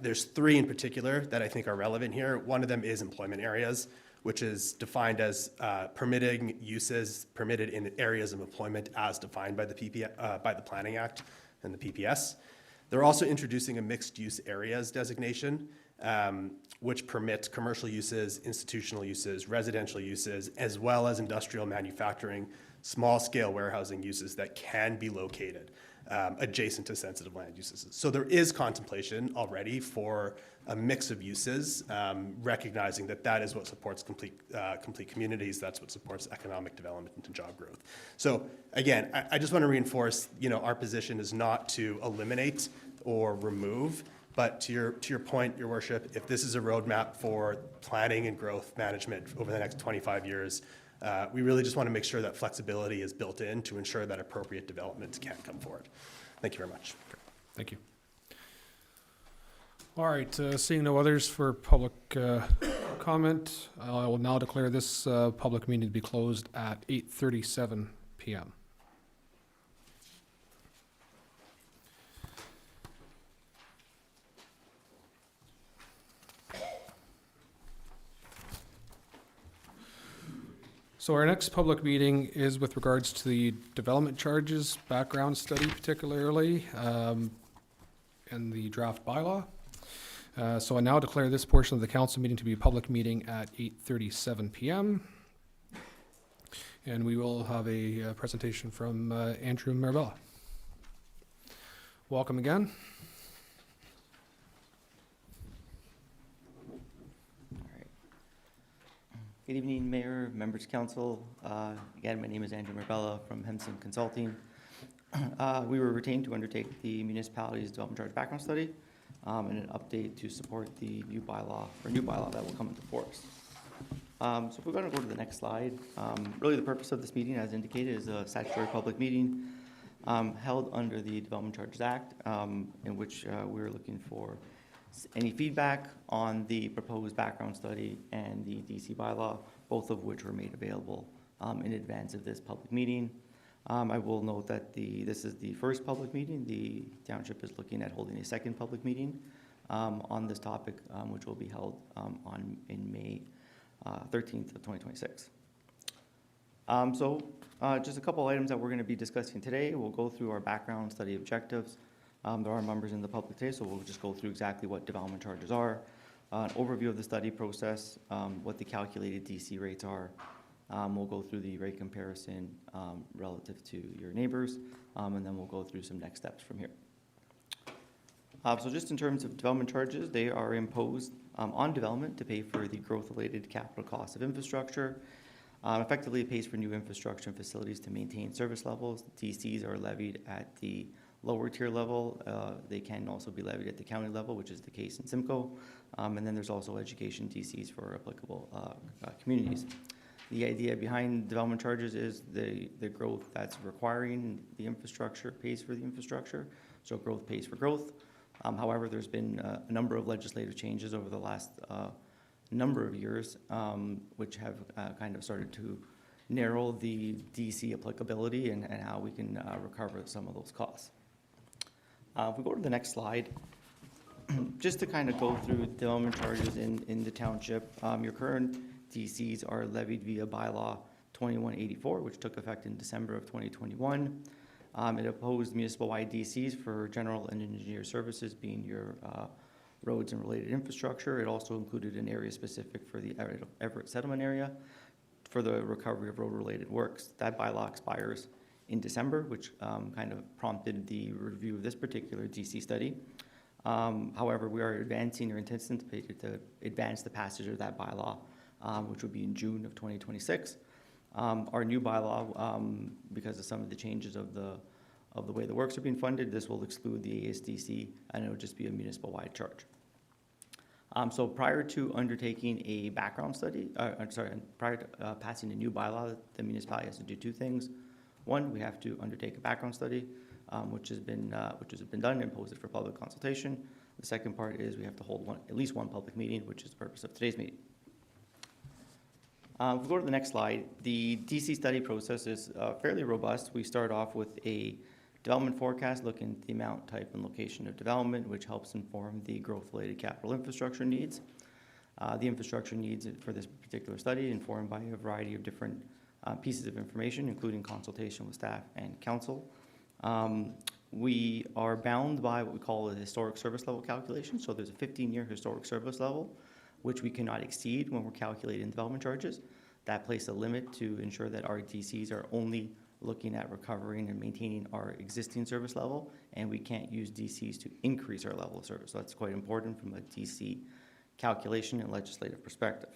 There's 3 in particular that I think are relevant here. One of them is employment areas, which is defined as permitting uses permitted in areas of employment as defined by the Planning Act and the PPS. They're also introducing a mixed-use areas designation, which permits commercial uses, institutional uses, residential uses, as well as industrial manufacturing, small-scale warehousing uses that can be located adjacent to sensitive land uses. So there is contemplation already for a mix of uses, recognizing that that is what supports complete communities, that's what supports economic development and job growth. So again, I just want to reinforce, our position is not to eliminate or remove, but to your point, Your Worship, if this is a roadmap for planning and growth management over the next 25 years, we really just want to make sure that flexibility is built in to ensure that appropriate developments can come forward. Thank you very much. Thank you. All right, seeing no others for public comment, I will now declare this public meeting to be closed at 8:37 p.m. So our next public meeting is with regards to the development charges background study particularly, and the draft bylaw. So I now declare this portion of the council meeting to be a public meeting at 8:37 p.m. And we will have a presentation from Andrew Marabella. Welcome again. Good evening, Mayor, members of council. Again, my name is Andrew Marbella from Henson Consulting. We were retained to undertake the municipality's development charge background study and an update to support the new bylaw that will come into force. So if we're going to go to the next slide, really the purpose of this meeting, as indicated, is a statutory public meeting held under the Development Charges Act, in which we're looking for any feedback on the proposed background study and the DC bylaw, both of which were made available in advance of this public meeting. I will note that this is the first public meeting. The township is looking at holding a second public meeting on this topic, which will be held in May 13th of 2026. Just a couple items that we're going to be discussing today. We'll go through our background study objectives. There are members in the public today, so we'll just go through exactly what development charges are, an overview of the study process, what the calculated DC rates are. We'll go through the rate comparison relative to your neighbors, and then we'll go through some next steps from here. So just in terms of development charges, they are imposed on development to pay for the growth-related capital costs of infrastructure. Effectively, it pays for new infrastructure and facilities to maintain service levels. DCs are levied at the lower tier level. They can also be levied at the county level, which is the case in Simcoe. And then there's also education DCs for applicable communities. The idea behind development charges is the growth that's requiring the infrastructure pays for the infrastructure, so growth pays for growth. However, there's been a number of legislative changes over the last number of years, which have kind of started to narrow the DC applicability and how we can recover some of those costs. If we go to the next slide, just to kind of go through development charges in the township, your current DCs are levied via bylaw 2184, which took effect in December of 2021. It opposed municipal-wide DCs for general and engineer services, being your roads and related infrastructure. It also included an area specific for the Everett settlement area for the recovery of road-related works. That bylaw expires in December, which kind of prompted the review of this particular DC study. However, we are advancing or anticipated to advance the passage of that bylaw, which would be in June of 2026. Our new bylaw, because of some of the changes of the way the works are being funded, this will exclude the ASDC, and it will just be a municipal-wide charge. So prior to undertaking a background study, prior to passing a new bylaw, the municipality has to do two things. One, we have to undertake a background study, which has been done and posted for public consultation. The second part is we have to hold at least one public meeting, which is the purpose of today's meeting. If we go to the next slide, the DC study process is fairly robust. We start off with a development forecast looking at the amount, type, and location of development, which helps inform the growth-related capital infrastructure needs. The infrastructure needs for this particular study informed by a variety of different pieces of information, including consultation with staff and council. We are bound by what we call a historic service level calculation. So there's a 15-year historic service level, which we cannot exceed when we're calculating development charges. That places a limit to ensure that our DCs are only looking at recovering and maintaining our existing service level, and we can't use DCs to increase our level of service. So that's quite important from a DC calculation and legislative perspective.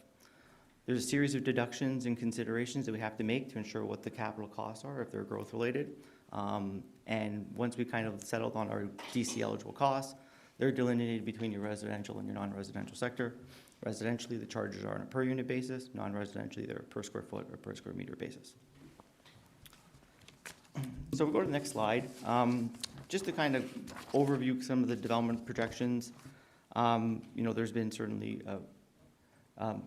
There's a series of deductions and considerations that we have to make to ensure what the capital costs are if they're growth related. And once we kind of settled on our DC eligible costs, they're delineated between your residential and your non-residential sector. Residentially, the charges are on a per unit basis. Non-residentially, they're per square foot or per square meter basis. So we'll go to the next slide. Just to kind of overview some of the development projections. There's been certainly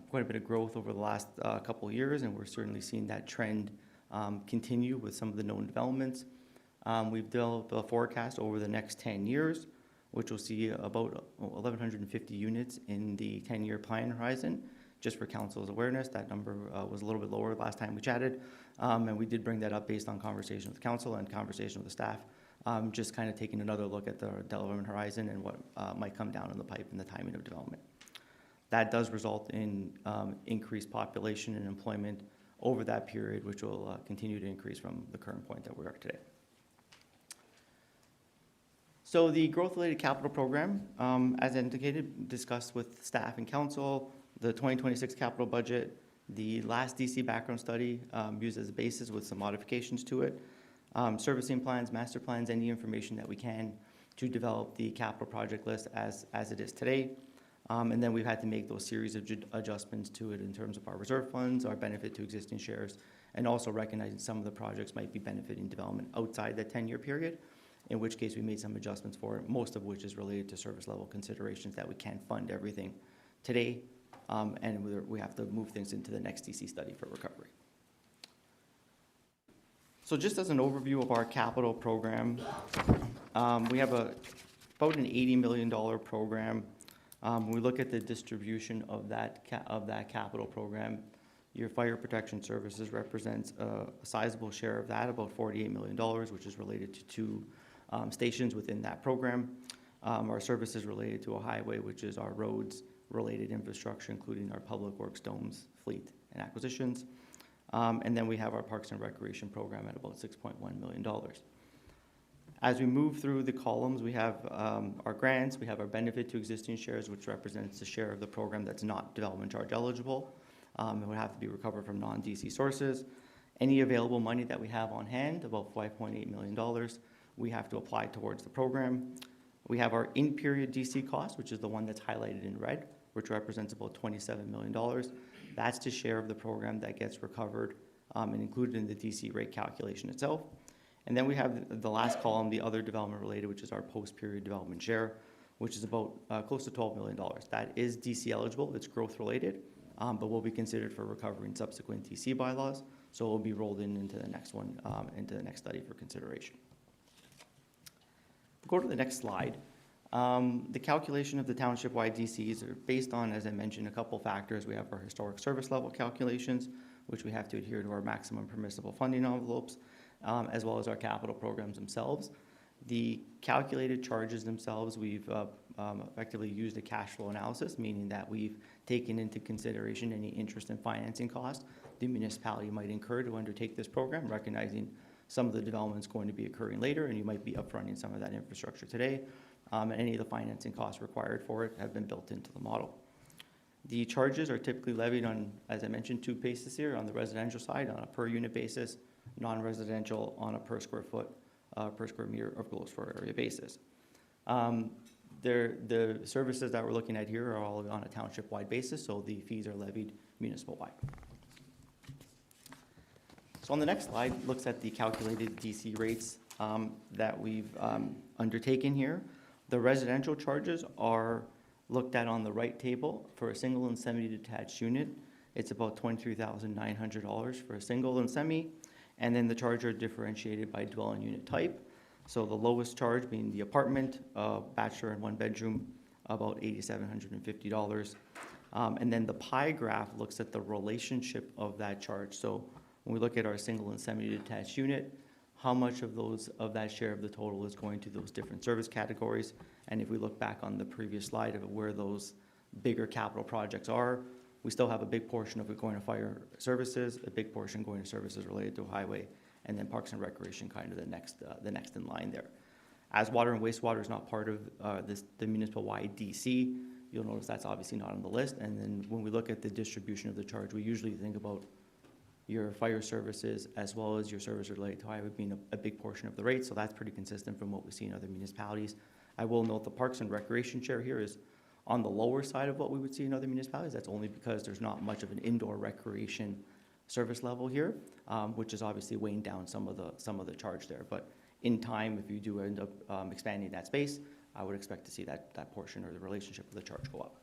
quite a bit of growth over the last couple of years, and we're certainly seeing that trend continue with some of the known developments. We've developed a forecast over the next 10 years, which will see about 1,150 units in the 10-year plan horizon. Just for council's awareness, that number was a little bit lower last time we chatted, and we did bring that up based on conversation with council and conversation with the staff, just kind of taking another look at the development horizon and what might come down in the pipe and the timing of development. That does result in increased population and employment over that period, which will continue to increase from the current point that we are today. So the growth-related capital program, as indicated, discussed with staff and council, the 2026 capital budget, the last DC background study used as a basis with some modifications to it, servicing plans, master plans, any information that we can to develop the capital project list as it is today. And then we've had to make those series of adjustments to it in terms of our reserve funds, our benefit to existing shares, and also recognizing some of the projects might be benefiting development outside that 10-year period, in which case we made some adjustments for it, most of which is related to service level considerations that we can't fund everything today, and we have to move things into the next DC study for recovery. So just as an overview of our capital program, we have about an $80 million program. When we look at the distribution of that capital program, your fire protection services represents a sizable share of that, about $48 million, which is related to two stations within that program. Our services related to a highway, which is our roads-related infrastructure, including our public works, domes, fleet, and acquisitions. And then we have our Parks and Recreation program at about $6.1 million. As we move through the columns, we have our grants, we have our benefit to existing shares, which represents the share of the program that's not development charge eligible. It would have to be recovered from non-DC sources. Any available money that we have on hand, about $5.8 million, we have to apply towards the program. We have our in-period DC cost, which is the one that's highlighted in red, which represents about $27 million. That's the share of the program that gets recovered and included in the DC rate calculation itself. And then we have the last column, the other development related, which is our post-period development share, which is about close to $12 million. That is DC eligible, it's growth related, but will be considered for recovery in subsequent DC bylaws. So it will be rolled into the next one, into the next study for consideration. Go to the next slide. The calculation of the township-wide DCs are based on, as I mentioned, a couple factors. We have our historic service level calculations, which we have to adhere to our maximum permissible funding envelopes, as well as our capital programs themselves. The calculated charges themselves, we've effectively used a cash flow analysis, meaning that we've taken into consideration any interest and financing costs the municipality might incur to undertake this program, recognizing some of the development is going to be occurring later, and you might be upfronting some of that infrastructure today. And any of the financing costs required for it have been built into the model. The charges are typically levied on, as I mentioned, two bases here, on the residential side on a per unit basis, non-residential on a per square foot, per square meter of gross floor area basis. The services that we're looking at here are all on a township-wide basis, so the fees are levied municipal-wide. So on the next slide, looks at the calculated DC rates that we've undertaken here. The residential charges are looked at on the right table. For a single and semi-detached unit, it's about $23,900 for a single and semi, and then the charges are differentiated by dwelling unit type. So the lowest charge being the apartment, bachelor and one bedroom, about $8,750. And then the pie graph looks at the relationship of that charge. So when we look at our single and semi-detached unit, how much of that share of the total is going to those different service categories? And if we look back on the previous slide of where those bigger capital projects are, we still have a big portion of it going to fire services, a big portion going to services related to highway, and then parks and recreation kind of the next in line there. As water and wastewater is not part of the municipal-wide DC, you'll notice that's obviously not on the list. And then when we look at the distribution of the charge, we usually think about your fire services as well as your service related to highway being a big portion of the rate. So that's pretty consistent from what we see in other municipalities. I will note the parks and recreation share here is on the lower side of what we would see in other municipalities. That's only because there's not much of an indoor recreation service level here, which is obviously weighing down some of the charge there. But in time, if you do end up expanding that space, I would expect to see that portion or the relationship of the charge go up.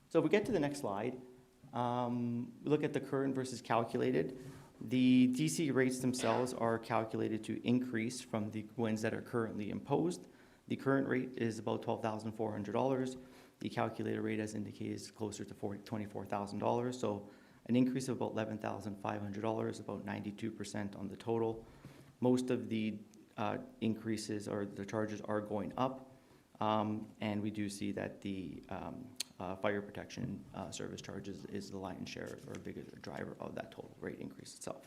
So if we get to the next slide, we look at the current versus calculated. The DC rates themselves are calculated to increase from the ones that are currently imposed. The current rate is about $12,400. The calculated rate, as indicated, is closer to $24,000. So an increase of about $11,500, about 92% on the total. Most of the increases or the charges are going up, and we do see that the fire protection service charges is the lion's share or biggest driver of that total rate increase itself.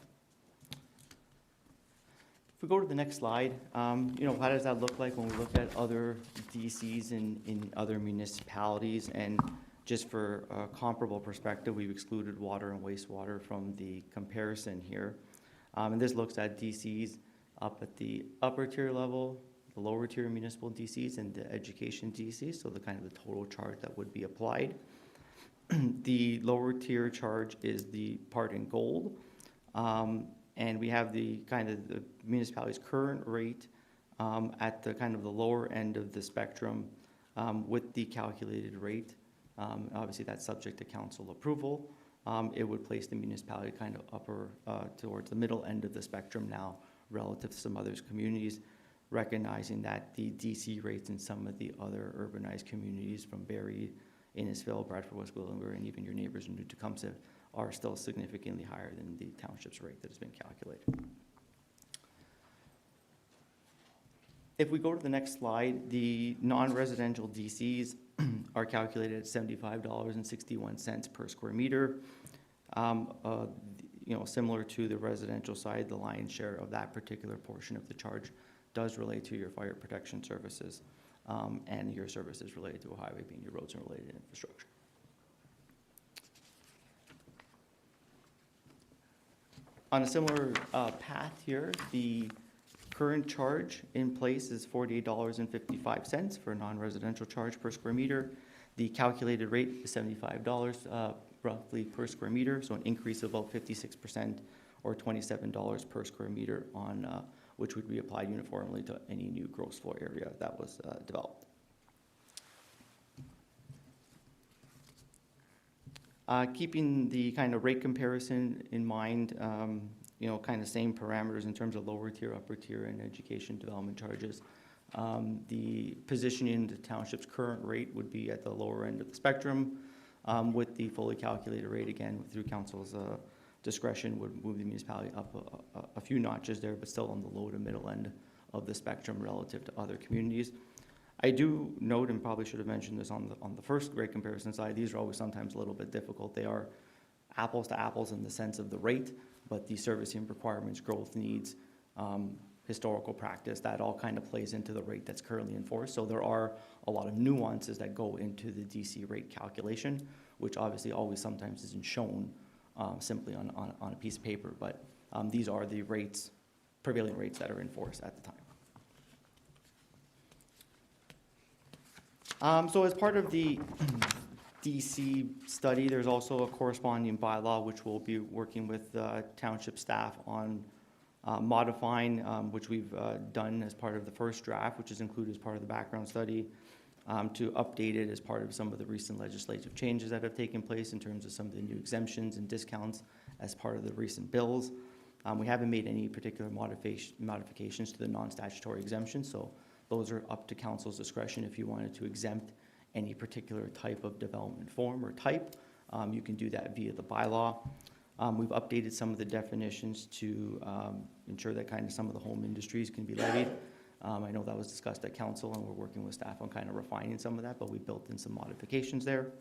If we go to the next slide, how does that look like when we look at other DCs in other municipalities? And just for a comparable perspective, we've excluded water and wastewater from the comparison here. And this looks at DCs up at the upper tier level, the lower tier municipal DCs, and the education DCs, so the kind of the total charge that would be applied. The lower tier charge is the part in gold. And we have the kind of the municipality's current rate at the kind of the lower end of the spectrum with the calculated rate. Obviously, that's subject to council approval. It would place the municipality kind of upper towards the middle end of the spectrum now relative to some other communities, recognizing that the DC rates in some of the other urbanized communities from Barrie, Innisfil, Bradford, West Gwillimbury, and even your neighbors in New Tecumseh are still significantly higher than the township's rate that has been calculated. If we go to the next slide, the non-residential DCs are calculated at $75.61 per square meter. Similar to the residential side, the lion's share of that particular portion of the charge does relate to your fire protection services and your services related to a highway being your roads and related infrastructure. On a similar path here, the current charge in place is $48.55 for a non-residential charge per square meter. The calculated rate is $75 roughly per square meter, so an increase of about 56% or $27 per square meter on which would be applied uniformly to any new gross floor area that was developed. Keeping the kind of rate comparison in mind, you know, kind of same parameters in terms of lower tier, upper tier, and education development charges. The positioning in the township's current rate would be at the lower end of the spectrum, with the fully calculated rate, again, through council's discretion, would move the municipality up a few notches there, but still on the low to middle end of the spectrum relative to other communities. I do note, and probably should have mentioned this on the first rate comparison side, these are always sometimes a little bit difficult. They are apples to apples in the sense of the rate, but the servicing requirements, growth needs, historical practice, that all kind of plays into the rate that's currently enforced. So there are a lot of nuances that go into the DC rate calculation, which obviously always sometimes isn't shown simply on a piece of paper, but these are the rates, prevailing rates that are enforced at the time. So as part of the DC study, there's also a corresponding bylaw which we'll be working with township staff on modifying, which we've done as part of the first draft, which is included as part of the background study, to update it as part of some of the recent legislative changes that have taken place in terms of some of the new exemptions and discounts as part of the recent bills. We haven't made any particular modifications to the non-statutory exemptions, so those are up to council's discretion. If you wanted to exempt any particular type of development form or type, you can do that via the bylaw. We've updated some of the definitions to ensure that kind of some of the home industries can be levied. I know that was discussed at council, and we're working with staff on kind of refining some of that, but we built in some modifications there.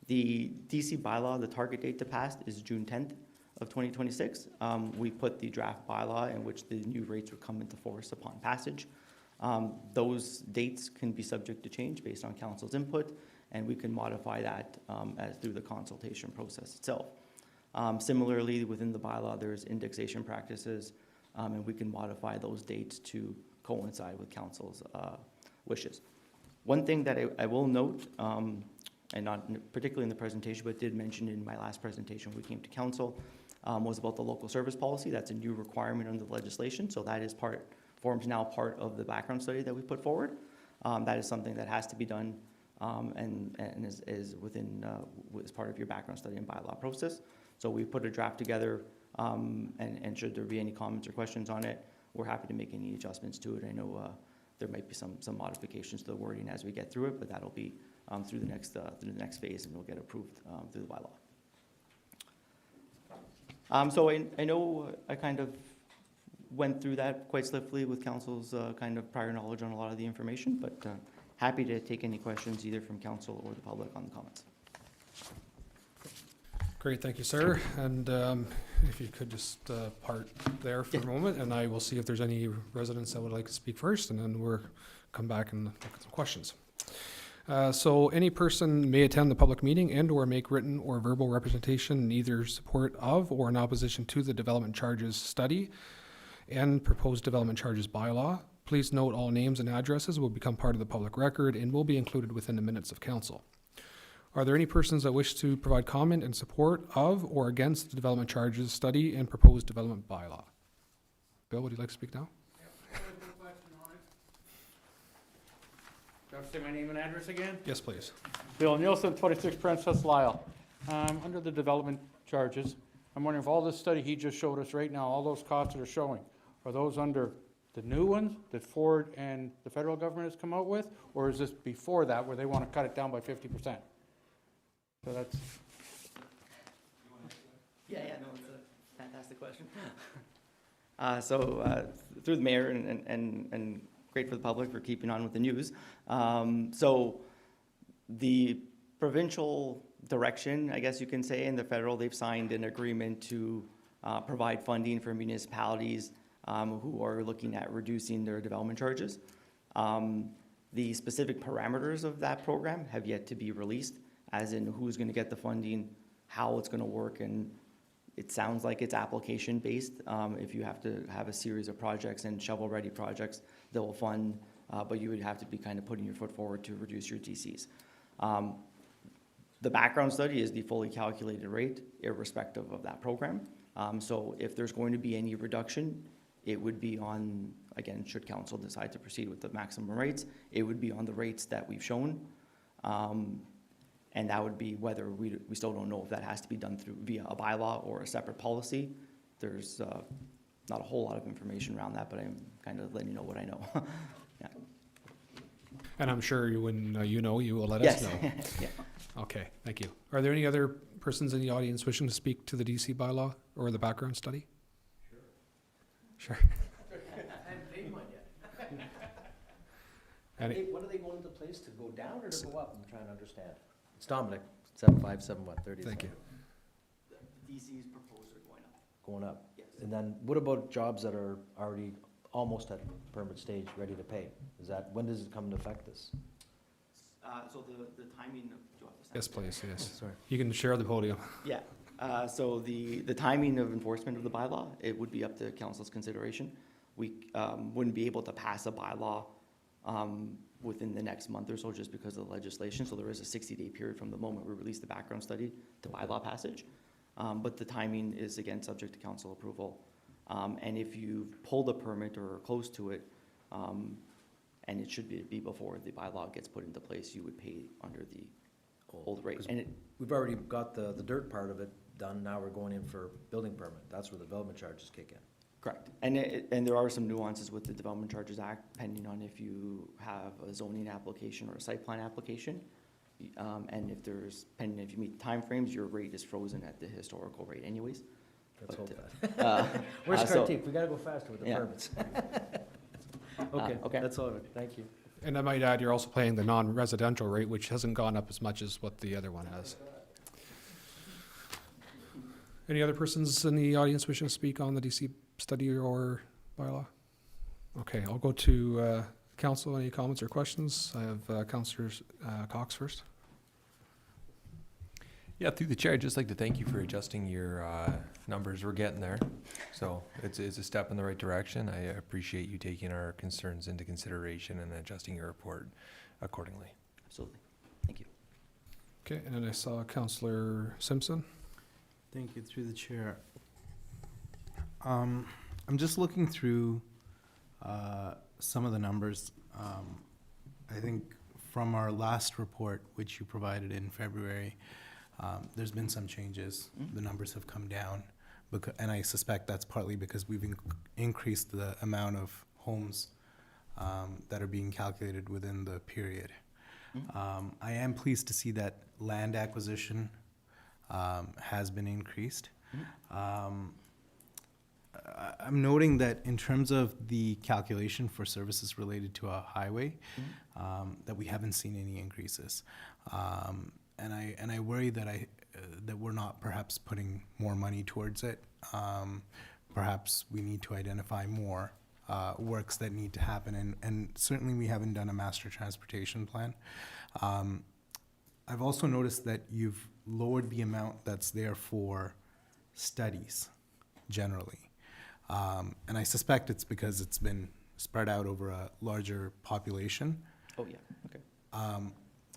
The DC bylaw, the target date to pass is June 10th of 2026. We put the draft bylaw in which the new rates would come into force upon passage. Those dates can be subject to change based on council's input, and we can modify that as through the consultation process itself. Similarly, within the bylaw, there's indexation practices, and we can modify those dates to coincide with council's wishes. One thing that I will note, and not particularly in the presentation, but did mention in my last presentation when we came to council, was about the local service policy. That's a new requirement under the legislation, so that is forms now part of the background study that we put forward. That is something that has to be done and is within as part of your background study and bylaw process. So we put a draft together, and should there be any comments or questions on it, we're happy to make any adjustments to it. I know there might be some modifications to the wording as we get through it, but that'll be through the next phase, and it'll get approved through the bylaw. So I know I kind of went through that quite swiftly with council's kind of prior knowledge on a lot of the information, but happy to take any questions either from council or the public on the comments. Great, thank you, sir. And if you could just part there for a moment, and I will see if there's any residents that would like to speak first, and then we'll come back and look at some questions. So any person may attend the public meeting and or make written or verbal representation in either support of or in opposition to the development charges study and proposed development charges bylaw. Please note all names and addresses will become part of the public record and will be included within the minutes of council. Are there any persons that wish to provide comment in support of or against the development charges study and proposed development bylaw? Bill, would you like to speak now? Do I have to say my name and address again? Yes, please. Bill Nielsen, 26 Princess Lyle. Under the development charges, I'm wondering if all this study he just showed us right now, all those costs that are showing, are those under the new ones that Ford and the federal government has come out with? Or is this before that where they want to cut it down by 50%? So that's... Yeah, no, it's a fantastic question. Through the mayor and great for the public for keeping on with the news. So the provincial direction, I guess you can say, and the federal, they've signed an agreement to provide funding for municipalities who are looking at reducing their development charges. The specific parameters of that program have yet to be released, as in who's going to get the funding, how it's going to work, and It sounds like it's application-based. If you have to have a series of projects and shovel-ready projects, they will fund, but you would have to be kind of putting your foot forward to reduce your DCs. The background study is the fully calculated rate, irrespective of that program. So if there's going to be any reduction, it would be on, again, should council decide to proceed with the maximum rates, it would be on the rates that we've shown. And that would be whether we still don't know if that has to be done via a bylaw or a separate policy. There's not a whole lot of information around that, but I'm kind of letting you know what I know. Yeah. And I'm sure when you know, you will let us know. Yeah. Okay, thank you. Are there any other persons in the audience wishing to speak to the DC bylaw or the background study? Sure. I haven't paid mine yet. When are they going into place, to go down or to go up? I'm trying to understand. It's Dominic, 75730. Thank you. The DC's proposed are going up. Going up. Yes. And then what about jobs that are already almost at permit stage, ready to pay? When does it come into effect, this? So the timing of, do you want to stand? Yes, please, yes. Sorry. You can share the podium. Yeah, so the timing of enforcement of the bylaw, it would be up to council's consideration. We wouldn't be able to pass a bylaw within the next month or so just because of the legislation. So there is a 60-day period from the moment we release the background study to bylaw passage. But the timing is, again, subject to council approval. And if you pulled a permit or are close to it, and it should be before the bylaw gets put into place, you would pay under the old rate. And We've already got the dirt part of it done, now we're going in for building permit. That's where the development charges kick in. correct. And there are some nuances with the Development Charges Act, depending on if you have a zoning application or a site plan application. And if you meet timeframes, your rate is frozen at the historical rate anyways. Let's hope But, that. Where's so- Cartier? We gotta go faster with the Yeah. permits. Okay, that's all of it, thank you. And I might add, you're also paying the non-residential rate, which hasn't gone up as much as what the other one has. Any other persons in the audience wishing to speak on the DC study or bylaw? Okay, I'll go to council. Any comments or questions? I have Councillor Cox first. Yeah, through the chair, I'd just like to thank you for adjusting your numbers. We're getting there. So it's a step in the right direction. I appreciate you taking our concerns into consideration and adjusting your report accordingly. Absolutely. Thank you. Okay, and then I saw Councillor Simpson. Thank you, through the chair. I'm just looking through some of the numbers. I think from our last report, which you provided in February, there's been some changes. The numbers have come down, and I suspect that's partly because we've increased the amount of homes that are being calculated within the period. I am pleased to see that land acquisition has been increased. I'm noting that in terms of the calculation for services related to a highway, that we haven't seen any increases. And I worry that that we're not perhaps putting more money towards it. Perhaps we need to identify more works that need to happen, and certainly we haven't done a master transportation plan. I've also noticed that you've lowered the amount that's there for studies generally. And I suspect it's because it's been spread out over a larger population. Oh, yeah, okay.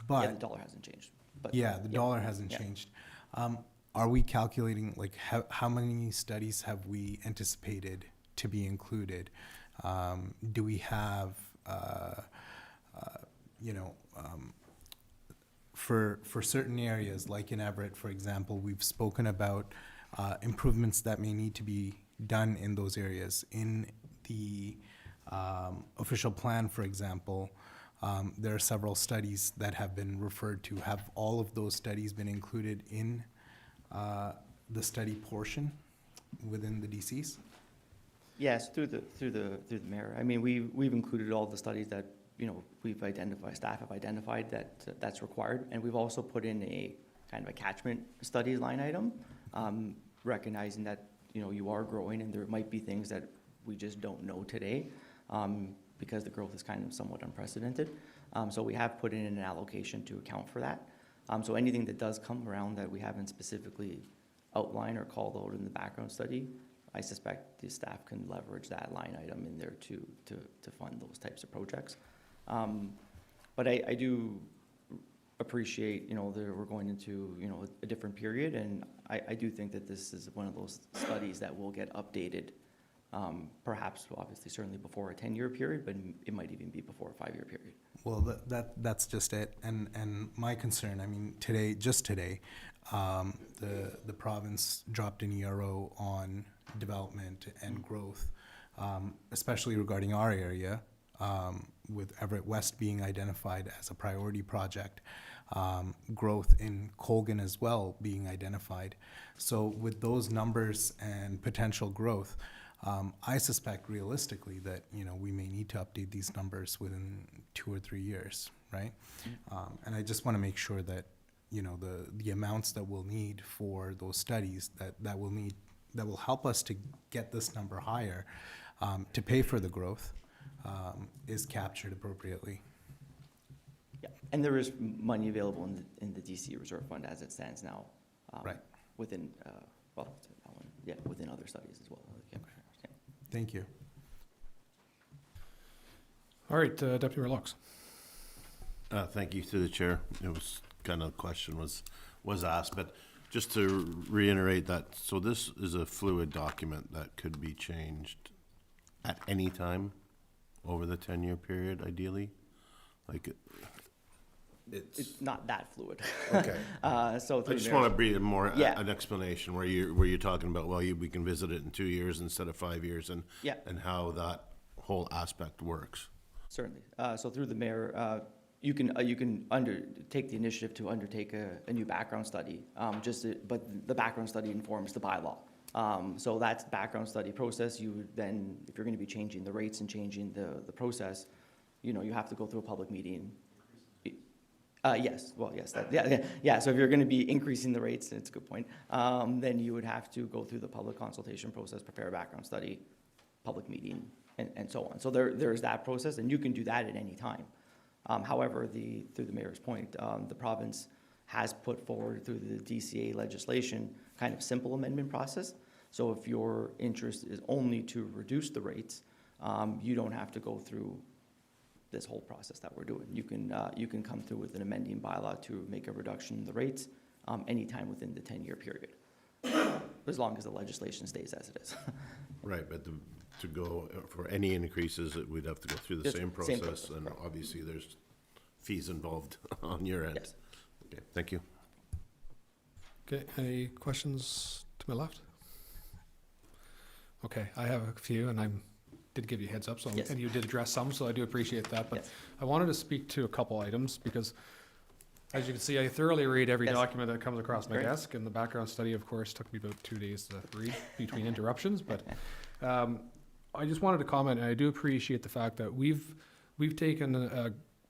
But Yeah, the dollar hasn't changed. But yeah, the dollar hasn't changed. Are we calculating, like, how many studies have we anticipated to be included? Do we have, for certain areas, like in Everett, for example, we've spoken about improvements that may need to be done in those areas. In the official plan, for example, there are several studies that have been referred to. Have all of those studies been included in the study portion within the DCs? Yes, through the mayor. I mean, we've included all the studies that, we've identified, staff have identified that's required. And we've also put in a kind of a catchment studies line item, recognizing that, you are growing and there might be things that we just don't know today, because the growth is kind of somewhat unprecedented. So we have put in an allocation to account for that. So anything that does come around that we haven't specifically outlined or called out in the background study, I suspect the staff can leverage that line item in there to fund those types of projects. But I do appreciate, that we're going into, a different period, and I do think that this is one of those studies that will get updated, perhaps, obviously, certainly before a 10-year period, but it might even be before a 5-year period. Well, that's just it. And my concern, I mean, just today, the province dropped an ERO on development and growth, especially regarding our area, with Everett West being identified as a priority project, growth in Colgan as well being identified. So with those numbers and potential growth, I suspect realistically that, we may need to update these numbers within 2 or 3 years, right? And I just want to make sure that, the amounts that we'll need for those studies that will help us to get this number higher, to pay for the growth, is captured appropriately. Yeah, and there is money available in the DC Reserve Fund as it stands now. Right. Within, within other studies as well. Yeah. Thank you. All right, Deputy Mayor Laux. Thank you, through the chair. It was kind of question was asked, but just to reiterate that, so this is a fluid document that could be changed at any time over the 10-year period, ideally? Like, It's not that fluid. Okay. So I just want to breathe more Yeah. an explanation where you're talking about, well, we can visit it in 2 years instead of 5 years, and Yeah. and how that whole aspect works. Certainly. So through the mayor, you can take the initiative to undertake a new background study. But the background study informs the bylaw. So that's the background study process. You would then, if you're going to be changing the rates and changing the process, you have to go through a public meeting. Yes. Well, yes. Yeah. So if you're going to be increasing the rates, it's a good point. Then you would have to go through the public consultation process, prepare a background study, public meeting, and so on. So there's that process, and you can do that at any time. However, through the mayor's point, the province has put forward through the DCA legislation kind of simple amendment process. So if your interest is only to reduce the rates, you don't have to go through this whole process that we're doing. You can come through with an amending bylaw to make a reduction in the rates anytime within the 10-year period, as long as the legislation stays as it is. Right, but to go for any increases, we'd have to go through the same process, and obviously there's fees involved on your end. Yes. Okay, thank you. Okay, any questions to my left? Okay, I have a few, and I did give you a heads up, so Yes. and you did address some, so I do appreciate that. But Yes. I wanted to speak to a couple items because, as you can see, I thoroughly read every Yes. document that comes across my Great. desk, and the background study, of course, took me about 2 days to read between interruptions. But I just wanted to comment, and I do appreciate the fact that we've taken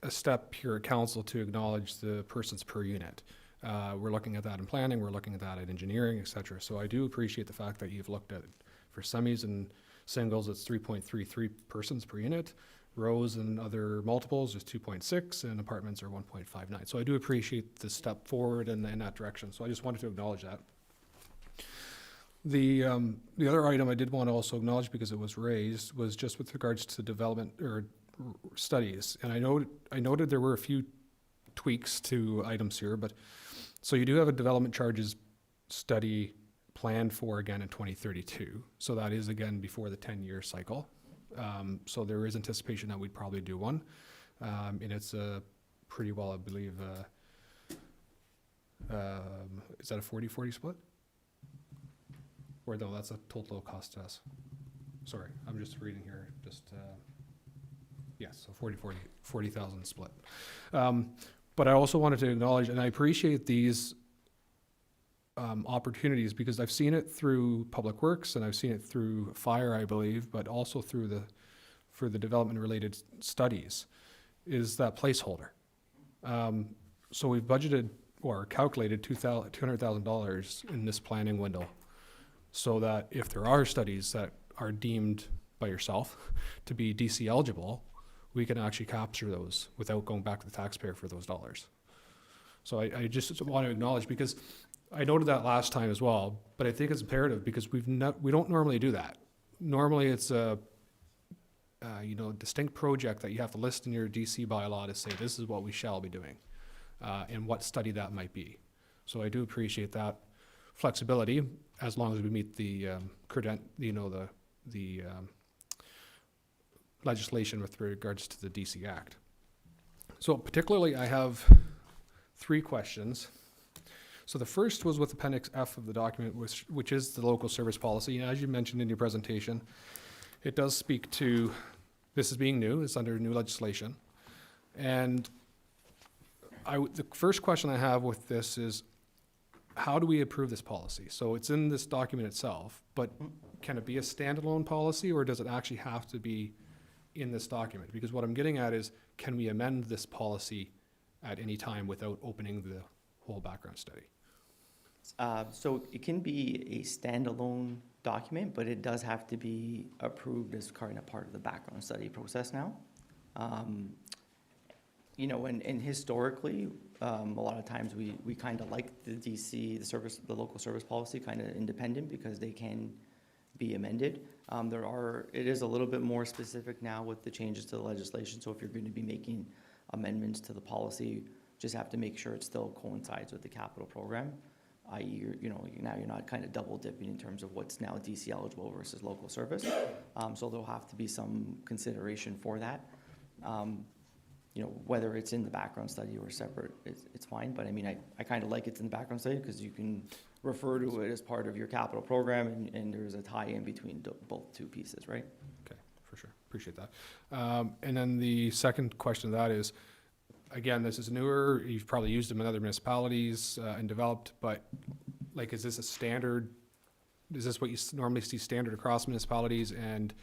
a step here at council to acknowledge the persons per unit. We're looking at that in planning, we're looking at that in engineering, et cetera. So I do appreciate the fact that you've looked at, for semis and singles, it's 3.33 persons per unit. Rows and other multiples is 2.6, and apartments are 1.59. So I do appreciate the step forward in that direction. So I just wanted to acknowledge that. The other item I did want to also acknowledge, because it was raised, was just with regards to development or studies. And I noted there were a few tweaks to items here, but so you do have a development charges study planned for again in 2032. So that is again before the 10-year cycle. So there is anticipation that we'd probably do one. And it's a pretty well, I believe, is that a 40-40 split? Or no, that's a total cost to us. Sorry, I'm just reading here, yes, so 40,000 split. But I also wanted to acknowledge, and I appreciate these opportunities, because I've seen it through Public Works and I've seen it through fire, I believe, but also for the development related studies, is that placeholder. So we've budgeted or calculated $200,000 in this planning window, so that if there are studies that are deemed by yourself to be DC eligible, we can actually capture those without going back to the taxpayer for those dollars. So I just want to acknowledge, because I noted that last time as well, but I think it's imperative because we don't normally do that. Normally, it's a distinct project that you have to list in your DC bylaw to say this is what we shall be doing, and what study that might be. So I do appreciate that flexibility as long as we meet the legislation with regards to the DC Act. So particularly, I have 3 questions. So the first was with Appendix F of the document, which is the local service policy. And as you mentioned in your presentation, it does speak to, this is being new, it's under new legislation. And the first question I have with this is, how do we approve this policy? So it's in this document itself, but can it be a standalone policy, or does it actually have to be in this document? Because what I'm getting at is, can we amend this policy at any time without opening the whole background study? So it can be a standalone document, but it does have to be approved as kind of part of the background study process now. And historically, a lot of times we kind of like the DC, the local service policy, kind of independent because they can be amended. It is a little bit more specific now with the changes to the legislation. So if you're going to be making amendments to the policy, just have to make sure it still coincides with the capital program, i.e., now you're not kind of double dipping in terms of what's now DC eligible versus local service. So there'll have to be some consideration for that. Whether it's in the background study or separate, it's fine. But I mean, I kind of like it's in the background study because you can refer to it as part of your capital program, and there's a tie in between both 2 pieces, right? Okay, for sure. Appreciate that. And then the second question to that is, again, this is newer. You've probably used them in other municipalities and developed, but like, is this a standard? Is this what you normally see standard across municipalities? And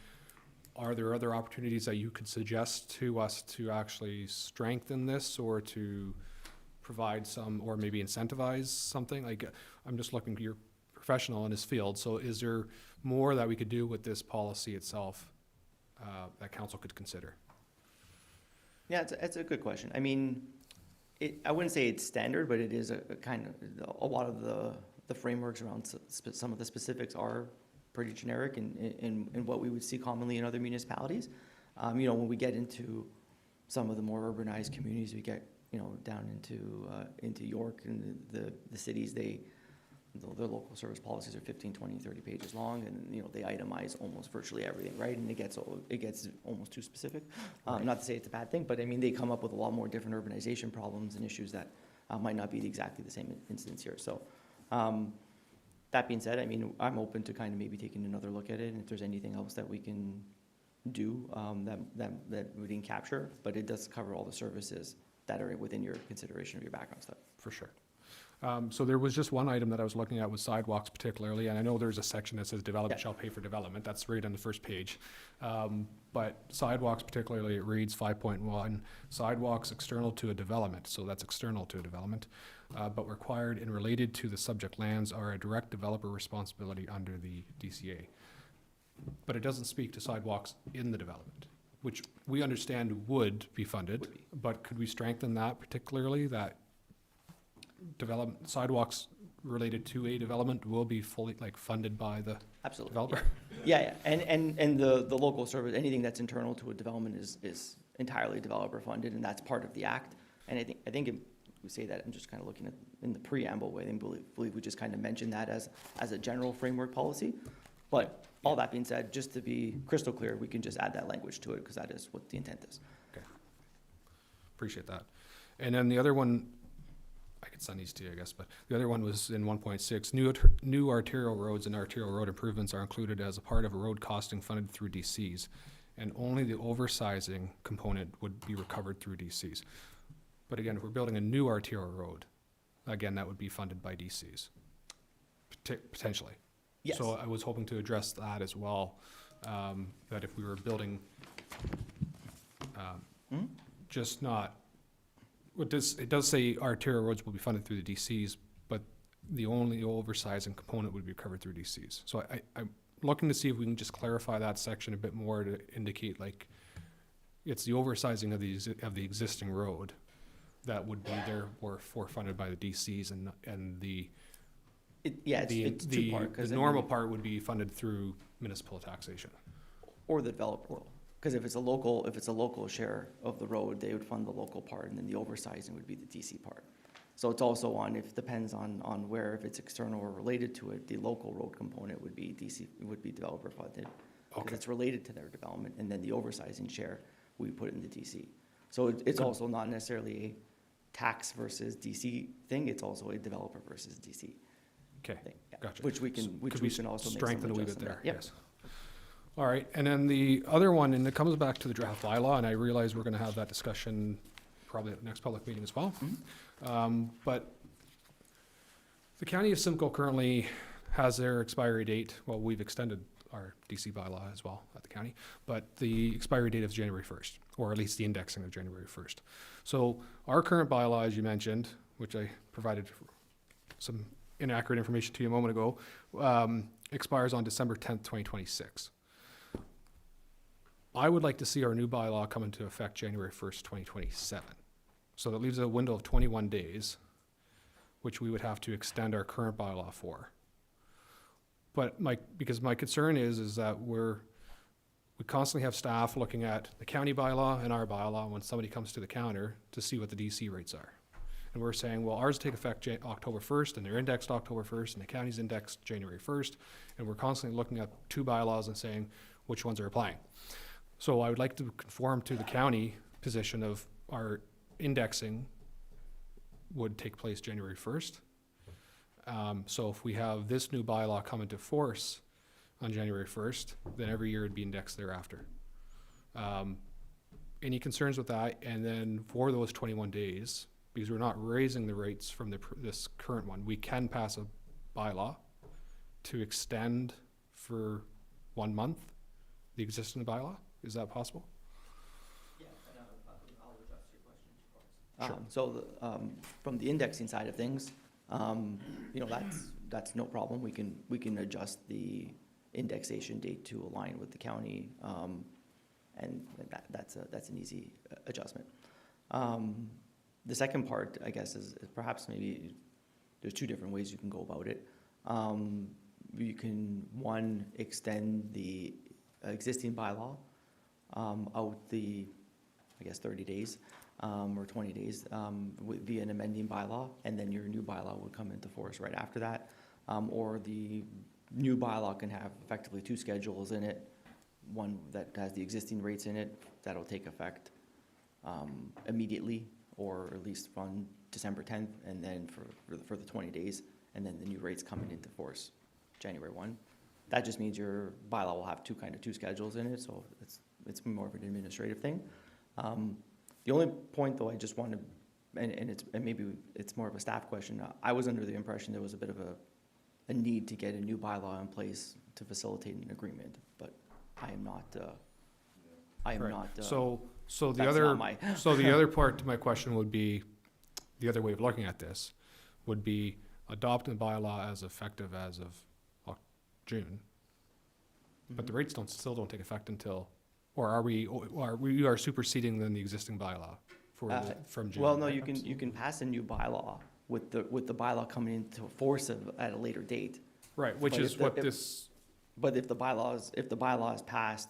are there other opportunities that you could suggest to us to actually strengthen this, or to provide some, or maybe incentivize something? Like, I'm just looking, you're professional in this field, so is there more that we could do with this policy itself that council could consider? Yeah, it's a good question. I mean, I wouldn't say it's standard, but it is a kind of, a lot of the frameworks around some of the specifics are pretty generic in what we would see commonly in other municipalities. When we get into some of the more urbanized communities, we get, down into York and the cities, their local service policies are 15, 20, 30 pages long, and they itemize almost virtually everything, right? And it gets almost too specific. Not to say it's a bad thing, but I mean, they come up with a lot more different urbanization problems and issues that might not be exactly the same instance here. So that being said, I mean, I'm open to kind of maybe taking another look at it, and if there's anything else that we can do that we didn't capture, but it does cover all the services that are within your consideration of your background stuff. For sure. So there was just one item that I was looking at with sidewalks particularly, and I know there's a section that says development shall pay for development. That's right on the first page. But sidewalks particularly, it reads 5.1, sidewalks external to a development. So that's external to a development, but required and related to the subject lands are a direct developer responsibility under the DCA. But it doesn't speak to sidewalks in the development, which we understand would be funded. But could we strengthen that particularly, that development sidewalks related to a development will be fully funded by the developer? Yeah. And the local service, anything that's internal to a development is entirely developer funded, and that's part of the act. And I think we say that, I'm just kind of looking at in the preamble, I think believe we just kind of mentioned that as a general framework policy. But all that being said, just to be crystal clear, we can just add that language to it because that is what the intent is. Okay. Appreciate that. And then the other one, I could send these to you, I guess, but the other one was in 1.6. New arterial roads and arterial road improvements are included as a part of a road costing funded through DCs, and only the oversizing component would be recovered through DCs. But again, if we're building a new arterial road, again, that would be funded by DCs, potentially. Yes. So I was hoping to address that as well, that if we were building, just not, it does say arterial roads will be funded through the DCs, but the only oversizing component would be covered through DCs. So I'm looking to see if we can just clarify that section a bit more to indicate it's the oversizing of the existing road that would be therefore funded by the DCs, and the it's two-part. 'Cause The I normal mean, part would be funded through municipal taxation. or the developer will. Because if it's a local share of the road, they would fund the local part, and then the oversizing would be the DC part. So it's also on, if, depends on where, if it's external or related to it, the local road component would be DC, would be developer funded. Because Okay. it's related to their development, and then the oversizing share, we put in the DC. So it's also not necessarily a tax versus DC thing, it's also a developer versus DC Okay, thing. Yeah. gotcha. Which we can, Could we also make strengthen some a wee bit adjustment. there? Yep. Yes. All right, and then the other one, and it comes back to the draft bylaw, and I realize we're gonna have that discussion probably at the next public meeting as well. But the county of Simcoe currently has their expiry date, well, we've extended our DC bylaw as well at the county, but the expiry date is January 1st, or at least the indexing of January 1st. So our current bylaw, as you mentioned, which I provided some inaccurate information to you a moment ago, expires on December 10th, 2026. I would like to see our new bylaw come into effect January 1st, 2027. So that leaves a window of 21 days, which we would have to extend our current bylaw for. But because my concern is that we constantly have staff looking at the county bylaw and our bylaw when somebody comes to the counter to see what the DC rates are. And we're saying, well, ours take effect October 1st, and they're indexed October 1st, and the county's indexed January 1st. And we're constantly looking at two bylaws and saying which ones are applying. So I would like to conform to the county position of our indexing would take place January 1st. So if we have this new bylaw come into force on January 1st, then every year it'd be indexed thereafter. Any concerns with that? And then for those 21 days, because we're not raising the rates from this current one, we can pass a bylaw to extend for 1 month the existing bylaw. Is that possible? Yeah, and I'll address your question. Sure. From the indexing side of things, that's no problem. We can adjust the indexation date to align with the county, and that's an easy adjustment. The second part, I guess, is perhaps maybe there's two different ways you can go about it. You can, one, extend the existing bylaw out the, 30 days or 20 days via an amending bylaw, and then your new bylaw would come into force right after that. Or the new bylaw can have effectively two schedules in it, one that has the existing rates in it that'll take effect immediately, or at least on December 10th, and then for the 20 days, and then the new rates coming into force January 1. That just means your bylaw will have two schedules in it, so it's more of an administrative thing. The only point, though, I just want to, and maybe it's more of a staff question. I was under the impression there was a bit of a need to get a new bylaw in place to facilitate an agreement, but I am not. So the other part to my question would be, the other way of looking at this would be adopting the bylaw as effective as of June, but the rates still don't take effect until, or we are superseding then the existing bylaw from June. Well, no, you can pass a new bylaw with the bylaw coming into force at a later date. Right, which is what this. But if the bylaw is passed,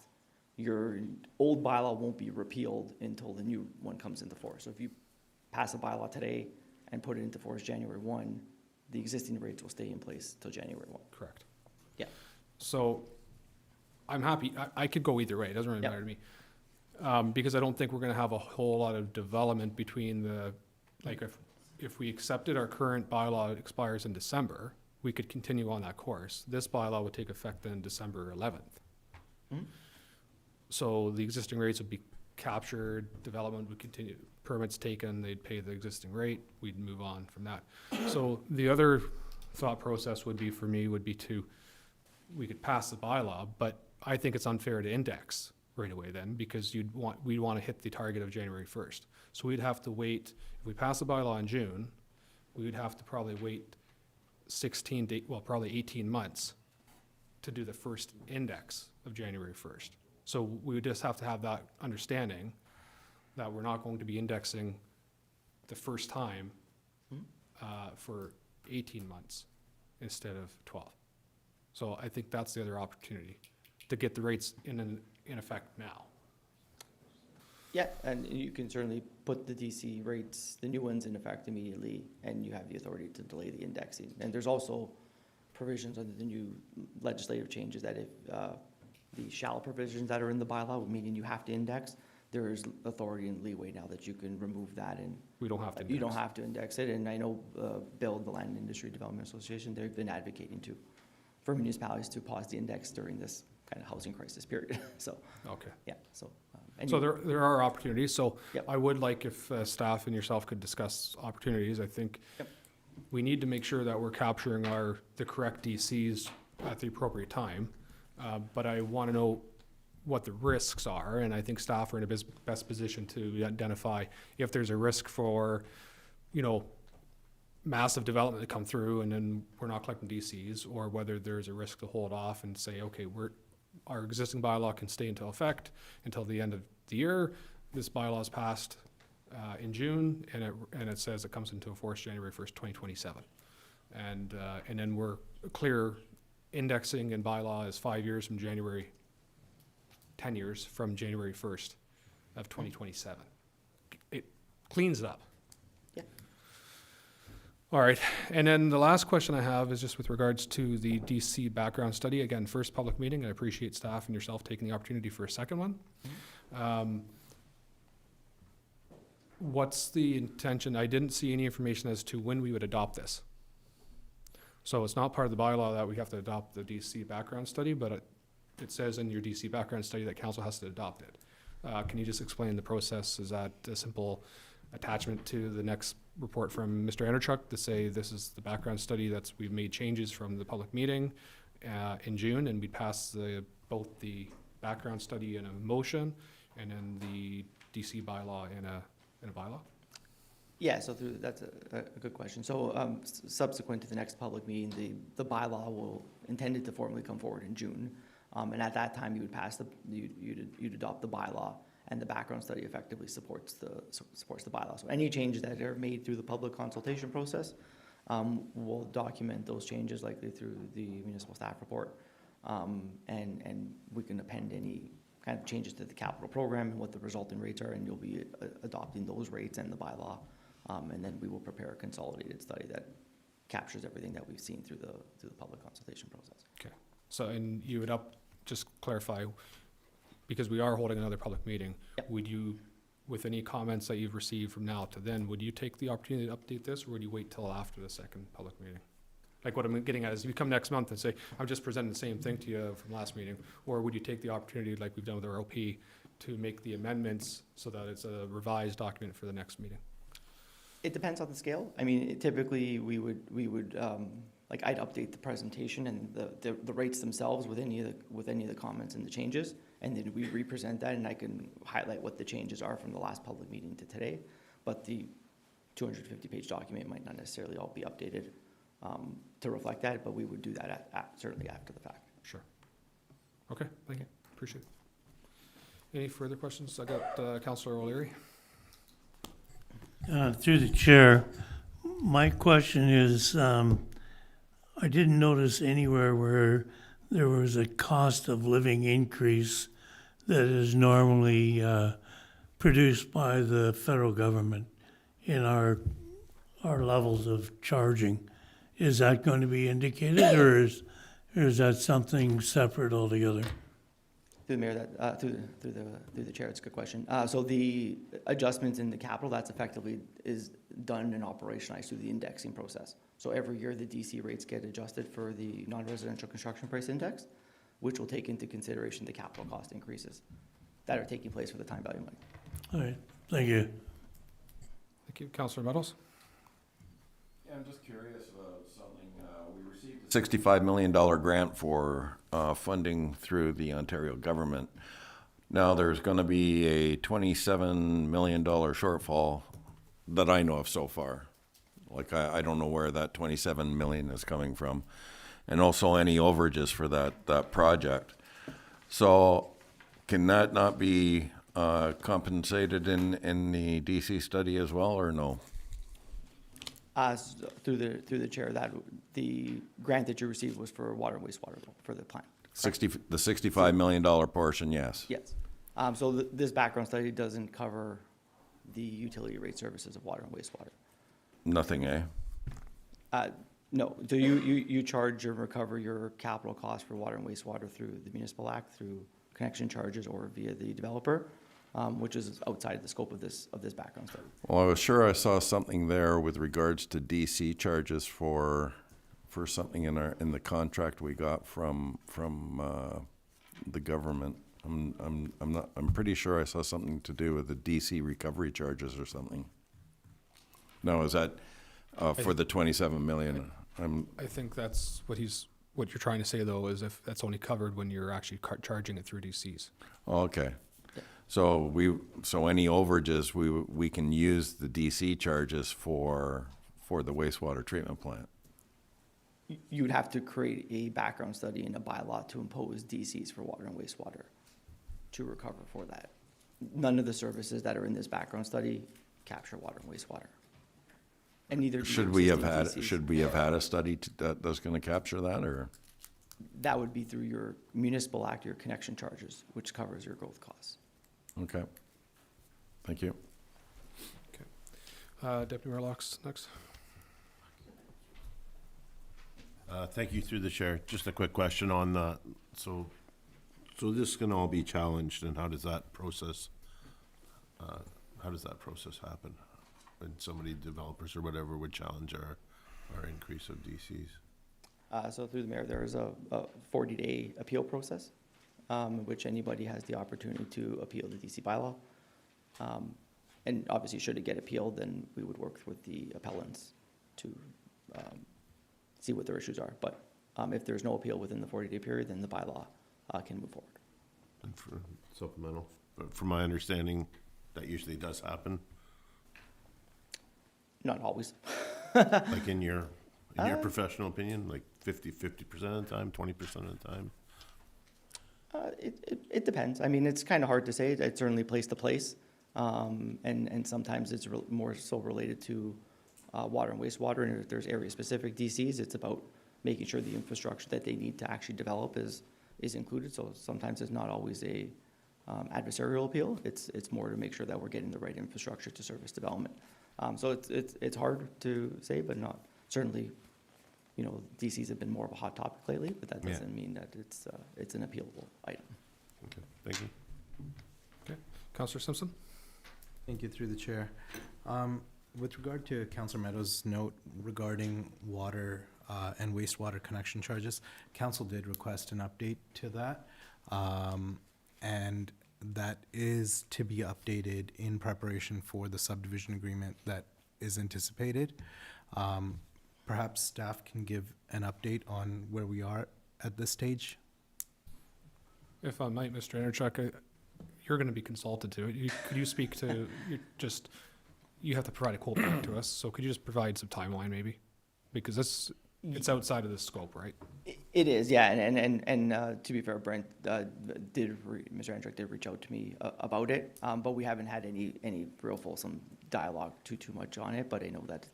your old bylaw won't be repealed until the new one comes into force. So if you pass a bylaw today and put it into force January 1, the existing rates will stay in place till January 1. Correct. Yeah. So I'm happy. I could go either way. It doesn't really matter to me. Because I don't think we're going to have a whole lot of development between if we accepted our current bylaw expires in December, we could continue on that course. This bylaw would take effect then December 11th. Mm-hmm. So the existing rates would be captured, development would continue, permits taken, they'd pay the existing rate, we'd move on from that. So the other thought process would be we could pass the bylaw, but I think it's unfair to index right away then, because we'd want to hit the target of January 1st. So we'd have to wait, if we pass the bylaw in June, we would have to probably wait 18 months to do the first index of January 1st. So we would just have to have that understanding that we're not going to be indexing the first time for 18 months. instead of 12. So I think that's the other opportunity, to get the rates in effect now. Yeah, and you can certainly put the DC rates, the new ones, in effect immediately, and you have the authority to delay the indexing. And there's also provisions under the new legislative changes that if the shall provisions that are in the bylaw, meaning you have to index, there is authority and leeway now that you can remove that, and We don't have to you don't index. have to index it. And I know Bill, the Land Industry Development Association, they've been advocating for municipalities to pause the index during this kind of housing crisis period. So, Okay. yeah, so. And So you- there are opportunities, so Yep. I would like if staff and yourself could discuss opportunities. I think we need to make sure that we're capturing the correct DCs at the appropriate time. But I want to know what the risks are, and I think staff are in a best position to identify if there's a risk for, massive development to come through and then we're not collecting DCs, or whether there's a risk to hold off and say, okay, our existing bylaw can stay into effect until the end of the year. This bylaw is passed in June, and it says it comes into force January 1st, 2027. And then we're clear, indexing and bylaw is 5 years from January, 10 years from January 1st of 2027. It cleans it up. Yeah. All right, and then the last question I have is just with regards to the DC background study. Again, first public meeting. I appreciate staff and yourself taking the opportunity for a second one. What's the intention? I didn't see any information as to when we would adopt this. So it's not part of the bylaw that we have to adopt the DC background study, but it says in your DC background study that council has to adopt it. Can you just explain the process? Is that a simple attachment to the next report from Mr. Enerchuk to say this is the background study we've made changes from the public meeting in June, and we pass both the background study in a motion and then the DC bylaw in a bylaw? Yeah, so that's a good question. So subsequent to the next public meeting, the bylaw intended to formally come forward in June. And at that time, you would pass you'd adopt the bylaw, and the background study effectively supports the bylaw. So any changes that are made through the public consultation process, we'll document those changes likely through the municipal staff report. And we can append any kind of changes to the capital program and what the resulting rates are, and you'll be adopting those rates and the bylaw. And then we will prepare a consolidated study that captures everything that we've seen through the public consultation process. Okay. So, and you would just clarify, because we are holding another public meeting, would you, with any comments that you've received from now to then, would you take the opportunity to update this, or would you wait till after the second public meeting? Like what I'm getting at is you come next month and say, I'm just presenting the same thing to you from last meeting, or would you take the opportunity, like we've done with our OP, to make the amendments so that it's a revised document for the next meeting? It depends on the scale. I mean, typically we would like I'd update the presentation and the rates themselves with any of the comments and the changes, and then we represent that, and I can highlight what the changes are from the last public meeting to today. But the 250-page document might not necessarily all be updated to reflect that, but we would do that certainly after the fact. Sure. Okay, thank you. Appreciate it. Any further questions? I got Councillor O'Leary. Through the chair, my question is, I didn't notice anywhere where there was a cost of living increase that is normally produced by the federal government in our levels of charging. Is that going to be indicated, or is that something separate altogether? Through the mayor, through the chair, it's a good question. So the adjustments in the capital, that's effectively is done and operationalized through the indexing process. So every year the DC rates get adjusted for the non-residential construction price index, which will take into consideration the capital cost increases that are taking place for the time value money. All right, thank you. Thank you. Councillor Meadows? Yeah, I'm just curious about something. We received a $65 million grant for funding through the Ontario government. Now there's going to be a $27 million shortfall that I know of so far. Like I don't know where that 27 million is coming from, and also any overages for that project. So can that not be compensated in the DC study as well, or no? Through the chair, that the grant that you received was for water and wastewater for the plant. The $65 million portion, yes. Yes. So this background study doesn't cover the utility rate services of water and wastewater. Nothing, eh? No. So you charge or recover your capital costs for water and wastewater through the municipal act, through connection charges, or via the developer, which is outside the scope of this background study. Well, I was sure I saw something there with regards to DC charges for something in the contract we got from the government. I'm pretty sure I saw something to do with the DC recovery charges or something. No, is that for the 27 million? I think that's what you're trying to say, though, is if that's only covered when you're actually charging it through DCs. Oh, okay. So any overages, we can use the DC charges for the wastewater treatment plant. You would have to create a background study and a bylaw to impose DCs for water and wastewater to recover for that. None of the services that are in this background study capture water and wastewater. And neither do Should we have DCs. had a study that's going to capture that, or? That would be through your municipal act, your connection charges, which covers your growth costs. Okay. Thank you. Okay. Deputy Mayor Locks, next. Thank you, through the chair. Just a quick question on so this can all be challenged, and how does that process happen? When somebody, developers or whatever, would challenge our increase of DCs? So through the mayor, there is a 40-day appeal process, which anybody has the opportunity to appeal the DC bylaw. And obviously, should it get appealed, then we would work with the appellants to see what their issues are. But if there's no appeal within the 40-day period, then the bylaw can move forward. And for supplemental, from my understanding, that usually does happen. Not always. Like in your professional opinion, like 50% of the time, 20% of the time? It depends. I mean, it's kind of hard to say. It's certainly place to place. And sometimes it's more so related to water and wastewater. And if there's area-specific DCs, it's about making sure the infrastructure that they need to actually develop is included. So sometimes it's not always a adversarial appeal. It's more to make sure that we're getting the right infrastructure to service development. So it's hard to say, but not certainly. You know, DCs have been more of a hot topic lately, but that doesn't mean that it's an appealable item. Okay, thank you. Okay, Councillor Simpson. Thank you, through the chair. With regard to Councillor Meadows' note regarding water and wastewater connection charges, council did request an update to that, and that is to be updated in preparation for the subdivision agreement that is anticipated. Perhaps staff can give an update on where we are at this stage. If I might, Mr. Enerchuk, you're going to be consulted to it. Could you speak to, you have to provide a quote back to us, so could you just provide some timeline maybe? Because it's outside of this scope, right? It is, yeah, and to be fair, Brent Mr. Enerchuk did reach out to me about it, but we haven't had any real fulsome dialogue too much on it, but I know that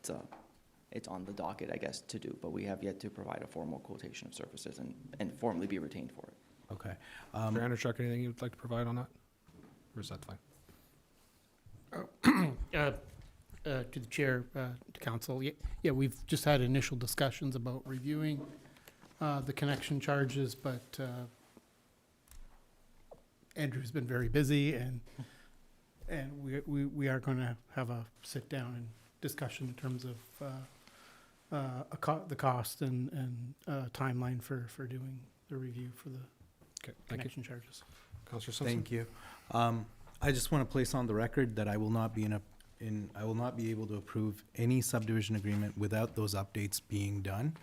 it's on the docket, I guess, to do, but we have yet to provide a formal quotation of services and formally be retained for it. Okay. Mr. Enerchuk, anything you'd like to provide on that? Or is that fine? To the chair, to council, yeah, we've just had initial discussions about reviewing the connection charges, but Andrew's been very busy, and we are going to have a sit down and discussion in terms of the cost and timeline for doing the review for the connection charges. Councillor Simpson. Thank you. I just want to place on the record that I will not be I will not be able to approve any subdivision agreement without those updates being done.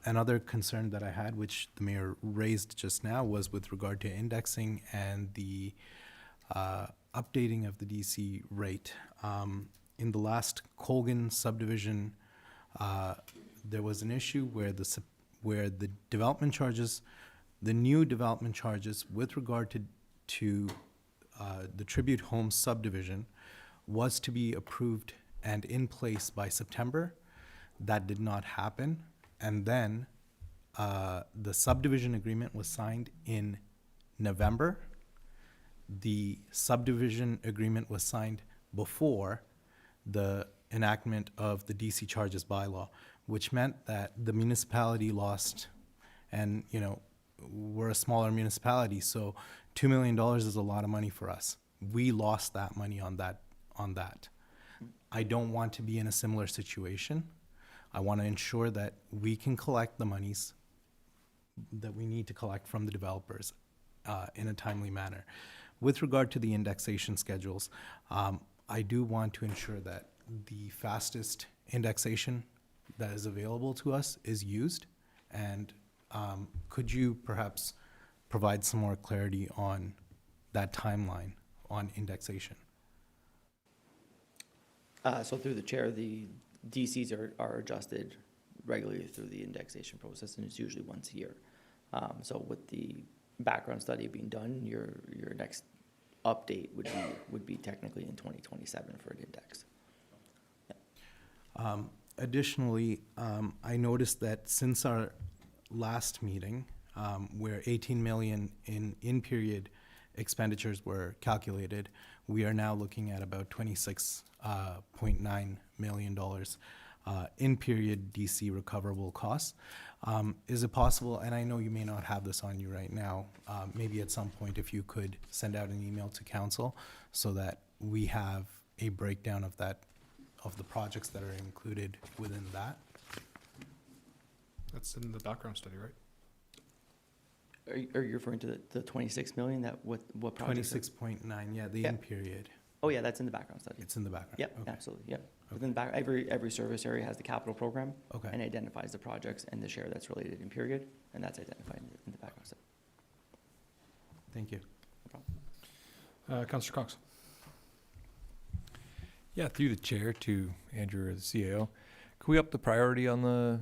Another concern that I had, which the mayor raised just now, was with regard to indexing and the updating of the DC rate. In the last Colgan subdivision, there was an issue where the development charges, the new development charges with regard to the Tribute Homes subdivision was to be approved and in place by September. That did not happen. And then the subdivision agreement was signed in November. The subdivision agreement was signed before the enactment of the DC charges bylaw, which meant that the municipality lost, and we're a smaller municipality, so $2 million is a lot of money for us. We lost that money on that. I don't want to be in a similar situation. I want to ensure that we can collect the monies that we need to collect from the developers in a timely manner. With regard to the indexation schedules, I do want to ensure that the fastest indexation that is available to us is used. And could you perhaps provide some more clarity on that timeline on indexation? So through the chair, the DCs are adjusted regularly through the indexation process, and it's usually once a year. So with the background study being done, your next update would be technically in 2027 for an index. Yeah. Additionally, I noticed that since our last meeting, where 18 million in period expenditures were calculated, we are now looking at about $26.9 million in period DC recoverable costs. Is it possible, and I know you may not have this on you right now, maybe at some point if you could send out an email to council so that we have a breakdown of that, of the projects that are included within that? That's in the background study, right? Are you referring to the 26 million? That what projects? 26.9, yeah, the in period. Oh yeah, that's in the background study. It's in the background. Yep, Okay. absolutely. Yep. Within the back, every service area has the capital program. Okay. And identifies the projects and the share that's related in period, and that's identified in the background study. Thank you. No problem. Councillor Cox. Yeah, through the chair to Andrew or the CAO. Can we up the priority on the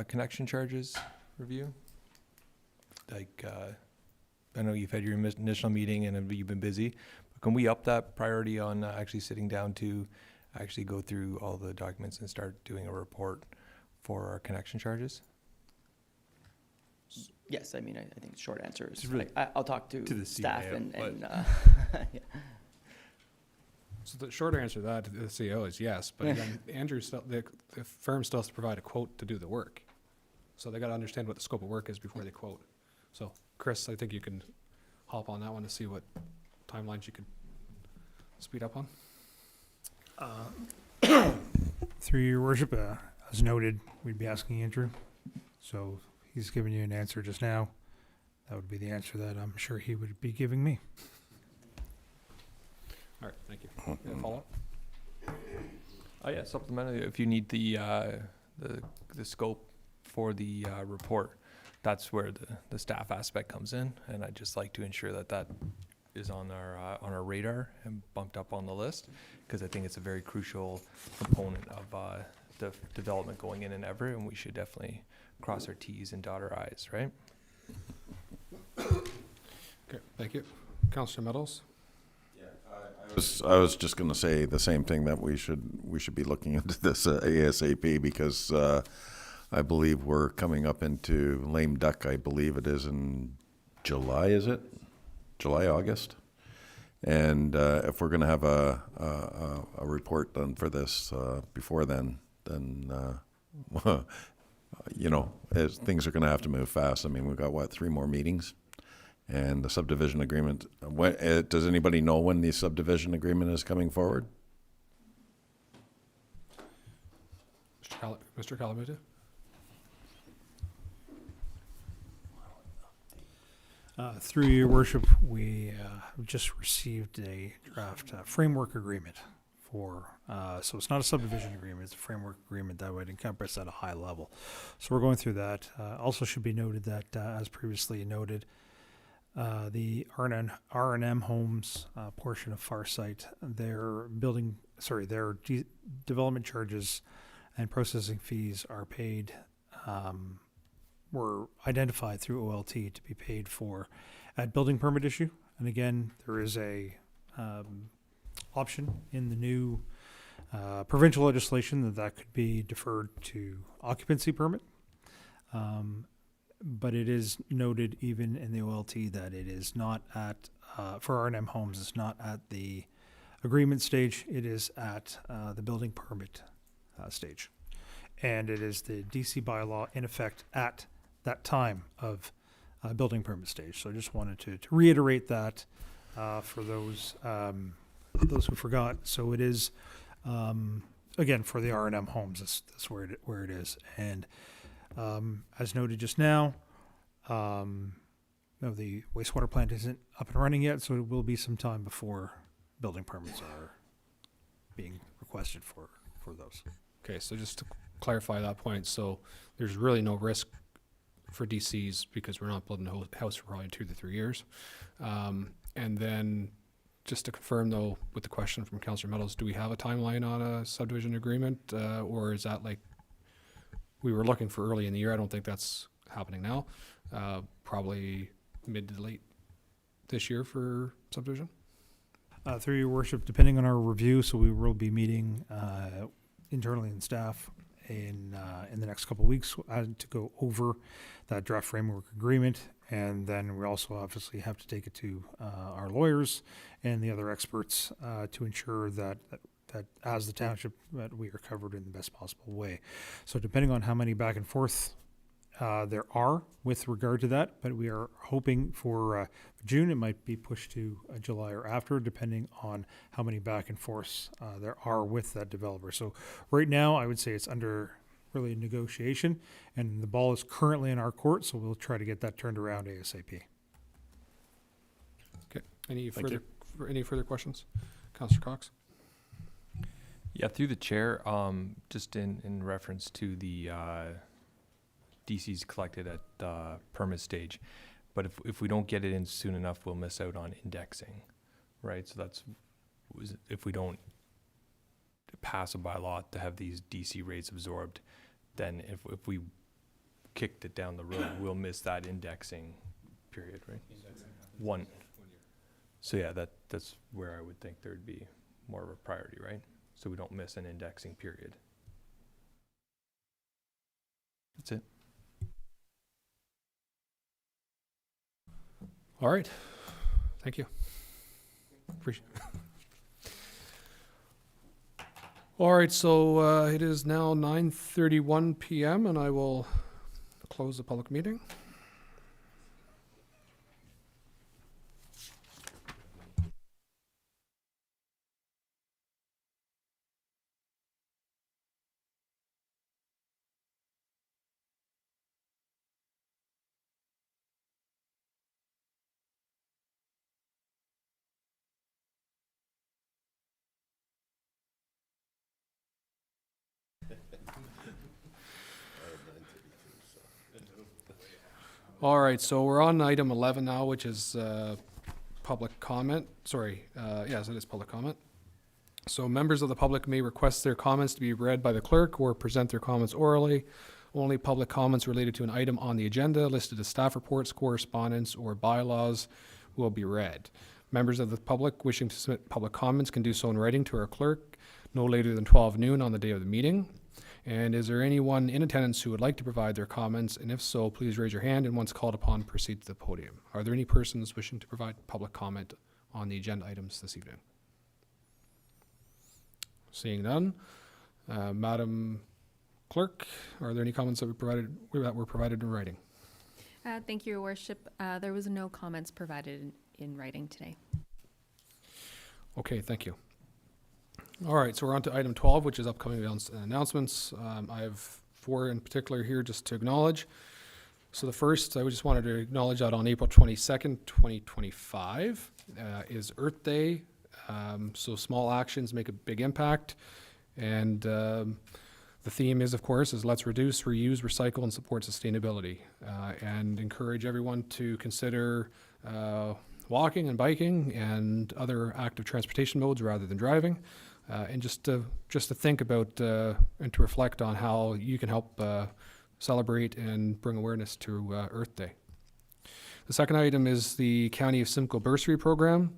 connection charges review? Like, I know you've had your initial meeting and you've been busy, but can we up that priority on actually sitting down to actually go through all the documents and start doing a report for our connection charges? Yes, I mean, I think the short answer is, Really I'll talk to the staff CAO, and yeah. So the short answer to that to the CEO is yes, but again, Andrew still, the firm still has to provide a quote to do the work. So they got to understand what the scope of work is before they quote. So Chris, I think you can hop on that one to see what timelines you could speed up on. Through your worship, as noted, we'd be asking Andrew. So he's given you an answer just now. That would be the answer that I'm sure he would be giving me. All right, thank you. Follow up? Yeah, supplementally, if you need the scope for the report, that's where the staff aspect comes in, and I'd just like to ensure that that is on our radar and bumped up on the list, because I think it's a very crucial component of the development going in Everett, and we should definitely cross our T's and dot our I's, right? Okay, thank you. Councillor Meadows? I was just going to say the same thing, that we should be looking into this ASAP, because I believe we're coming up into lame duck. I believe it is in July. Is it July, August? And if we're going to have a report done for this before then things are going to have to move fast. I mean, we've got 3 more meetings. And the subdivision agreement, does anybody know when the subdivision agreement is coming forward? Mr. Calamita? Through your worship, we have just received a draft framework agreement for, so it's not a subdivision agreement, it's a framework agreement that would encompass at a high level. So we're going through that. Also should be noted that, as previously noted, the R&M Homes portion of Farsight, their development charges and processing fees are paid, were identified through OLT to be paid for at building permit issue. And again, there is a option in the new provincial legislation that could be deferred to occupancy permit. But it is noted even in the OLT that it is not at, for R&M homes, it's not at the agreement stage, it is at the building permit stage. And it is the DC bylaw in effect at that time of building permit stage. So I just wanted to reiterate that for those who forgot. So it is, again, for the R&M homes, that's where it is. And as noted just now, the wastewater plant isn't up and running yet, so it will be some time before building permits are being requested for those. Okay, so just to clarify that point, so there's really no risk for DCs because we're not building a house for probably 2 to 3 years. And then just to confirm though, with the question from Councillor Meadows, do we have a timeline on a subdivision agreement? Or is that like, we were looking for early in the year? I don't think that's happening now. Probably mid to late this year for subdivision. Through your worship, depending on our review, so we will be meeting internally in staff in the next couple of weeks to go over that draft framework agreement, and then we also obviously have to take it to our lawyers and the other experts to ensure that as the township that we are covered in the best possible way. So depending on how many back and forth there are with regard to that, but we are hoping for June. It might be pushed to July or after, depending on how many back and forths there are with that developer. So right now, I would say it's under really negotiation, and the ball is currently in our court, so we'll try to get that turned around ASAP. Okay. Any further questions? Councillor Cox? Yeah, through the chair, just in reference to the DCs collected at permit stage, but if we don't get it in soon enough, we'll miss out on indexing, right? So that's if we don't pass a bylaw to have these DC rates absorbed, then if we kicked it down the road, we'll miss that indexing period, right? One. So yeah, that's where I would think there'd be more of a priority, right? So we don't miss an indexing period. That's it. All right. Thank you. Appreciate it. All right, so it is now 9:31 p.m. and I will close the public meeting. All right, so we're on item 11 now, which is public comment. Sorry, yes, it is public comment. So members of the public may request their comments to be read by the clerk or present their comments orally. Only public comments related to an item on the agenda listed as staff reports, correspondence, or bylaws will be read. Members of the public wishing to submit public comments can do so in writing to our clerk no later than 12 noon on the day of the meeting. And is there anyone in attendance who would like to provide their comments? And if so, please raise your hand, and once called upon, proceed to the podium. Are there any persons wishing to provide public comment on the agenda items this evening? Seeing none, Madam Clerk, are there any comments that were provided in writing? Thank you, Your Worship. There was no comments provided in writing today. Okay, thank you. All right, so we're on to item 12, which is upcoming announcements. I have 4 in particular here just to acknowledge. So the first, I just wanted to acknowledge that on April 22nd, 2025 is Earth Day. So small actions make a big impact. And the theme is, of course, let's reduce, reuse, recycle, and support sustainability. And encourage everyone to consider walking and biking and other active transportation modes rather than driving. And just to think about and to reflect on how you can help celebrate and bring awareness to Earth Day. The second item is the County of Simcoe Bursary Program.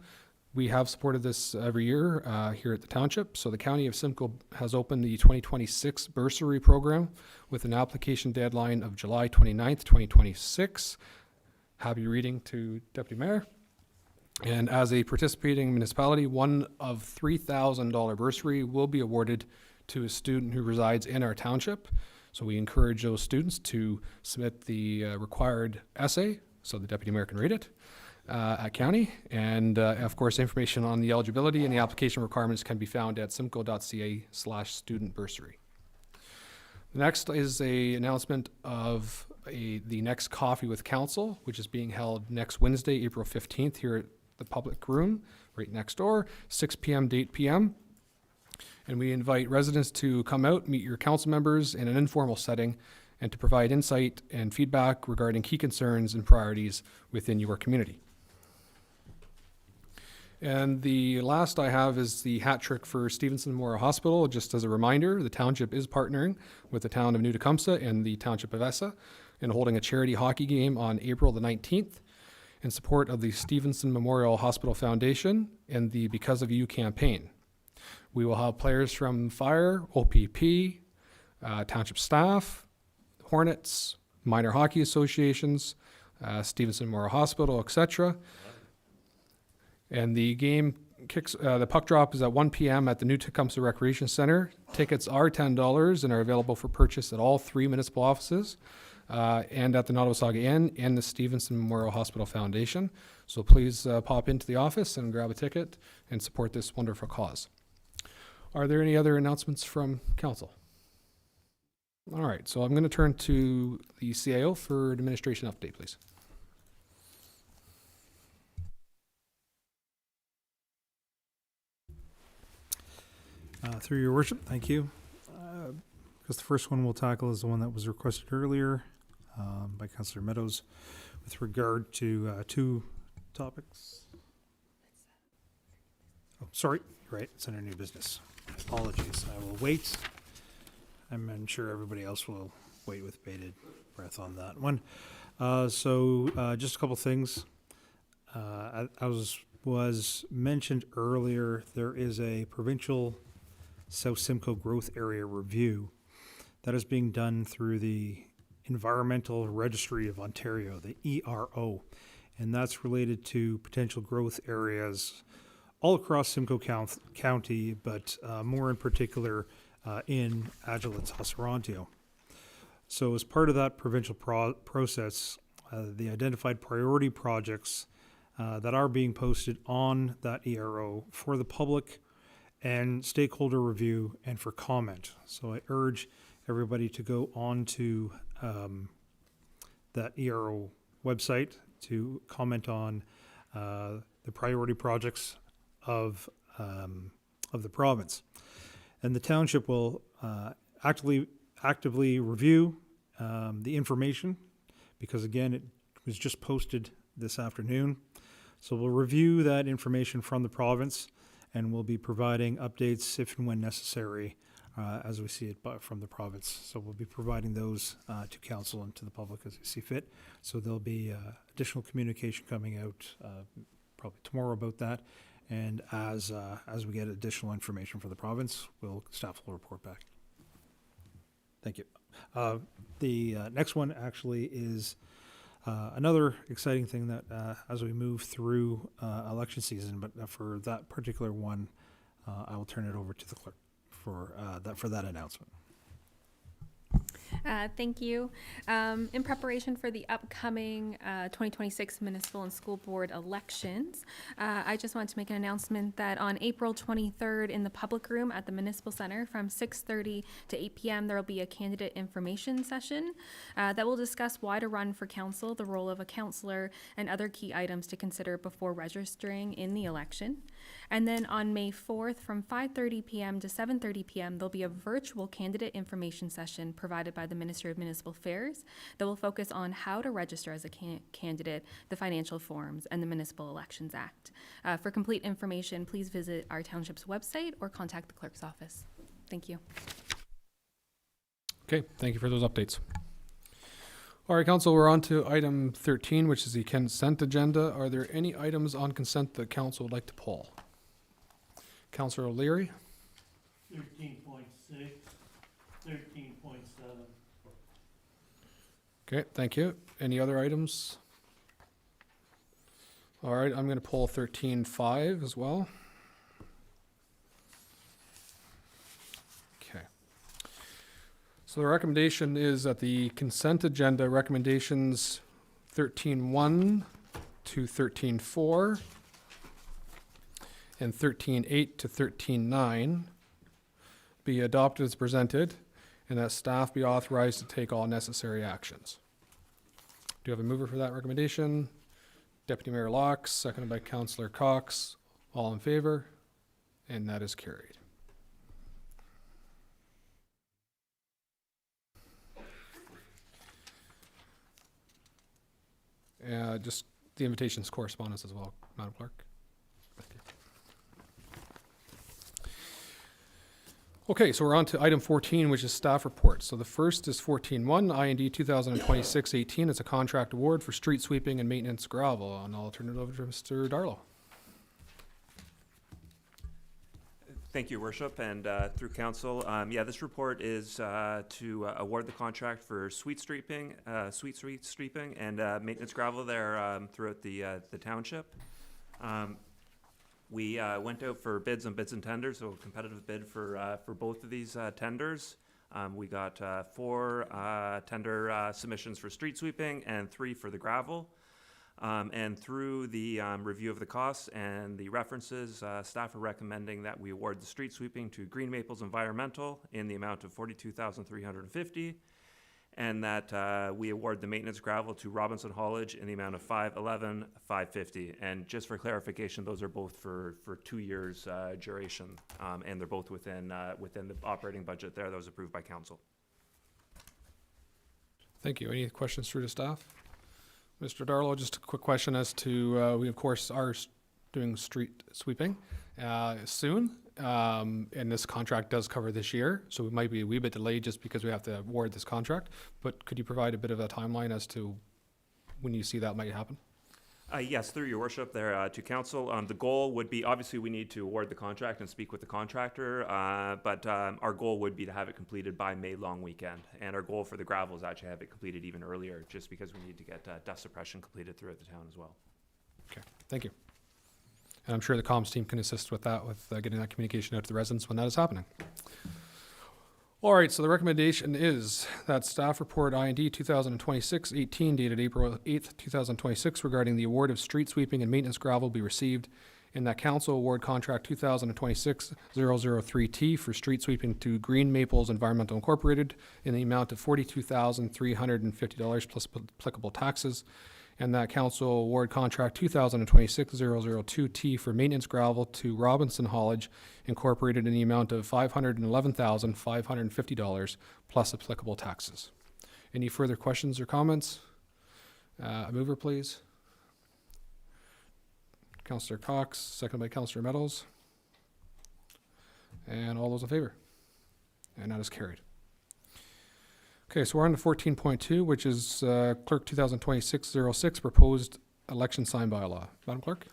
We have supported this every year here at the township. So the County of Simcoe has opened the 2026 bursary program with an application deadline of July 29th, 2026. Happy reading to Deputy Mayor. And as a participating municipality, one of $3,000 bursary will be awarded to a student who resides in our township. So we encourage those students to submit the required essay so the Deputy Mayor can read it at County. And of course, information on the eligibility and the application requirements can be found at simcoe.ca/student bursary. The next is a announcement of the next Coffee with Council, which is being held next Wednesday, April 15th here at the public room right next door, 6 p.m. to 8 p.m. And we invite residents to come out, meet your council members in an informal setting, and to provide insight and feedback regarding key concerns and priorities within your community. And the last I have is the hat trick for Stevenson Memorial Hospital. Just as a reminder, the township is partnering with the town of New Tecumseh and the township of Essa in holding a charity hockey game on April the 19th in support of the Stevenson Memorial Hospital Foundation and the Because of You campaign. We will have players from Fire, OPP, township staff, Hornets, minor hockey associations, Stevenson Memorial Hospital, etc. And the game kicks, the puck drop is at 1 p.m. at the New Tecumseh Recreation Center. Tickets are $10 and are available for purchase at all 3 municipal offices and at the Nottawasaga Inn and the Stevenson Memorial Hospital Foundation. So please pop into the office and grab a ticket and support this wonderful cause. Are there any other announcements from council? All right, so I'm going to turn to the CAO for administration update, please. Through your worship, thank you. Because the first one we'll tackle is the one that was requested earlier by Councillor Meadows with regard to 2 topics. Oh, sorry, you're right, it's under new business. Apologies, I will wait. I'm sure everybody else will wait with bated breath on that one. Just a couple things. As was mentioned earlier, there is a provincial South Simcoe Growth Area Review that is being done through the Environmental Registry of Ontario, the ERO, and that's related to potential growth areas all across Simcoe County, but more in particular in Adjala-Tosorontio. So as part of that provincial process, the identified priority projects that are being posted on that ERO for the public and stakeholder review and for comment. So I urge everybody to go on to that ERO website to comment on the priority projects of the province. And the township will actively review the information because, again, it was just posted this afternoon. So we'll review that information from the province and we'll be providing updates if and when necessary as we see it from the province. So we'll be providing those to council and to the public as we see fit. So there'll be additional communication coming out probably tomorrow about that. And as we get additional information for the province, staff will report back. Thank you. The next one actually is another exciting thing that as we move through election season, but for that particular one, I will turn it over to the clerk for that announcement. Thank you. In preparation for the upcoming 2026 municipal and school board elections, I just wanted to make an announcement that on April 23rd in the public room at the Municipal Center from 6:30 to 8 p.m. there will be a candidate information session that will discuss why to run for council, the role of a councillor, and other key items to consider before registering in the election. And then on May 4th from 5:30 p.m. to 7:30 p.m. there'll be a virtual candidate information session provided by the Ministry of Municipal Affairs that will focus on how to register as a candidate, the financial forms, and the Municipal Elections Act. For complete information, please visit our township's website or contact the clerk's office. Thank you. Okay, thank you for those updates. All right, council, we're on to item 13, which is the consent agenda. Are there any items on consent that council would like to pull? Councilor O'Leary? 13.6, 13.7. Okay, thank you. Any other items? All right, I'm going to pull 13.5 as well. Okay. So the recommendation is that the consent agenda recommendations 13.1 to 13.4 and 13.8 to 13.9 be adopted as presented, and that staff be authorized to take all necessary actions. Do you have a mover for that recommendation? Deputy Mayor Locke, seconded by Councillor Cox. All in favor? And that is carried. Just the invitations correspondence as well, Madam Clerk. Okay, so we're on to item 14, which is staff reports. So the first is 14.1, IND 2026-18. It's a contract award for street sweeping and maintenance gravel. And I'll turn it over to Mr. Darlow. Thank you, Your Worship, and through council. Yeah, this report is to award the contract for sweet street sweeping and maintenance gravel there throughout the township. We went out for bids and tenders, so a competitive bid for both of these tenders. We got 4 tender submissions for street sweeping and 3 for the gravel. And through the review of the costs and the references, staff are recommending that we award the street sweeping to Green Maples Environmental in the amount of $42,350, and that we award the maintenance gravel to Robinson Haulage in the amount of $511,550. And just for clarification, those are both for 2 years duration, and they're both within the operating budget there that was approved by council. Thank you. Any questions through to staff? Mr. Darlow, just a quick question as to, we of course are doing street sweeping soon, and this contract does cover this year, so we might be a wee bit delayed just because we have to award this contract, but could you provide a bit of a timeline as to when you see that might happen? Yes, through your worship there to council. The goal would be, obviously we need to award the contract and speak with the contractor, but our goal would be to have it completed by May long weekend. And our goal for the gravel is actually have it completed even earlier, just because we need to get dust suppression completed throughout the town as well. Okay, thank you. And I'm sure the comms team can assist with that, with getting that communication out to the residents when that is happening. All right, so the recommendation is that staff report IND 2026-18 dated April 8th, 2026 regarding the award of street sweeping and maintenance gravel be received, and that council award contract 2026-003T for street sweeping to Green Maples Environmental Incorporated in the amount of $42,350 plus applicable taxes, and that council award contract 2026-002T for maintenance gravel to Robinson Haulage Incorporated in the amount of $511,550 plus applicable taxes. Any further questions or comments? A mover, please. Councillor Cox, seconded by Councillor Meadows. And all those in favor? And that is carried. Okay, so we're on to 14.2, which is Clerk 2026-06, proposed election sign bylaw. Madam Clerk?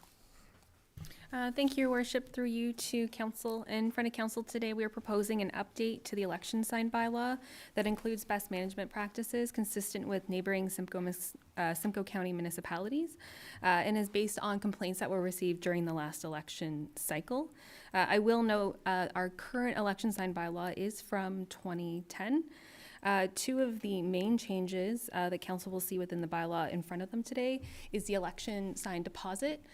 Thank you, Your Worship. Through you to council. In front of council today, we are proposing an update to the election sign bylaw that includes best management practices consistent with neighboring Simcoe County municipalities, and is based on complaints that were received during the last election cycle. I will note our current election sign bylaw is from 2010. 2 of the main changes that council will see within the bylaw in front of them today is the election sign deposit.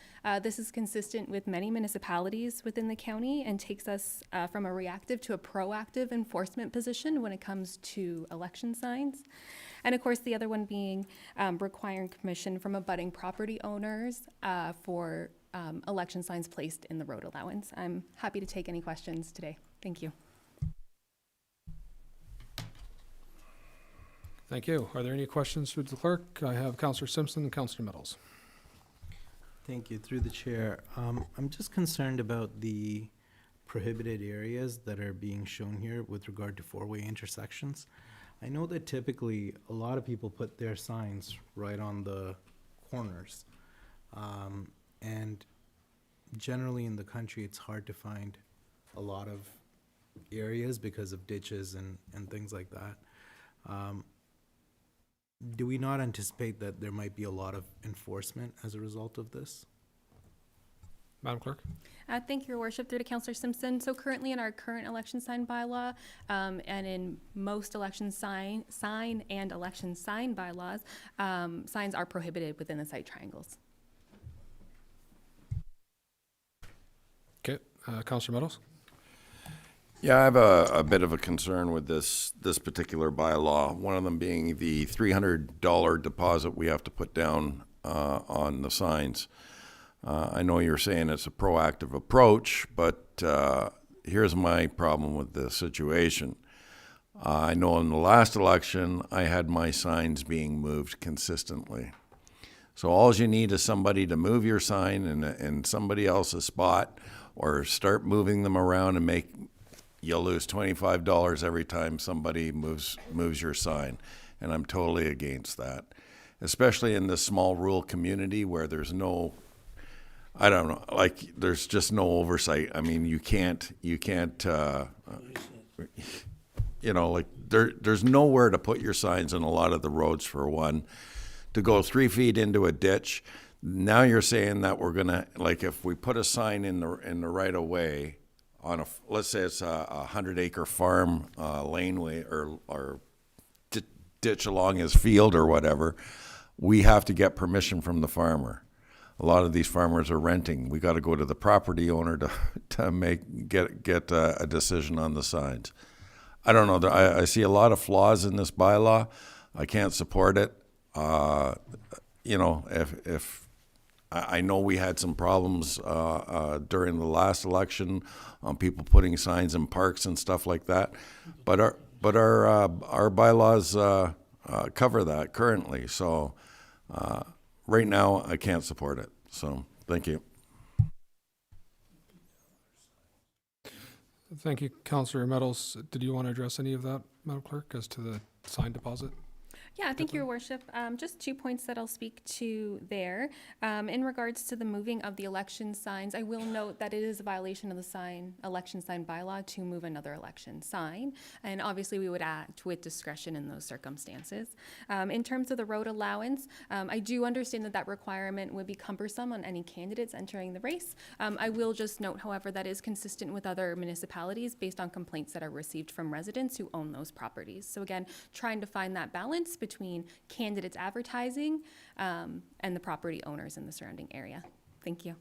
This is consistent with many municipalities within the county and takes us from a reactive to a proactive enforcement position when it comes to election signs. And of course, the other one being requiring permission from abutting property owners for election signs placed in the road allowance. I'm happy to take any questions today. Thank you. Thank you. Are there any questions for the clerk? I have Councillor Simpson and Councillor Meadows. Thank you. Through the chair, I'm just concerned about the prohibited areas that are being shown here with regard to 4-way intersections. I know that typically a lot of people put their signs right on the corners. And generally in the country, it's hard to find a lot of areas because of ditches and things like that. Do we not anticipate that there might be a lot of enforcement as a result of this? Madam Clerk? Thank you, Your Worship. Through to Councillor Simpson. So currently in our current election sign bylaw, and in most election sign and election sign bylaws, signs are prohibited within the site triangles. Okay, Councillor Meadows? Yeah, I have a bit of a concern with this particular bylaw. One of them being the $300 deposit we have to put down on the signs. I know you're saying it's a proactive approach, but here's my problem with the situation. I know in the last election, I had my signs being moved consistently. So all you need is somebody to move your sign in somebody else's spot, or start moving them around, and you'll lose $25 every time somebody moves your sign. And I'm totally against that, especially in this small rural community where there's no, I don't know, like there's just no oversight. I mean, you can't, like there's nowhere to put your signs on a lot of the roads, for one. To go 3 feet into a ditch, now you're saying that we're gonna, like, if we put a sign in the right of way on let's say it's a 100-acre farm laneway or ditch along his field or whatever, we have to get permission from the farmer. A lot of these farmers are renting. We got to go to the property owner to get a decision on the signs. I don't know. I see a lot of flaws in this bylaw. I can't support it. If I know we had some problems during the last election on people putting signs in parks and stuff like that, but our bylaws cover that currently. So right now, I can't support it. So thank you. Thank you, Councillor Meadows. Did you want to address any of that, Madam Clerk, as to the sign deposit? Yeah, thank you, Your Worship. Just 2 points that I'll speak to there. In regards to the moving of the election signs, I will note that it is a violation of the election sign bylaw to move another election sign. And obviously we would act with discretion in those circumstances. In terms of the road allowance, I do understand that requirement would be cumbersome on any candidates entering the race. I will just note, however, that is consistent with other municipalities based on complaints that are received from residents who own those properties. So again, trying to find that balance between candidates advertising and the property owners in the surrounding area. Thank you.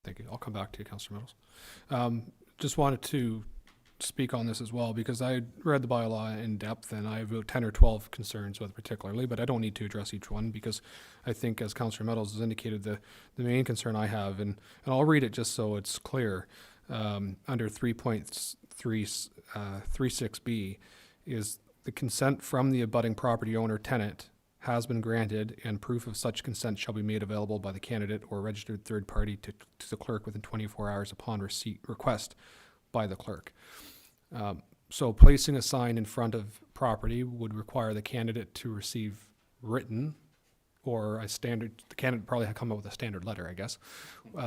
Thank you. I'll come back to you, Councillor Meadows. Just wanted to speak on this as well, because I read the bylaw in depth and I have about 10 or 12 concerns with it particularly, but I don't need to address each one because I think, as Councillor Meadows has indicated, the main concern I have, and I'll read it just so it's clear, under 3.36B is the consent from the abutting property owner tenant has been granted, and proof of such consent shall be made available by the candidate or registered third party to the clerk within 24 hours upon request by the clerk. So placing a sign in front of property would require the candidate to receive written or a standard, the candidate probably come up with a standard letter, I guess,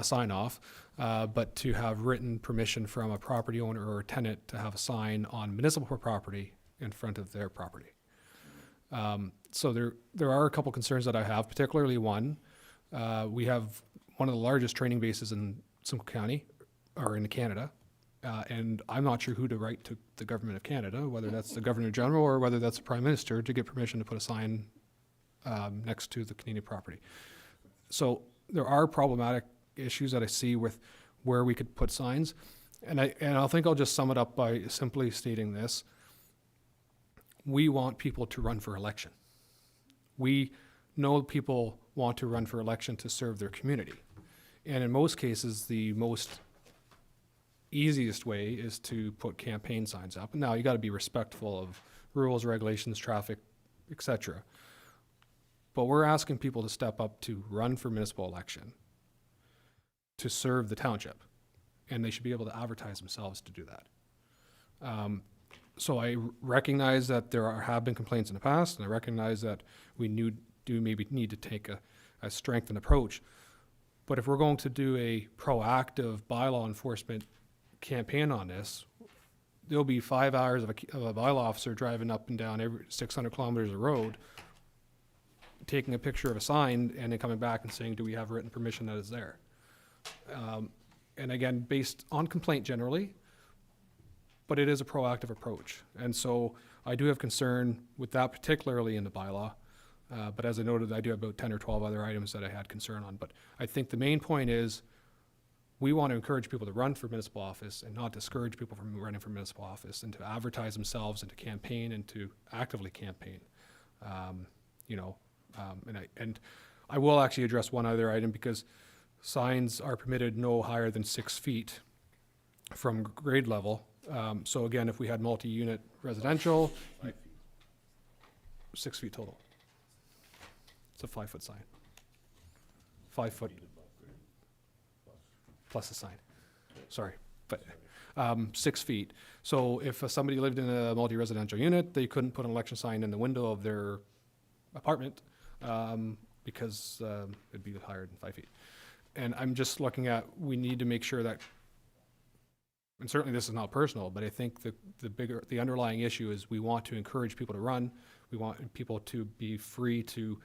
sign off, but to have written permission from a property owner or a tenant to have a sign on municipal property in front of their property. So there are a couple concerns that I have, particularly one, we have one of the largest training bases in Simcoe County, or in Canada, and I'm not sure who to write to the government of Canada, whether that's the Governor General or whether that's the Prime Minister, to get permission to put a sign next to the Canadian property. So there are problematic issues that I see with where we could put signs, and I think I'll just sum it up by simply stating this. We want people to run for election. We know people want to run for election to serve their community. And in most cases, the most easiest way is to put campaign signs up. Now, you got to be respectful of rules, regulations, traffic, etc. But we're asking people to step up to run for municipal election to serve the township, and they should be able to advertise themselves to do that. So I recognize that have been complaints in the past, and I recognize that we do maybe need to take a strengthened approach. But if we're going to do a proactive bylaw enforcement campaign on this, there'll be 5 hours of a bylaw officer driving up and down every 600 kilometers of road, taking a picture of a sign and then coming back and saying, do we have written permission that is there? And again, based on complaint generally, but it is a proactive approach. And so I do have concern with that, particularly in the bylaw. But as I noted, I do have about 10 or 12 other items that I had concern on. But I think the main point is we want to encourage people to run for municipal office and not discourage people from running for municipal office, and to advertise themselves and to campaign and to actively campaign. And I will actually address one other item, because signs are permitted no higher than 6 feet from grade level. So again, if we had multi-unit residential, 6 feet total. It's a 5-foot sign. 5 foot plus a sign. Sorry, but 6 feet. So if somebody lived in a multi-residential unit, they couldn't put an election sign in the window of their apartment because it'd be higher than 5 feet. And I'm just looking at, we need to make sure that, and certainly this is not personal, but I think the underlying issue is we want to encourage people to run. We want people to be free to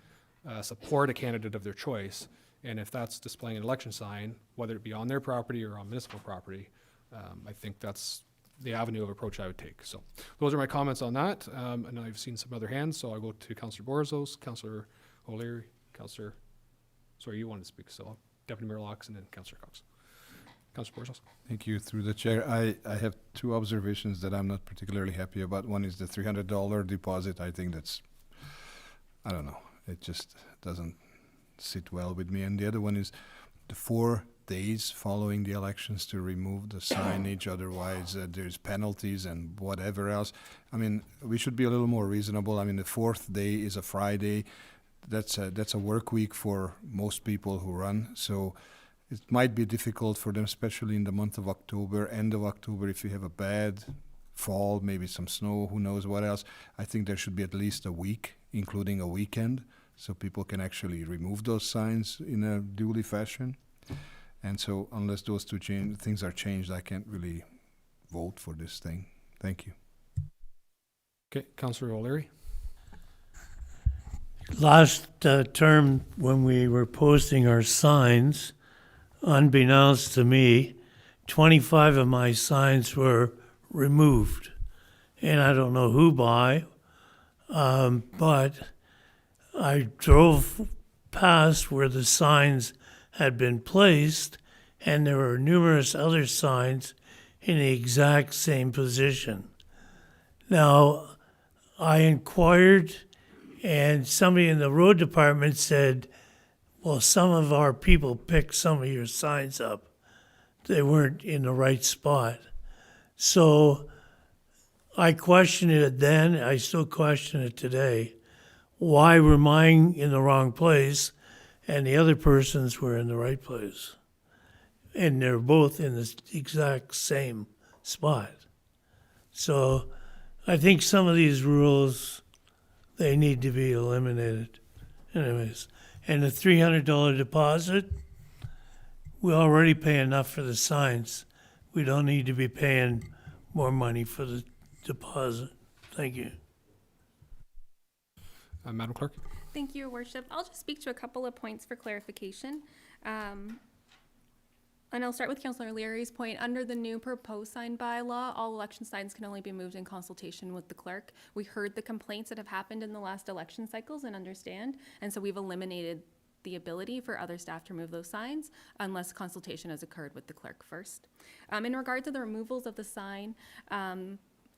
support a candidate of their choice. And if that's displaying an election sign, whether it be on their property or on municipal property, I think that's the avenue of approach I would take. So those are my comments on that. And I've seen some other hands, so I'll go to Councillor Borzos, Councillor O'Leary, sorry, you wanted to speak, so Deputy Mayor Locks, and then Councillor Cox. Councillor Borzos. Thank you. Through the chair, I have 2 observations that I'm not particularly happy about. One is the $300 deposit. I think that's, I don't know, it just doesn't sit well with me. And the other one is the 4 days following the elections to remove the signage. Otherwise, there's penalties and whatever else. I mean, we should be a little more reasonable. I mean, the 4th day is a Friday. That's a work week for most people who run. So it might be difficult for them, especially in the month of October, end of October, if you have a bad fall, maybe some snow, who knows what else. I think there should be at least a week, including a weekend, so people can actually remove those signs in a duly fashion. And so unless those 2 things are changed, I can't really vote for this thing. Thank you. Okay, Councillor O'Leary. Last term, when we were posting our signs, unbeknownst to me, 25 of my signs were removed. And I don't know who by, but I drove past where the signs had been placed, and there were numerous other signs in the exact same position. Now, I inquired, and somebody in the road department said, well, some of our people picked some of your signs up. They weren't in the right spot. So I questioned it then. I still question it today. Why were mine in the wrong place and the other person's were in the right place? And they're both in the exact same spot. So I think some of these rules, they need to be eliminated. Anyways, and the $300 deposit, we already pay enough for the signs. We don't need to be paying more money for the deposit. Thank you. Madam Clerk. Thank you, Your Worship. I'll just speak to a couple of points for clarification. And I'll start with Councillor Leary's point. Under the new proposed sign bylaw, all election signs can only be moved in consultation with the clerk. We heard the complaints that have happened in the last election cycles and understand, and so we've eliminated the ability for other staff to remove those signs unless consultation has occurred with the clerk first. In regard to the removals of the sign,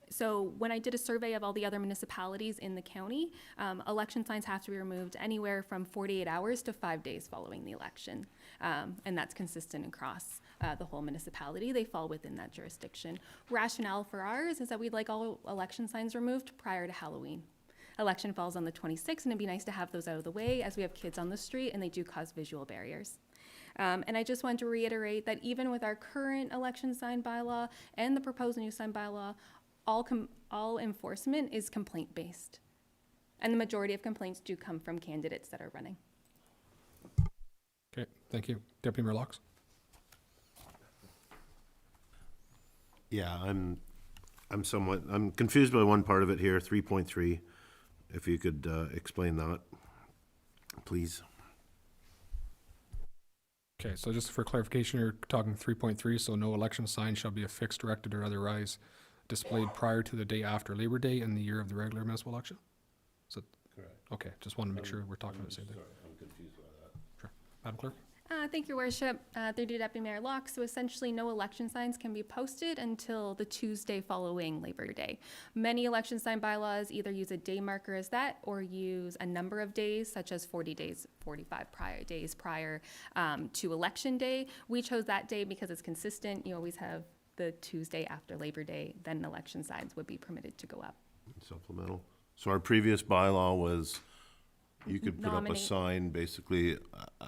so when I did a survey of all the other municipalities in the county, election signs have to be removed anywhere from 48 hours to 5 days following the election. And that's consistent across the whole municipality. They fall within that jurisdiction. Rationale for ours is that we'd like all election signs removed prior to Halloween. Election falls on the 26th, and it'd be nice to have those out of the way as we have kids on the street and they do cause visual barriers. And I just want to reiterate that even with our current election sign bylaw and the proposed new sign bylaw, all enforcement is complaint-based. And the majority of complaints do come from candidates that are running. Okay, thank you. Deputy Mayor Locks? Yeah, I'm confused by one part of it here, 3.3. If you could explain that, please. Okay, so just for clarification, you're talking 3.3, so no election sign shall be affixed, erected, or otherwise displayed prior to the day after Labor Day in the year of the regular municipal election? Is it? Correct. Okay, just want to make sure we're talking about the same thing. I'm confused by that. Sure. Madam Clerk? Thank you, Your Worship. Through to Deputy Mayor Locke. So essentially, no election signs can be posted until the Tuesday following Labor Day. Many election sign bylaws either use a day marker as that or use a number of days, such as 40 days, 45 days prior to Election Day. We chose that day because it's consistent. You always have the Tuesday after Labor Day, then election signs would be permitted to go up. Supplemental. So our previous bylaw was you could put up a Nominate. sign basically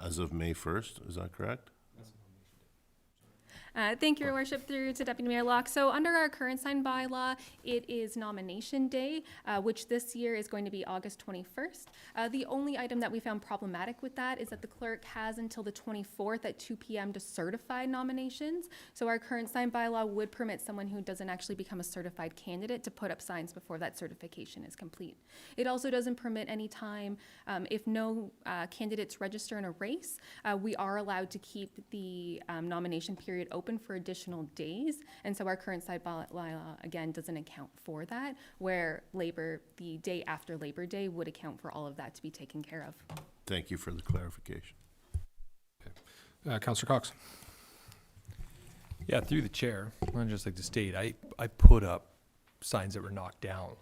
as of May 1st, is that correct? Thank you, Your Worship. Through to Deputy Mayor Locke. So under our current sign bylaw, it is nomination day, which this year is going to be August 21st. The only item that we found problematic with that is that the clerk has until the 24th at 2 p.m. to certify nominations. So our current sign bylaw would permit someone who doesn't actually become a certified candidate to put up signs before that certification is complete. It also doesn't permit any time, if no candidates register in a race, we are allowed to keep the nomination period open for additional days. And so our current side bylaw, again, doesn't account for that, where the day after Labor Day would account for all of that to be taken care of. Thank you for the clarification. Councillor Cox? Yeah, through the chair, I'd just like to state, I put up signs that were knocked down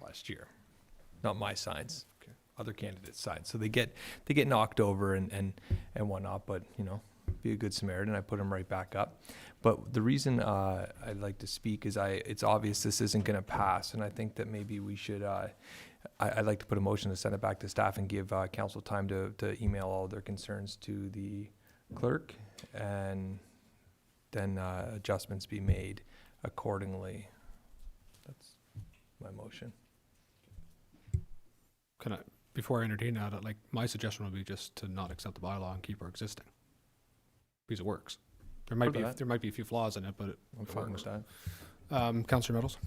last year. Not my signs, other candidates' signs. So they get knocked over and whatnot, but, you know, be a good Samaritan. I put them right back up. But the reason I'd like to speak is it's obvious this isn't going to pass, and I think that maybe we should. I'd like to put a motion to send it back to staff and give council time to email all their concerns to the clerk, and then adjustments be made accordingly. That's my motion. Can I, before I entertain that, like my suggestion would be just to not accept the bylaw and keep our existing, because it works. There might be a few flaws in it, but I'm fine with that. Councillor Meadows?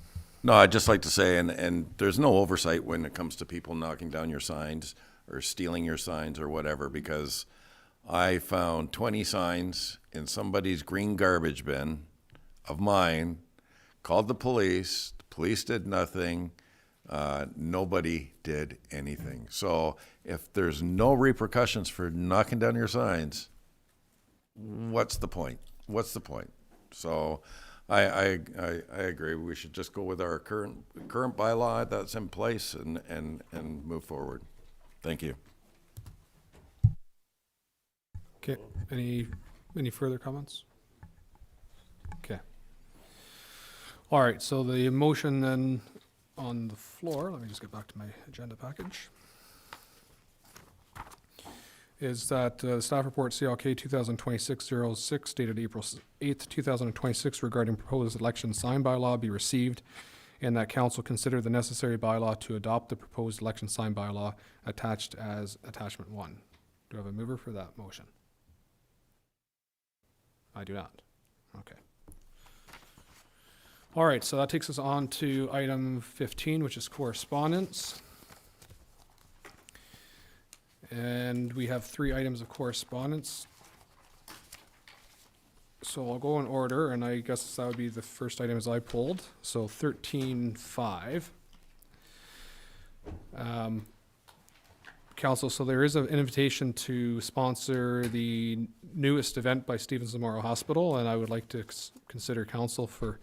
No, I'd just like to say, and there's no oversight when it comes to people knocking down your signs or stealing your signs or whatever, because I found 20 signs in somebody's green garbage bin of mine, called the police did nothing, nobody did anything. So if there's no repercussions for knocking down your signs, what's the point? So I agree. We should just go with our current bylaw that's in place and move forward. Thank you. Okay, any further comments? Okay. All right, so the motion then on the floor, let me just get back to my agenda package, is that staff report CLK 2026-06 dated April 8th, 2026 regarding proposed election sign bylaw be received, and that council consider the necessary bylaw to adopt the proposed election sign bylaw attached as attachment 1. Do I have a mover for that motion? I do not. Okay. All right, so that takes us on to item 15, which is correspondence. And we have 3 items of correspondence. So I'll go in order, and I guess that would be the first item as I pulled. So 13.5. Council, so there is an invitation to sponsor the newest event by Stevens Memorial Hospital, and I would like to consider council to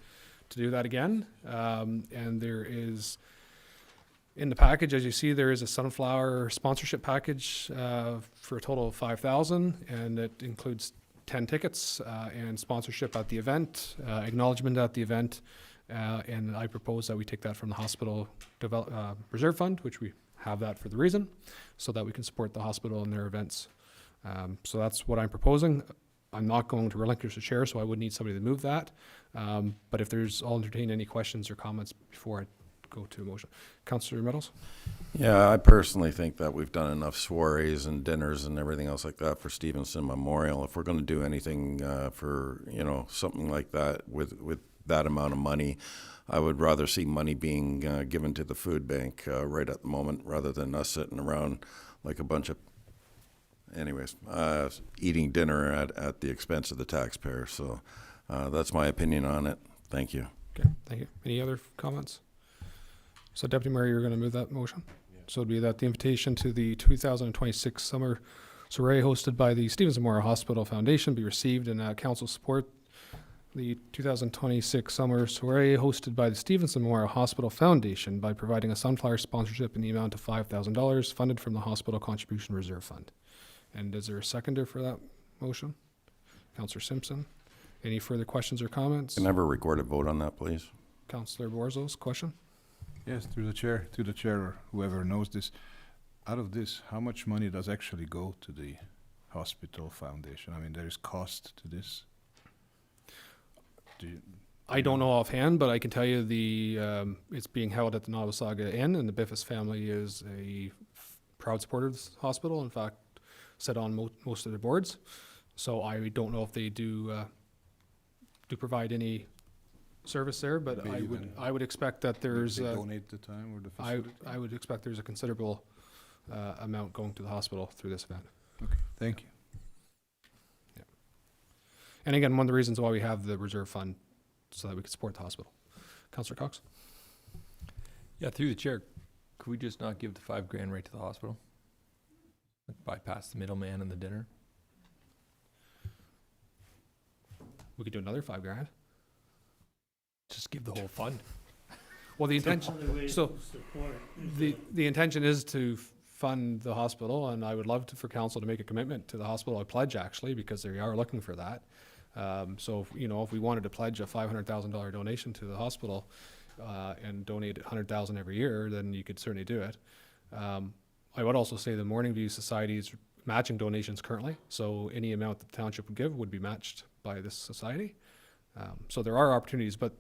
do that again. And there is, in the package, as you see, there is a sunflower sponsorship package for a total of $5,000, and it includes 10 tickets and sponsorship at the event, acknowledgement at the event, and I propose that we take that from the hospital reserve fund, which we have that for the reason, so that we can support the hospital and their events. So that's what I'm proposing. I'm not going to relinquish the chair, so I would need somebody to move that. But if I'll entertain any questions or comments before I go to a motion. Councillor Meadows? Yeah, I personally think that we've done enough soirees and dinners and everything else like that for Stevenson Memorial. If we're going to do anything for, something like that with that amount of money, I would rather see money being given to the food bank right at the moment rather than us sitting around like a bunch of, eating dinner at the expense of the taxpayer. So that's my opinion on it. Thank you. Okay, thank you. Any other comments? So Deputy Mayor, you're going to move that motion? Yeah. So it'd be that the invitation to the 2026 summer soiree hosted by the Stevenson Memorial Hospital Foundation be received and council support. The 2026 summer soiree hosted by the Stevenson Memorial Hospital Foundation by providing a sunflower sponsorship in the amount of $5,000 funded from the Hospital Contribution Reserve Fund. And is there a seconder for that motion? Councillor Simpson. Any further questions or comments? Can I have a recorded vote on that, please? Councillor Borzos, question? Yes, through the chair, or whoever knows this. Out of this, how much money does actually go to the hospital foundation? I mean, there is cost to this. I don't know offhand, but I can tell you it's being held at the Novasaga Inn, and the Biffis family is a proud supporter of this hospital. In fact, sit on most of the boards. So I don't know if they do provide any service there, but I would expect that there's they donate the time or the facility? I would expect there's a considerable amount going to the hospital through this event. Okay, thank you. Yeah. And again, one of the reasons why we have the reserve fund so that we can support the hospital. Councillor Cox? Yeah, through the chair, could we just not give the $5,000 right to the hospital? Like bypass the middleman and the dinner? We could do another $5,000. Just give the whole fund. Well, the intention, the intention is to fund the hospital, and I would love for council to make a commitment to the hospital, a pledge actually, because they are looking for that. So, if we wanted to pledge a $500,000 donation to the hospital and donate $100,000 every year, then you could certainly do it. I would also say the Morning View Society is matching donations currently, so any amount that the township would give would be matched by this society. So there are opportunities, but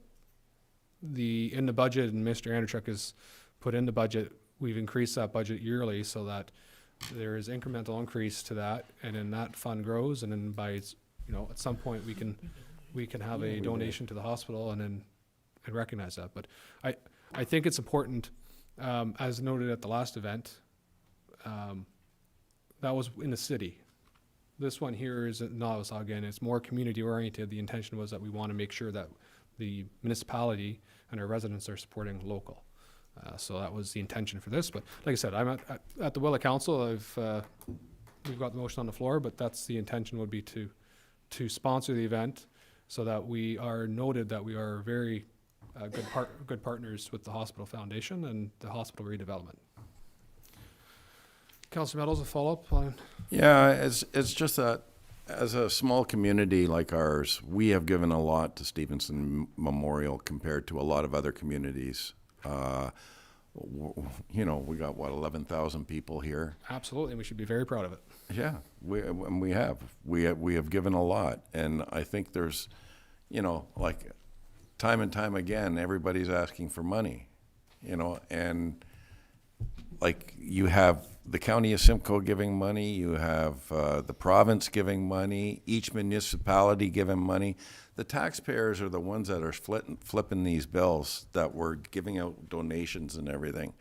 in the budget, and Mr. Anderchuk has put in the budget, we've increased that budget yearly so that there is incremental increase to that, and then that fund grows, and then by at some point we can have a donation to the hospital and recognize that. But I think it's important, as noted at the last event, that was in the city. This one here is at Novasaga, and it's more community oriented. The intention was that we want to make sure that the municipality and our residents are supporting local. So that was the intention for this. But like I said, I'm at the will of council. We've got the motion on the floor, but that's the intention would be to sponsor the event so that we are noted that we are very good partners with the Hospital Foundation and the hospital redevelopment. Councillor Meadows, a follow-up on? Yeah, it's just that as a small community like ours, we have given a lot to Stevenson Memorial compared to a lot of other communities. We got 11,000 people here. Absolutely, and we should be very proud of it. Yeah, we have given a lot, and I think there's, like time and time again, everybody's asking for money, and like you have the county of Simcoe giving money, you have the province giving money, each municipality giving money. The taxpayers are the ones that are flipping these bills that we're giving out donations and everything.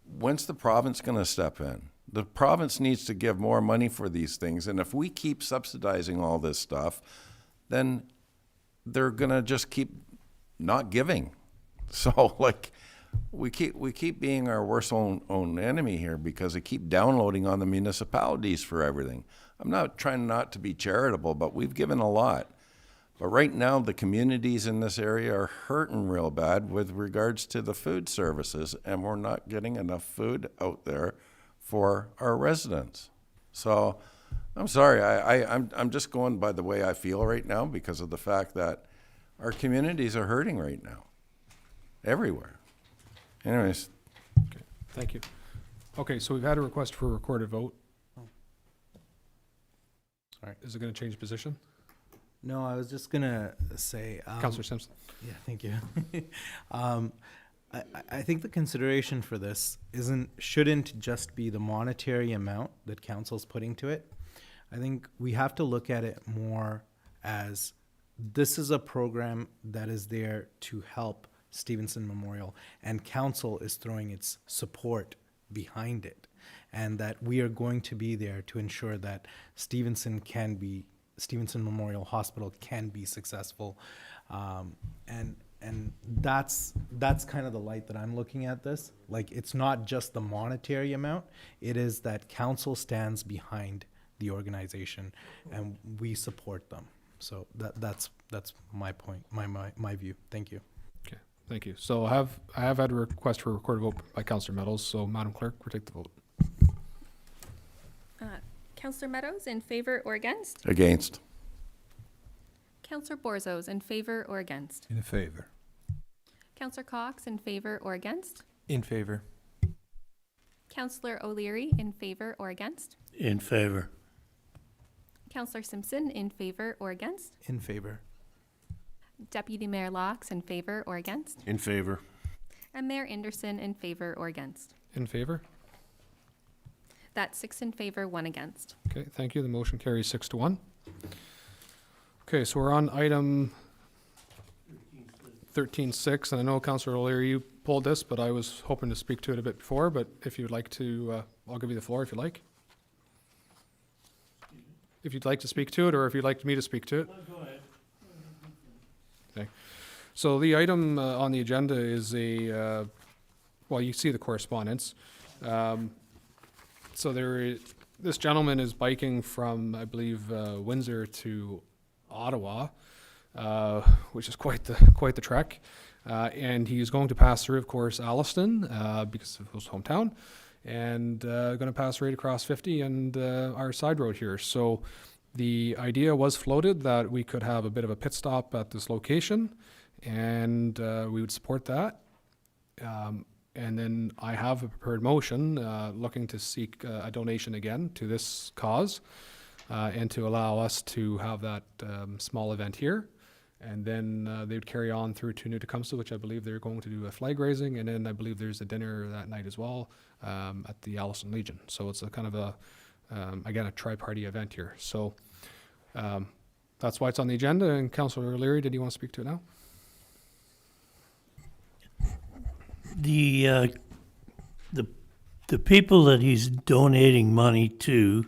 When's the province going to step in? The province needs to give more money for these things, and if we keep subsidizing all this stuff, then they're going to just keep not giving. So, we keep being our worst own enemy here because they keep downloading on the municipalities for everything. I'm not trying not to be charitable, but we've given a lot. But right now, the communities in this area are hurting real bad with regards to the food services, and we're not getting enough food out there for our residents. So I'm sorry, I'm just going by the way I feel right now because of the fact that our communities are hurting right now, everywhere. Anyways. Okay, thank you. Okay, so we've had a request for a recorded vote. Sorry. Is it going to change position? No, I was just gonna say. Councillor Simpson. Yeah, thank you. I think the consideration for this shouldn't just be the monetary amount that council's putting to it. I think we have to look at it more as this is a program that is there to help Stevenson Memorial, and council is throwing its support behind it, and that we are going to be there to ensure that Stevenson Memorial Hospital can be successful, and that's kind of the light that I'm looking at this. Like, it's not just the monetary amount; it is that council stands behind the organization, and we support them. So that's my point, my view. Thank you. Okay, thank you. So I have had a request for a recorded vote by Councillor Meadows. So Madam Clerk, we'll take the vote. Councillor Meadows, in favor or against? Against. Councillor Borzos, in favor or against? In favor. Councillor Cox, in favor or against? In favor. Councillor O'Leary, in favor or against? In favor. Councillor Simpson, in favor or against? In favor. Deputy Mayor Laux, in favor or against? In favor. And Mayor Anderson, in favor or against? In favor. That's 6 in favor, 1 against. Okay, thank you. The motion carries 6-1. Okay, so we're on item 13.6, and I know Councillor O'Leary, you pulled this, but I was hoping to speak to it a bit before, but if you'd like to, I'll give you the floor if you'd like. If you'd like to speak to it, or if you'd like me to speak to it. Go ahead. Okay. So the item on the agenda is well, you see the correspondence. So this gentleman is biking from, I believe, Windsor to Ottawa, which is quite the trek. And he's going to pass through, of course, Alliston, because of his hometown, and going to pass right across 50 and our side road here. So the idea was floated that we could have a bit of a pit stop at this location, and we would support that. And then I have a prepared motion looking to seek a donation again to this cause, and to allow us to have that small event here. And then they would carry on through to New Tecumseh, which I believe they're going to do a flag raising, and then I believe there's a dinner that night as well at the Allison Legion. So it's a kind of a, again, a tri-party event here. So that's why it's on the agenda. And Councillor O'Leary, did you want to speak to it now? The people that he's donating money to,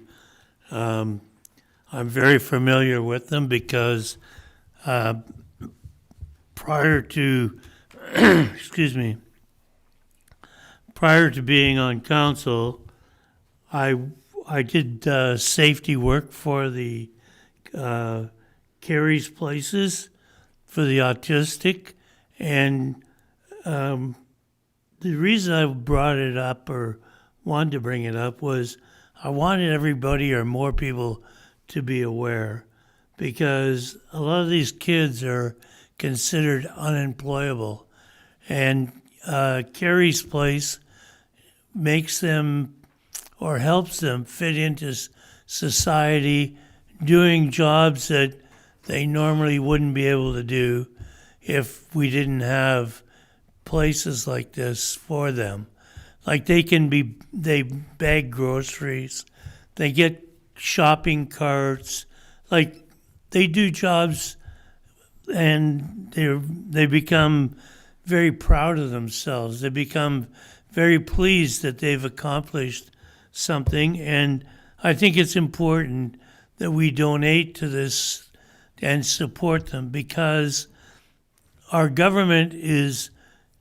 I'm very familiar with them because prior to excuse me, prior to being on council, I did safety work for the Carey's Places for the autistic, and the reason I brought it up or wanted to bring it up was I wanted everybody or more people to be aware, because a lot of these kids are considered unemployable, and Carey's Place makes them or helps them fit into society, doing jobs that they normally wouldn't be able to do if we didn't have places like this for them. Like they bag groceries, they get shopping carts, like they do jobs, and they become very proud of themselves. They become very pleased that they've accomplished something, and I think it's important that we donate to this and support them, because our government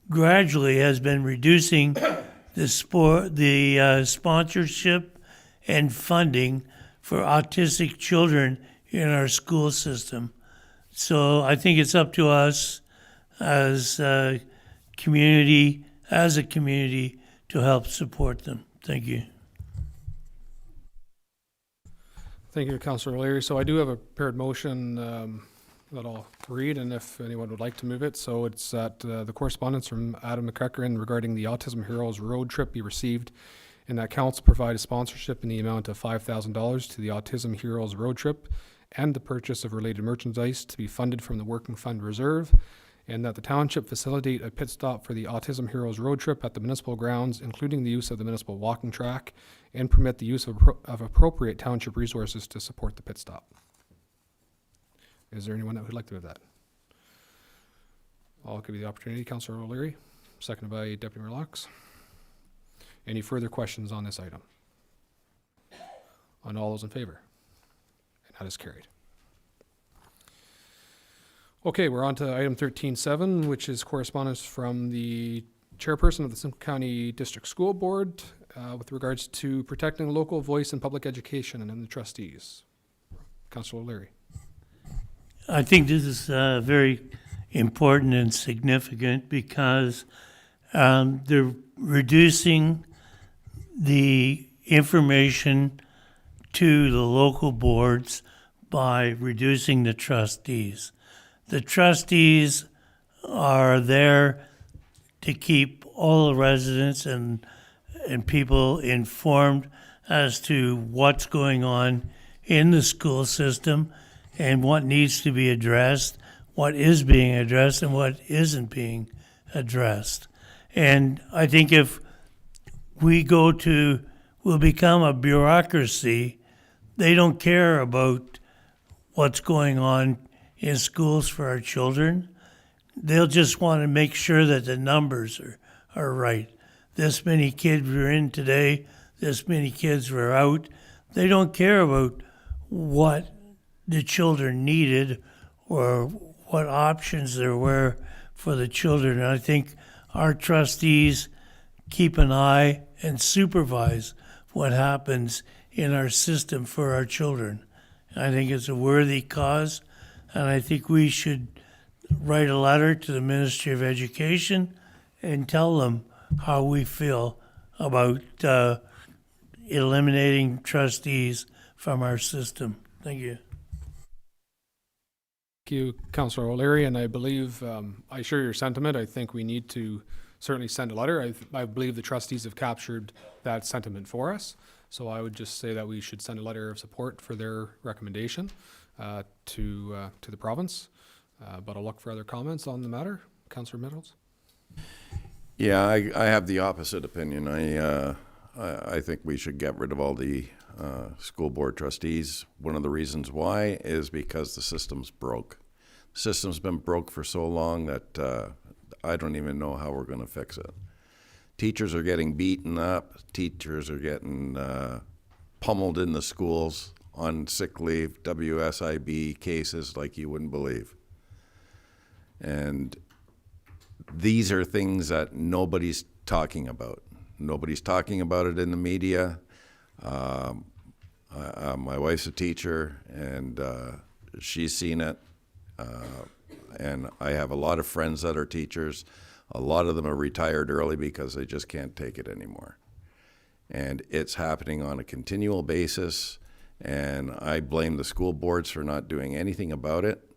gradually has been reducing the sponsorship and funding for autistic children in our school system. So I think it's up to us as a community to help support them. Thank you. Thank you, Councillor O'Leary. So I do have a prepared motion that I'll read, and if anyone would like to move it. So it's that the correspondence from Adam McCracken regarding the Autism Heroes road trip be received, and that council provide a sponsorship in the amount of $5,000 to the Autism Heroes road trip and the purchase of related merchandise to be funded from the Working Fund Reserve, and that the township facilitate a pit stop for the Autism Heroes road trip at the municipal grounds, including the use of the municipal walking track, and permit the use of appropriate township resources to support the pit stop. Is there anyone that would like to move that? I'll give you the opportunity. Councillor O'Leary, seconded by Deputy Mayor Laux. Any further questions on this item? On all those in favor? And that is carried. Okay, we're on to item 13.7, which is correspondence from the chairperson of the Simcoe County District School Board with regards to protecting local voice in public education and the trustees. Councillor O'Leary. I think this is very important and significant because they're reducing the information to the local boards by reducing the trustees. The trustees are there to keep all the residents and people informed as to what's going on in the school system and what needs to be addressed, what is being addressed, and what isn't being addressed. And I think if we'll become a bureaucracy, they don't care about what's going on in schools for our children. They'll just want to make sure that the numbers are right. This many kids were in today, this many kids were out. They don't care about what the children needed or what options there were for the children. And I think our trustees keep an eye and supervise what happens in our system for our children. I think it's a worthy cause, and I think we should write a letter to the Ministry of Education and tell them how we feel about eliminating trustees from our system. Thank you. Thank you, Councillor O'Leary, and I believe I share your sentiment. I think we need to certainly send a letter. I believe the trustees have captured that sentiment for us, so I would just say that we should send a letter of support for their recommendation to the province. But I'll look for other comments on the matter. Councillor Middles? Yeah, I have the opposite opinion. I think we should get rid of all the school board trustees. One of the reasons why is because the system's broke. The system's been broke for so long that I don't even know how we're going to fix it. Teachers are getting beaten up. Teachers are getting pummeled in the schools on sick leave, WSIB cases like you wouldn't believe. And these are things that nobody's talking about. Nobody's talking about it in the media. My wife's a teacher, and she's seen it. And I have a lot of friends that are teachers. A lot of them are retired early because they just can't take it anymore. And it's happening on a continual basis, and I blame the school boards for not doing anything about it.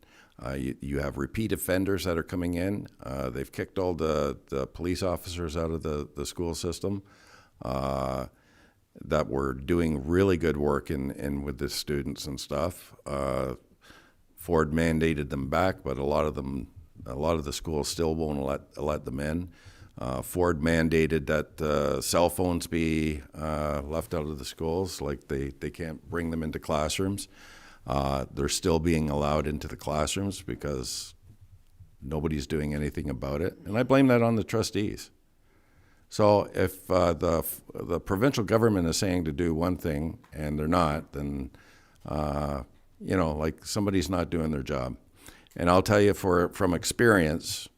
You have repeat offenders that are coming in. They've kicked all the police officers out of the school system that were doing really good work in with the students and stuff. Ford mandated them back, but a lot of the schools still won't let them in. Ford mandated that cell phones be left out of the schools, like they can't bring them into classrooms. They're still being allowed into the classrooms because nobody's doing anything about it. And I blame that on the trustees. So if the provincial government is saying to do one thing and they're not, then, like somebody's not doing their job. And I'll tell you from experience,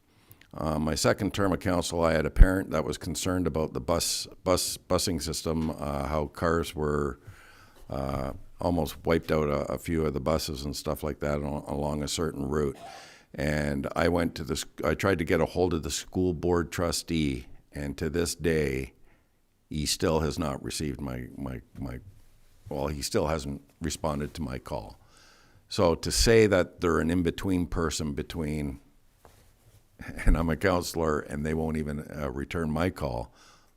my second term of council, I had a parent that was concerned about the busing system, how cars were almost wiped out a few of the buses and stuff like that along a certain route. And I tried to get a hold of the school board trustee, and to this day, he still has not received he still hasn't responded to my call. So to say that they're an in-between person between, and I'm a counselor, and they won't even return my call,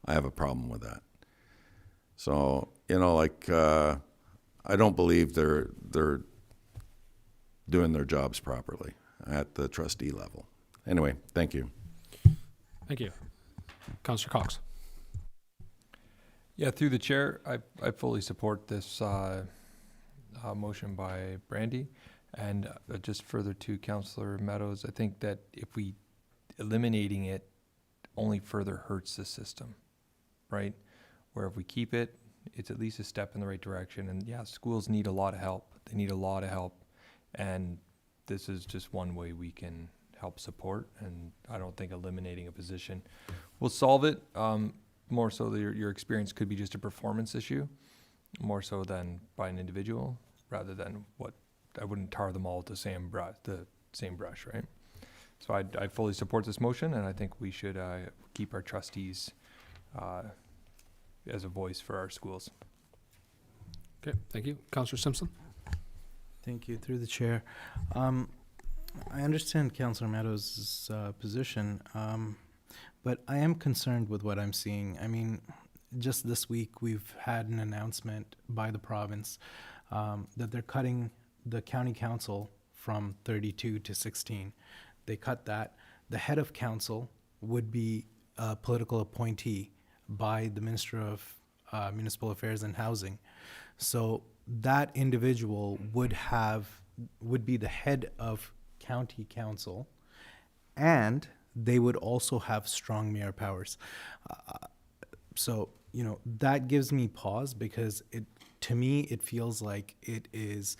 I have a problem with that. So, you know, like, I don't believe they're doing their jobs properly at the trustee level. Anyway, thank you. Thank you. Councillor Cox. Yeah, through the chair, I fully support this motion by Brandy. And just further to Councillor Meadows, I think that if we eliminating it only further hurts the system, right? Where if we keep it, it's at least a step in the right direction. And yeah, schools need a lot of help. They need a lot of help. And this is just one way we can help support. And I don't think eliminating a position will solve it. More so that your experience could be just a performance issue, more so than by an individual, rather than what I wouldn't tar them all with the same brush, right? So I fully support this motion, and I think we should keep our trustees as a voice for our schools. Okay, thank you. Councillor Simpson. Thank you, through the chair. I understand Councillor Meadows' position, but I am concerned with what I'm seeing. I mean, just this week, we've had an announcement by the province that they're cutting the county council from 32 to 16. They cut that. The head of council would be a political appointee by the Minister of Municipal Affairs and Housing. So that individual would be the head of county council, and they would also have strong mayor powers. So, you know, that gives me pause, because to me, it feels like it is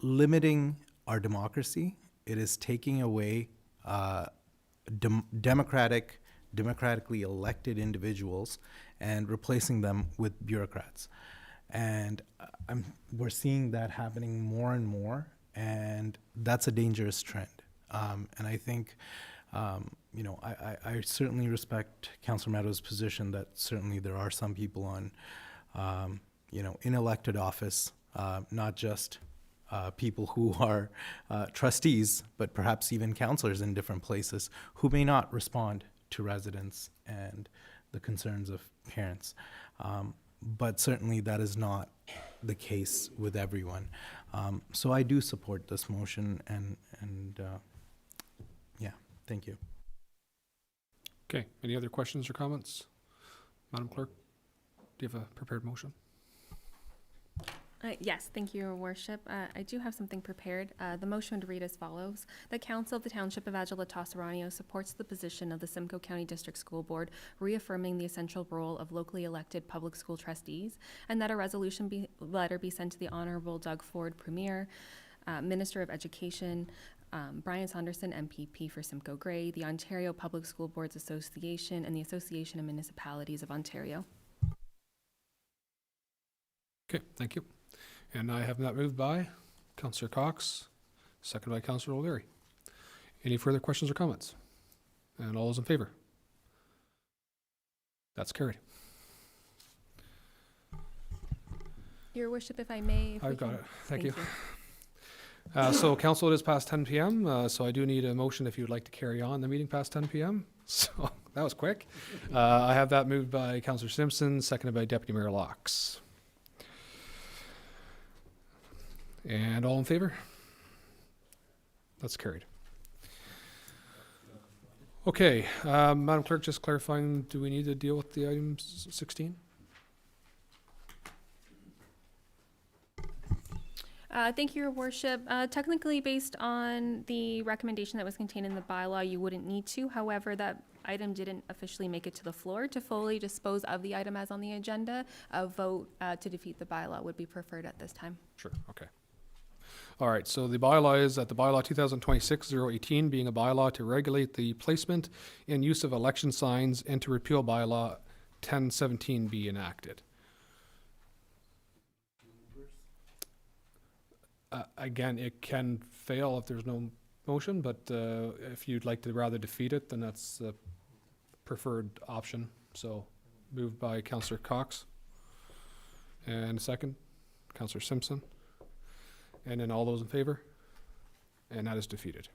limiting our democracy. It is taking away democratically elected individuals and replacing them with bureaucrats. And we're seeing that happening more and more, and that's a dangerous trend. And I think, you know, I certainly respect Councillor Meadows' position that certainly there are some people on, you know, in elected office, not just people who are trustees, but perhaps even councillors in different places who may not respond to residents and the concerns of parents. But certainly that is not the case with everyone. So I do support this motion, and yeah, thank you. Okay, any other questions or comments? Madam Clerk, do you have a prepared motion? Yes, thank you, Your Worship. I do have something prepared. The motion would read as follows. The Council of the Township of Adjala-Tosorontio supports the position of the Simcoe County District School Board, reaffirming the essential role of locally elected public school trustees, and that a resolution letter be sent to the Honorable Doug Ford, Premier, Minister of Education, Brian Saunderson, MPP for Simcoe Grey, the Ontario Public School Boards Association, and the Association of Municipalities of Ontario. Okay, thank you. And I have that moved by Councillor Cox, second by Councillor O'Leary. Any further questions or comments? And all those in favor? That's carried. Your Worship, if I may. I've got it. Thank you. So council, it is past 10 p.m. So I do need a motion if you would like to carry on the meeting past 10 p.m. So that was quick. I have that moved by Councillor Simpson, seconded by Deputy Mayor Laux. And all in favor? That's carried. Okay, Madam Clerk, just clarifying, do we need to deal with the item 16? Thank you, Your Worship. Technically, based on the recommendation that was contained in the bylaw, you wouldn't need to. However, that item didn't officially make it to the floor. To fully dispose of the item as on the agenda, a vote to defeat the bylaw would be preferred at this time. Sure, okay. All right, so the bylaw is that the bylaw 2026-018 being a bylaw to regulate the placement and use of election signs and to repeal bylaw 1017 be enacted. Again, it can fail if there's no motion, but if you'd like to rather defeat it, then that's the preferred option. So moved by Councillor Cox. And a second, Councillor Simpson. And then all those in favor? And that is defeated.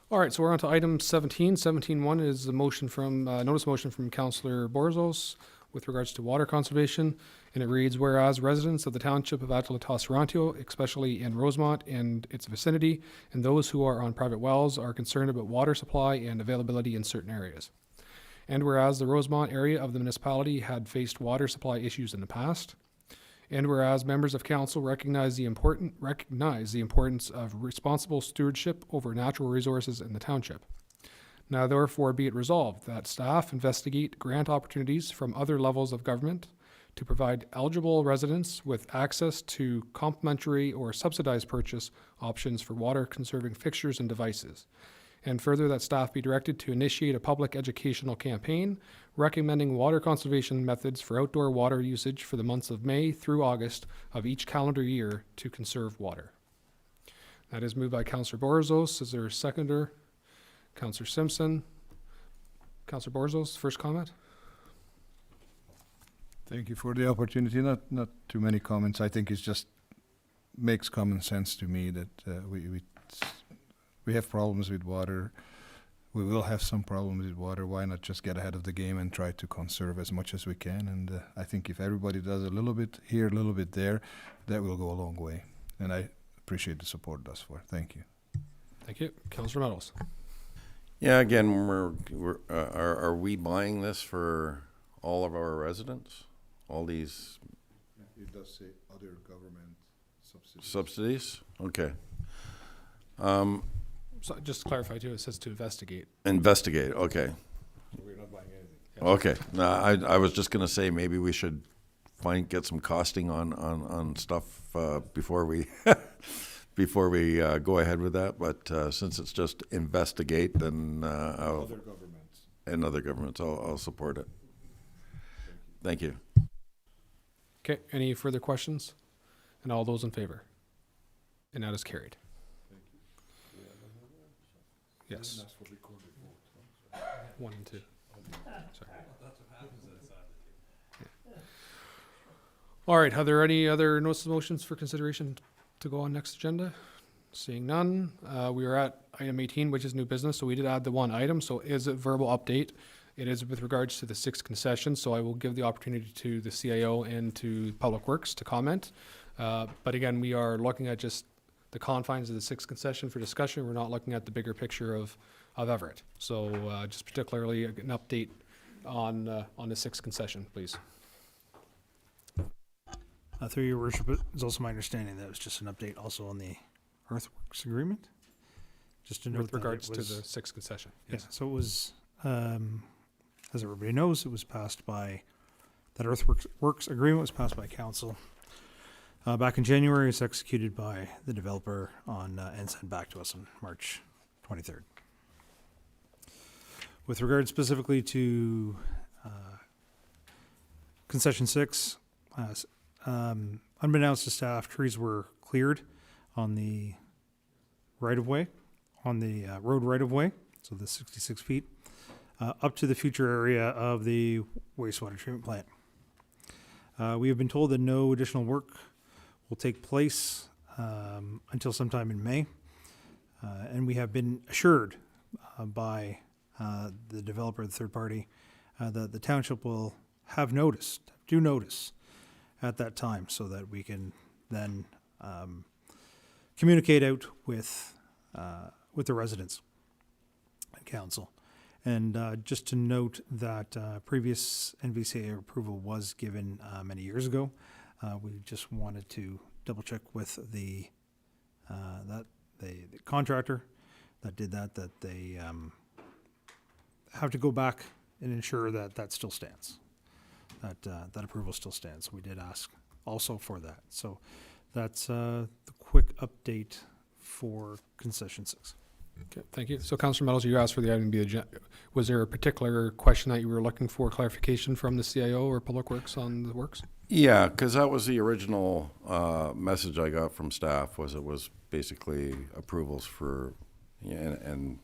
All right, so we're on to item 17. 17.1 is the motion from, notice motion from Councillor Borzos with regards to water conservation. And it reads, whereas residents of the township of Adjala-Tosorontio, especially in Rosemont and its vicinity, and those who are on private wells are concerned about water supply and availability in certain areas. And whereas the Rosemont area of the municipality had faced water supply issues in the past. And whereas members of council recognize the importance of responsible stewardship over natural resources in the township. Now therefore be it resolved that staff investigate grant opportunities from other levels of government to provide eligible residents with access to complimentary or subsidized purchase options for water conserving fixtures and devices. And further, that staff be directed to initiate a public educational campaign recommending water conservation methods for outdoor water usage for the months of May through August of each calendar year to conserve water. That is moved by Councillor Borzos. Is there a seconder? Councillor Simpson. Councillor Borzos, first comment. Thank you for the opportunity. Not too many comments. I think it just makes common sense to me that we have problems with water. We will have some problems with water. Why not just get ahead of the game and try to conserve as much as we can? And I think if everybody does a little bit here, a little bit there, that will go a long way. And I appreciate the support thus far. Thank you. Thank you. Councillor Meadows. Yeah, again, are we buying this for all of our residents? All these It does say other government subsidies. subsidies? Okay. So just to clarify too, it says to investigate. Investigate, okay. So we're not buying anything. Okay, no, I was just gonna say, maybe we should get some costing on stuff, before we, before we, go ahead with that, but, since it's just investigate, then, Other governments. and other governments, I'll support it. Thank you. Okay, any further questions? And all those in favor? And that is carried. Yes. 1 and 2. Sorry. Yeah. All right, are there any other notice of motions for consideration to go on next agenda? Seeing none, we are at item 18, which is new business. So we did add the one item, so it is a verbal update. It is with regards to the 6th concession, so I will give the opportunity to the CIO and to Public Works to comment. But again, we are looking at just the confines of the 6th concession for discussion. We're not looking at the bigger picture of Everett. So just particularly an update on the 6th concession, please. Through your worship, it's also my understanding that it was just an update also on the earthworks agreement. Just to note With that regards it to was, the 6th concession. yeah, so it was, as everybody knows, it was passed by, that earthworks agreement was passed by council. Back in January, it was executed by the developer on, and sent back to us on March 23rd. With regard specifically to concession 6, unbeknownst to staff, trees were cleared on the right-of-way, on the road right-of-way, so the 66 feet, up to the future area of the wastewater treatment plant. We have been told that no additional work will take place until sometime in May. And we have been assured by the developer, the third party, that the township will have due notice at that time so that we can then communicate out with the residents and council. And just to note that previous NVCA approval was given many years ago. We just wanted to double check with the contractor that did that they have to go back and ensure that that still stands, that approval still stands. We did ask also for that. So that's the quick update for concession 6. Okay, thank you. So Councillor Meadows, you asked for the item to be agenda. Was there a particular question that you were looking for clarification from the CIO or Public Works on the works? Yeah, because that was the original message I got from staff, was it was basically approvals for, and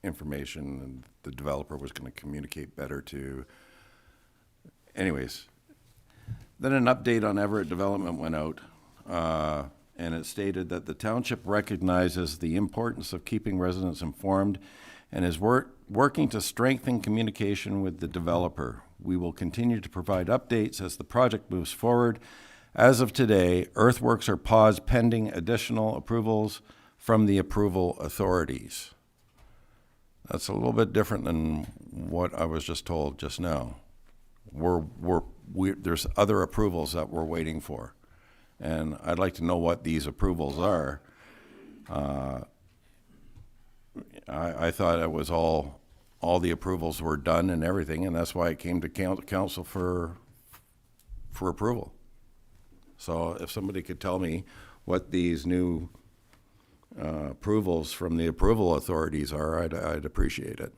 information, and the developer was going to communicate better to. Anyways, then an update on Everett Development went out, and it stated that the township recognizes the importance of keeping residents informed and is working to strengthen communication with the developer. We will continue to provide updates as the project moves forward. As of today, earthworks are paused pending additional approvals from the approval authorities. That's a little bit different than what I was just told just now. There's other approvals that we're waiting for, and I'd like to know what these approvals are. I thought it was all the approvals were done and everything, and that's why it came to council for approval. So if somebody could tell me what these new approvals from the approval authorities are, I'd appreciate it.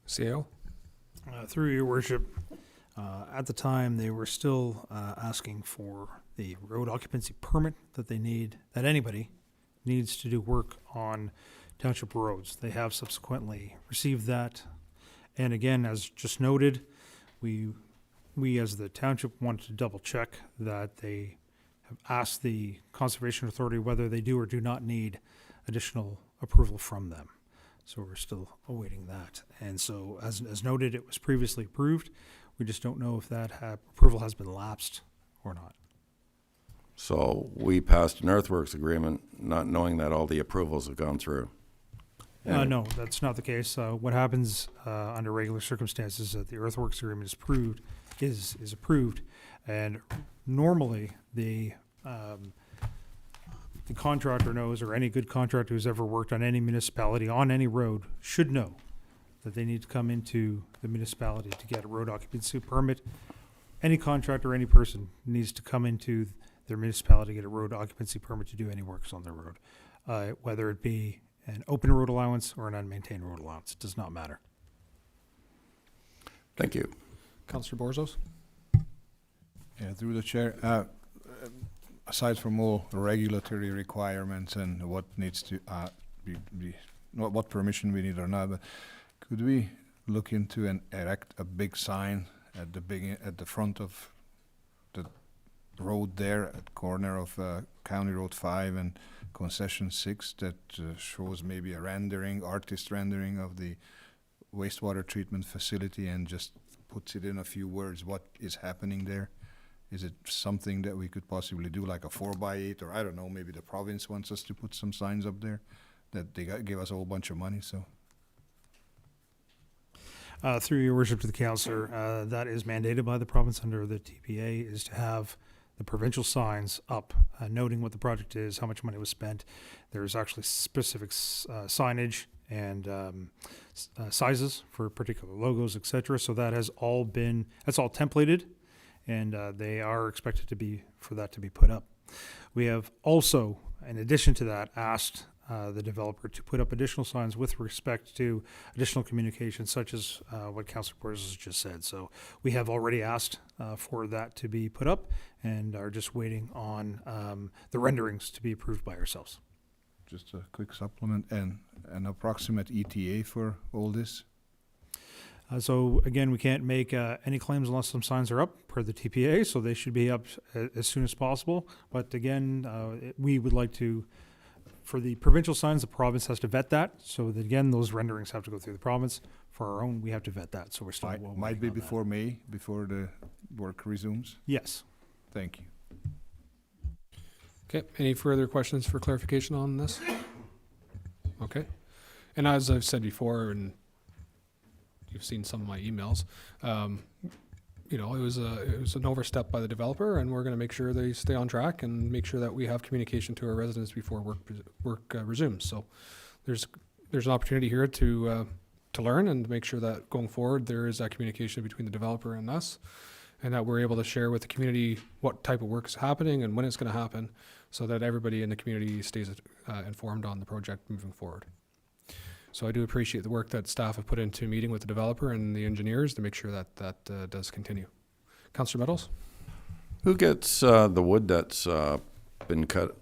CAO? Through your worship, at the time, they were still asking for the road occupancy permit that they need, that anybody needs to do work on township roads. They have subsequently received that. And again, as just noted, we as the township wanted to double check that they have asked the Conservation Authority whether they do or do not need additional approval from them. So we're still awaiting that. And so as noted, it was previously approved. We just don't know if that approval has been lapsed or not. So we passed an earthworks agreement not knowing that all the approvals have gone through. No, that's not the case. What happens under regular circumstances is that the earthworks agreement is approved, and normally the contractor knows, or any good contractor who's ever worked on any municipality on any road should know that they need to come into the municipality to get a road occupancy permit. Any contractor, any person needs to come into their municipality to get a road occupancy permit to do any works on their road, whether it be an open road allowance or an unmaintained road allowance. It does not matter. Thank you. Councillor Borzos? Yeah, through the chair. Aside from all regulatory requirements and what needs to be not what permission we need or not, but could we look into and erect a big sign at the front of the road there at the corner of County Road 5 and Concession 6 that shows maybe a artist rendering of the wastewater treatment facility and just puts it in a few words what is happening there? Is it something that we could possibly do, like a 4x8, or I don't know, maybe the province wants us to put some signs up there that they give us a whole bunch of money, so. Through your worship to the councillor, that is mandated by the province under the TPA, is to have the provincial signs up, noting what the project is, how much money was spent. There's actually specific signage and sizes for particular logos, etc. So that's all templated, and they are expected for that to be put up. We have also, in addition to that, asked the developer to put up additional signs with respect to additional communication, such as what Councillor Borzos just said. So we have already asked for that to be put up and are just waiting on the renderings to be approved by ourselves. Just a quick supplement and an approximate ETA for all this? So again, we can't make any claims unless some signs are up per the TPA, so they should be up as soon as possible. But again, we would like to, for the provincial signs, the province has to vet that. So that, again, those renderings have to go through the province. For our own, we have to vet that. So we're still might be before May, before the work resumes? Yes. Thank you. Okay, any further questions for clarification on this? Okay. And as I've said before, and you've seen some of my emails, it was an overstep by the developer, and we're going to make sure they stay on track and make sure that we have communication to our residents before work resumes. So there's an opportunity here to learn and to make sure that going forward there is that communication between the developer and us, and that we're able to share with the community what type of work is happening and when it's going to happen, so that everybody in the community stays informed on the project moving forward. So I do appreciate the work that staff have put into meeting with the developer and the engineers to make sure that does continue. Councillor Meadows? Who gets the wood that's been cut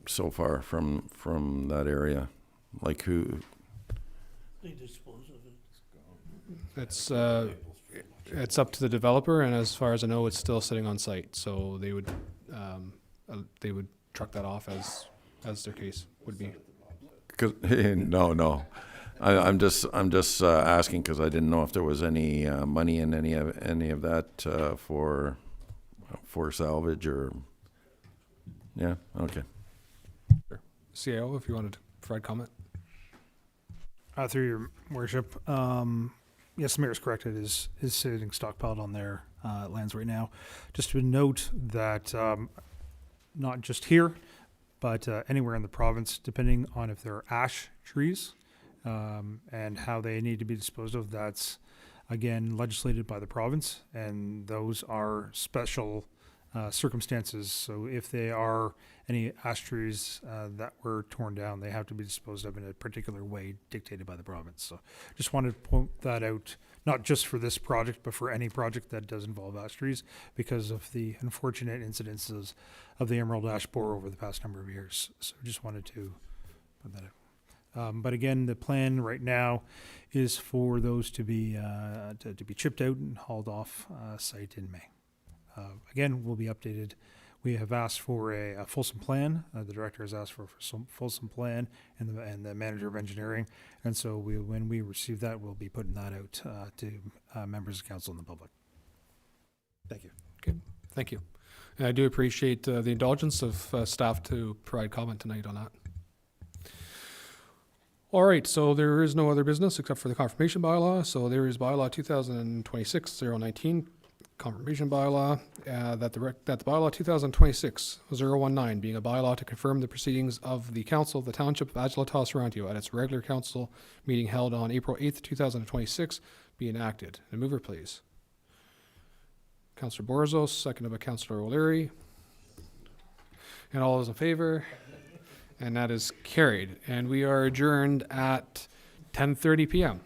so far from that area? Like who? They dispose of it. It's up to the developer, and as far as I know, it's still sitting on site. So they would they would truck that off as their case would be. 'Cause- no. I'm just asking because I didn't know if there was any money in any of that for salvage or. Yeah. Okay. CAO, if you wanted to provide comment. Through your worship, yes, the mayor is correct. It is sitting stockpiled on their lands right now. Just to note that not just here, but anywhere in the province, depending on if there are ash trees and how they need to be disposed of, that's again legislated by the province, and those are special circumstances. So if they are any ash trees that were torn down, they have to be disposed of in a particular way dictated by the province. So just wanted to point that out, not just for this project, but for any project that does involve ash trees, because of the unfortunate incidences of the emerald ash borer over the past number of years. So just wanted to put that out. But again, the plan right now is for those to be chipped out and hauled off site in May. Again, we'll be updated. We have asked for a fulsome plan. The director has asked for some fulsome plan, and the manager of engineering. And so when we receive that, we'll be putting that out to members of council and the public. Thank you. Okay, thank you. And I do appreciate the indulgence of staff to provide comment tonight on that. All right, so there is no other business except for the confirmation bylaw. So there is bylaw 2026-019, confirmation bylaw, that the bylaw 2026-019 being a bylaw to confirm the proceedings of the council of the township of Adjala-Tosorontio at its regular council meeting held on April 8th, 2026 be enacted. A mover, please. Councillor Borzos, seconded by Councillor O'Leary. And all those in favor? And that is carried. And we are adjourned at 10:30 p.m.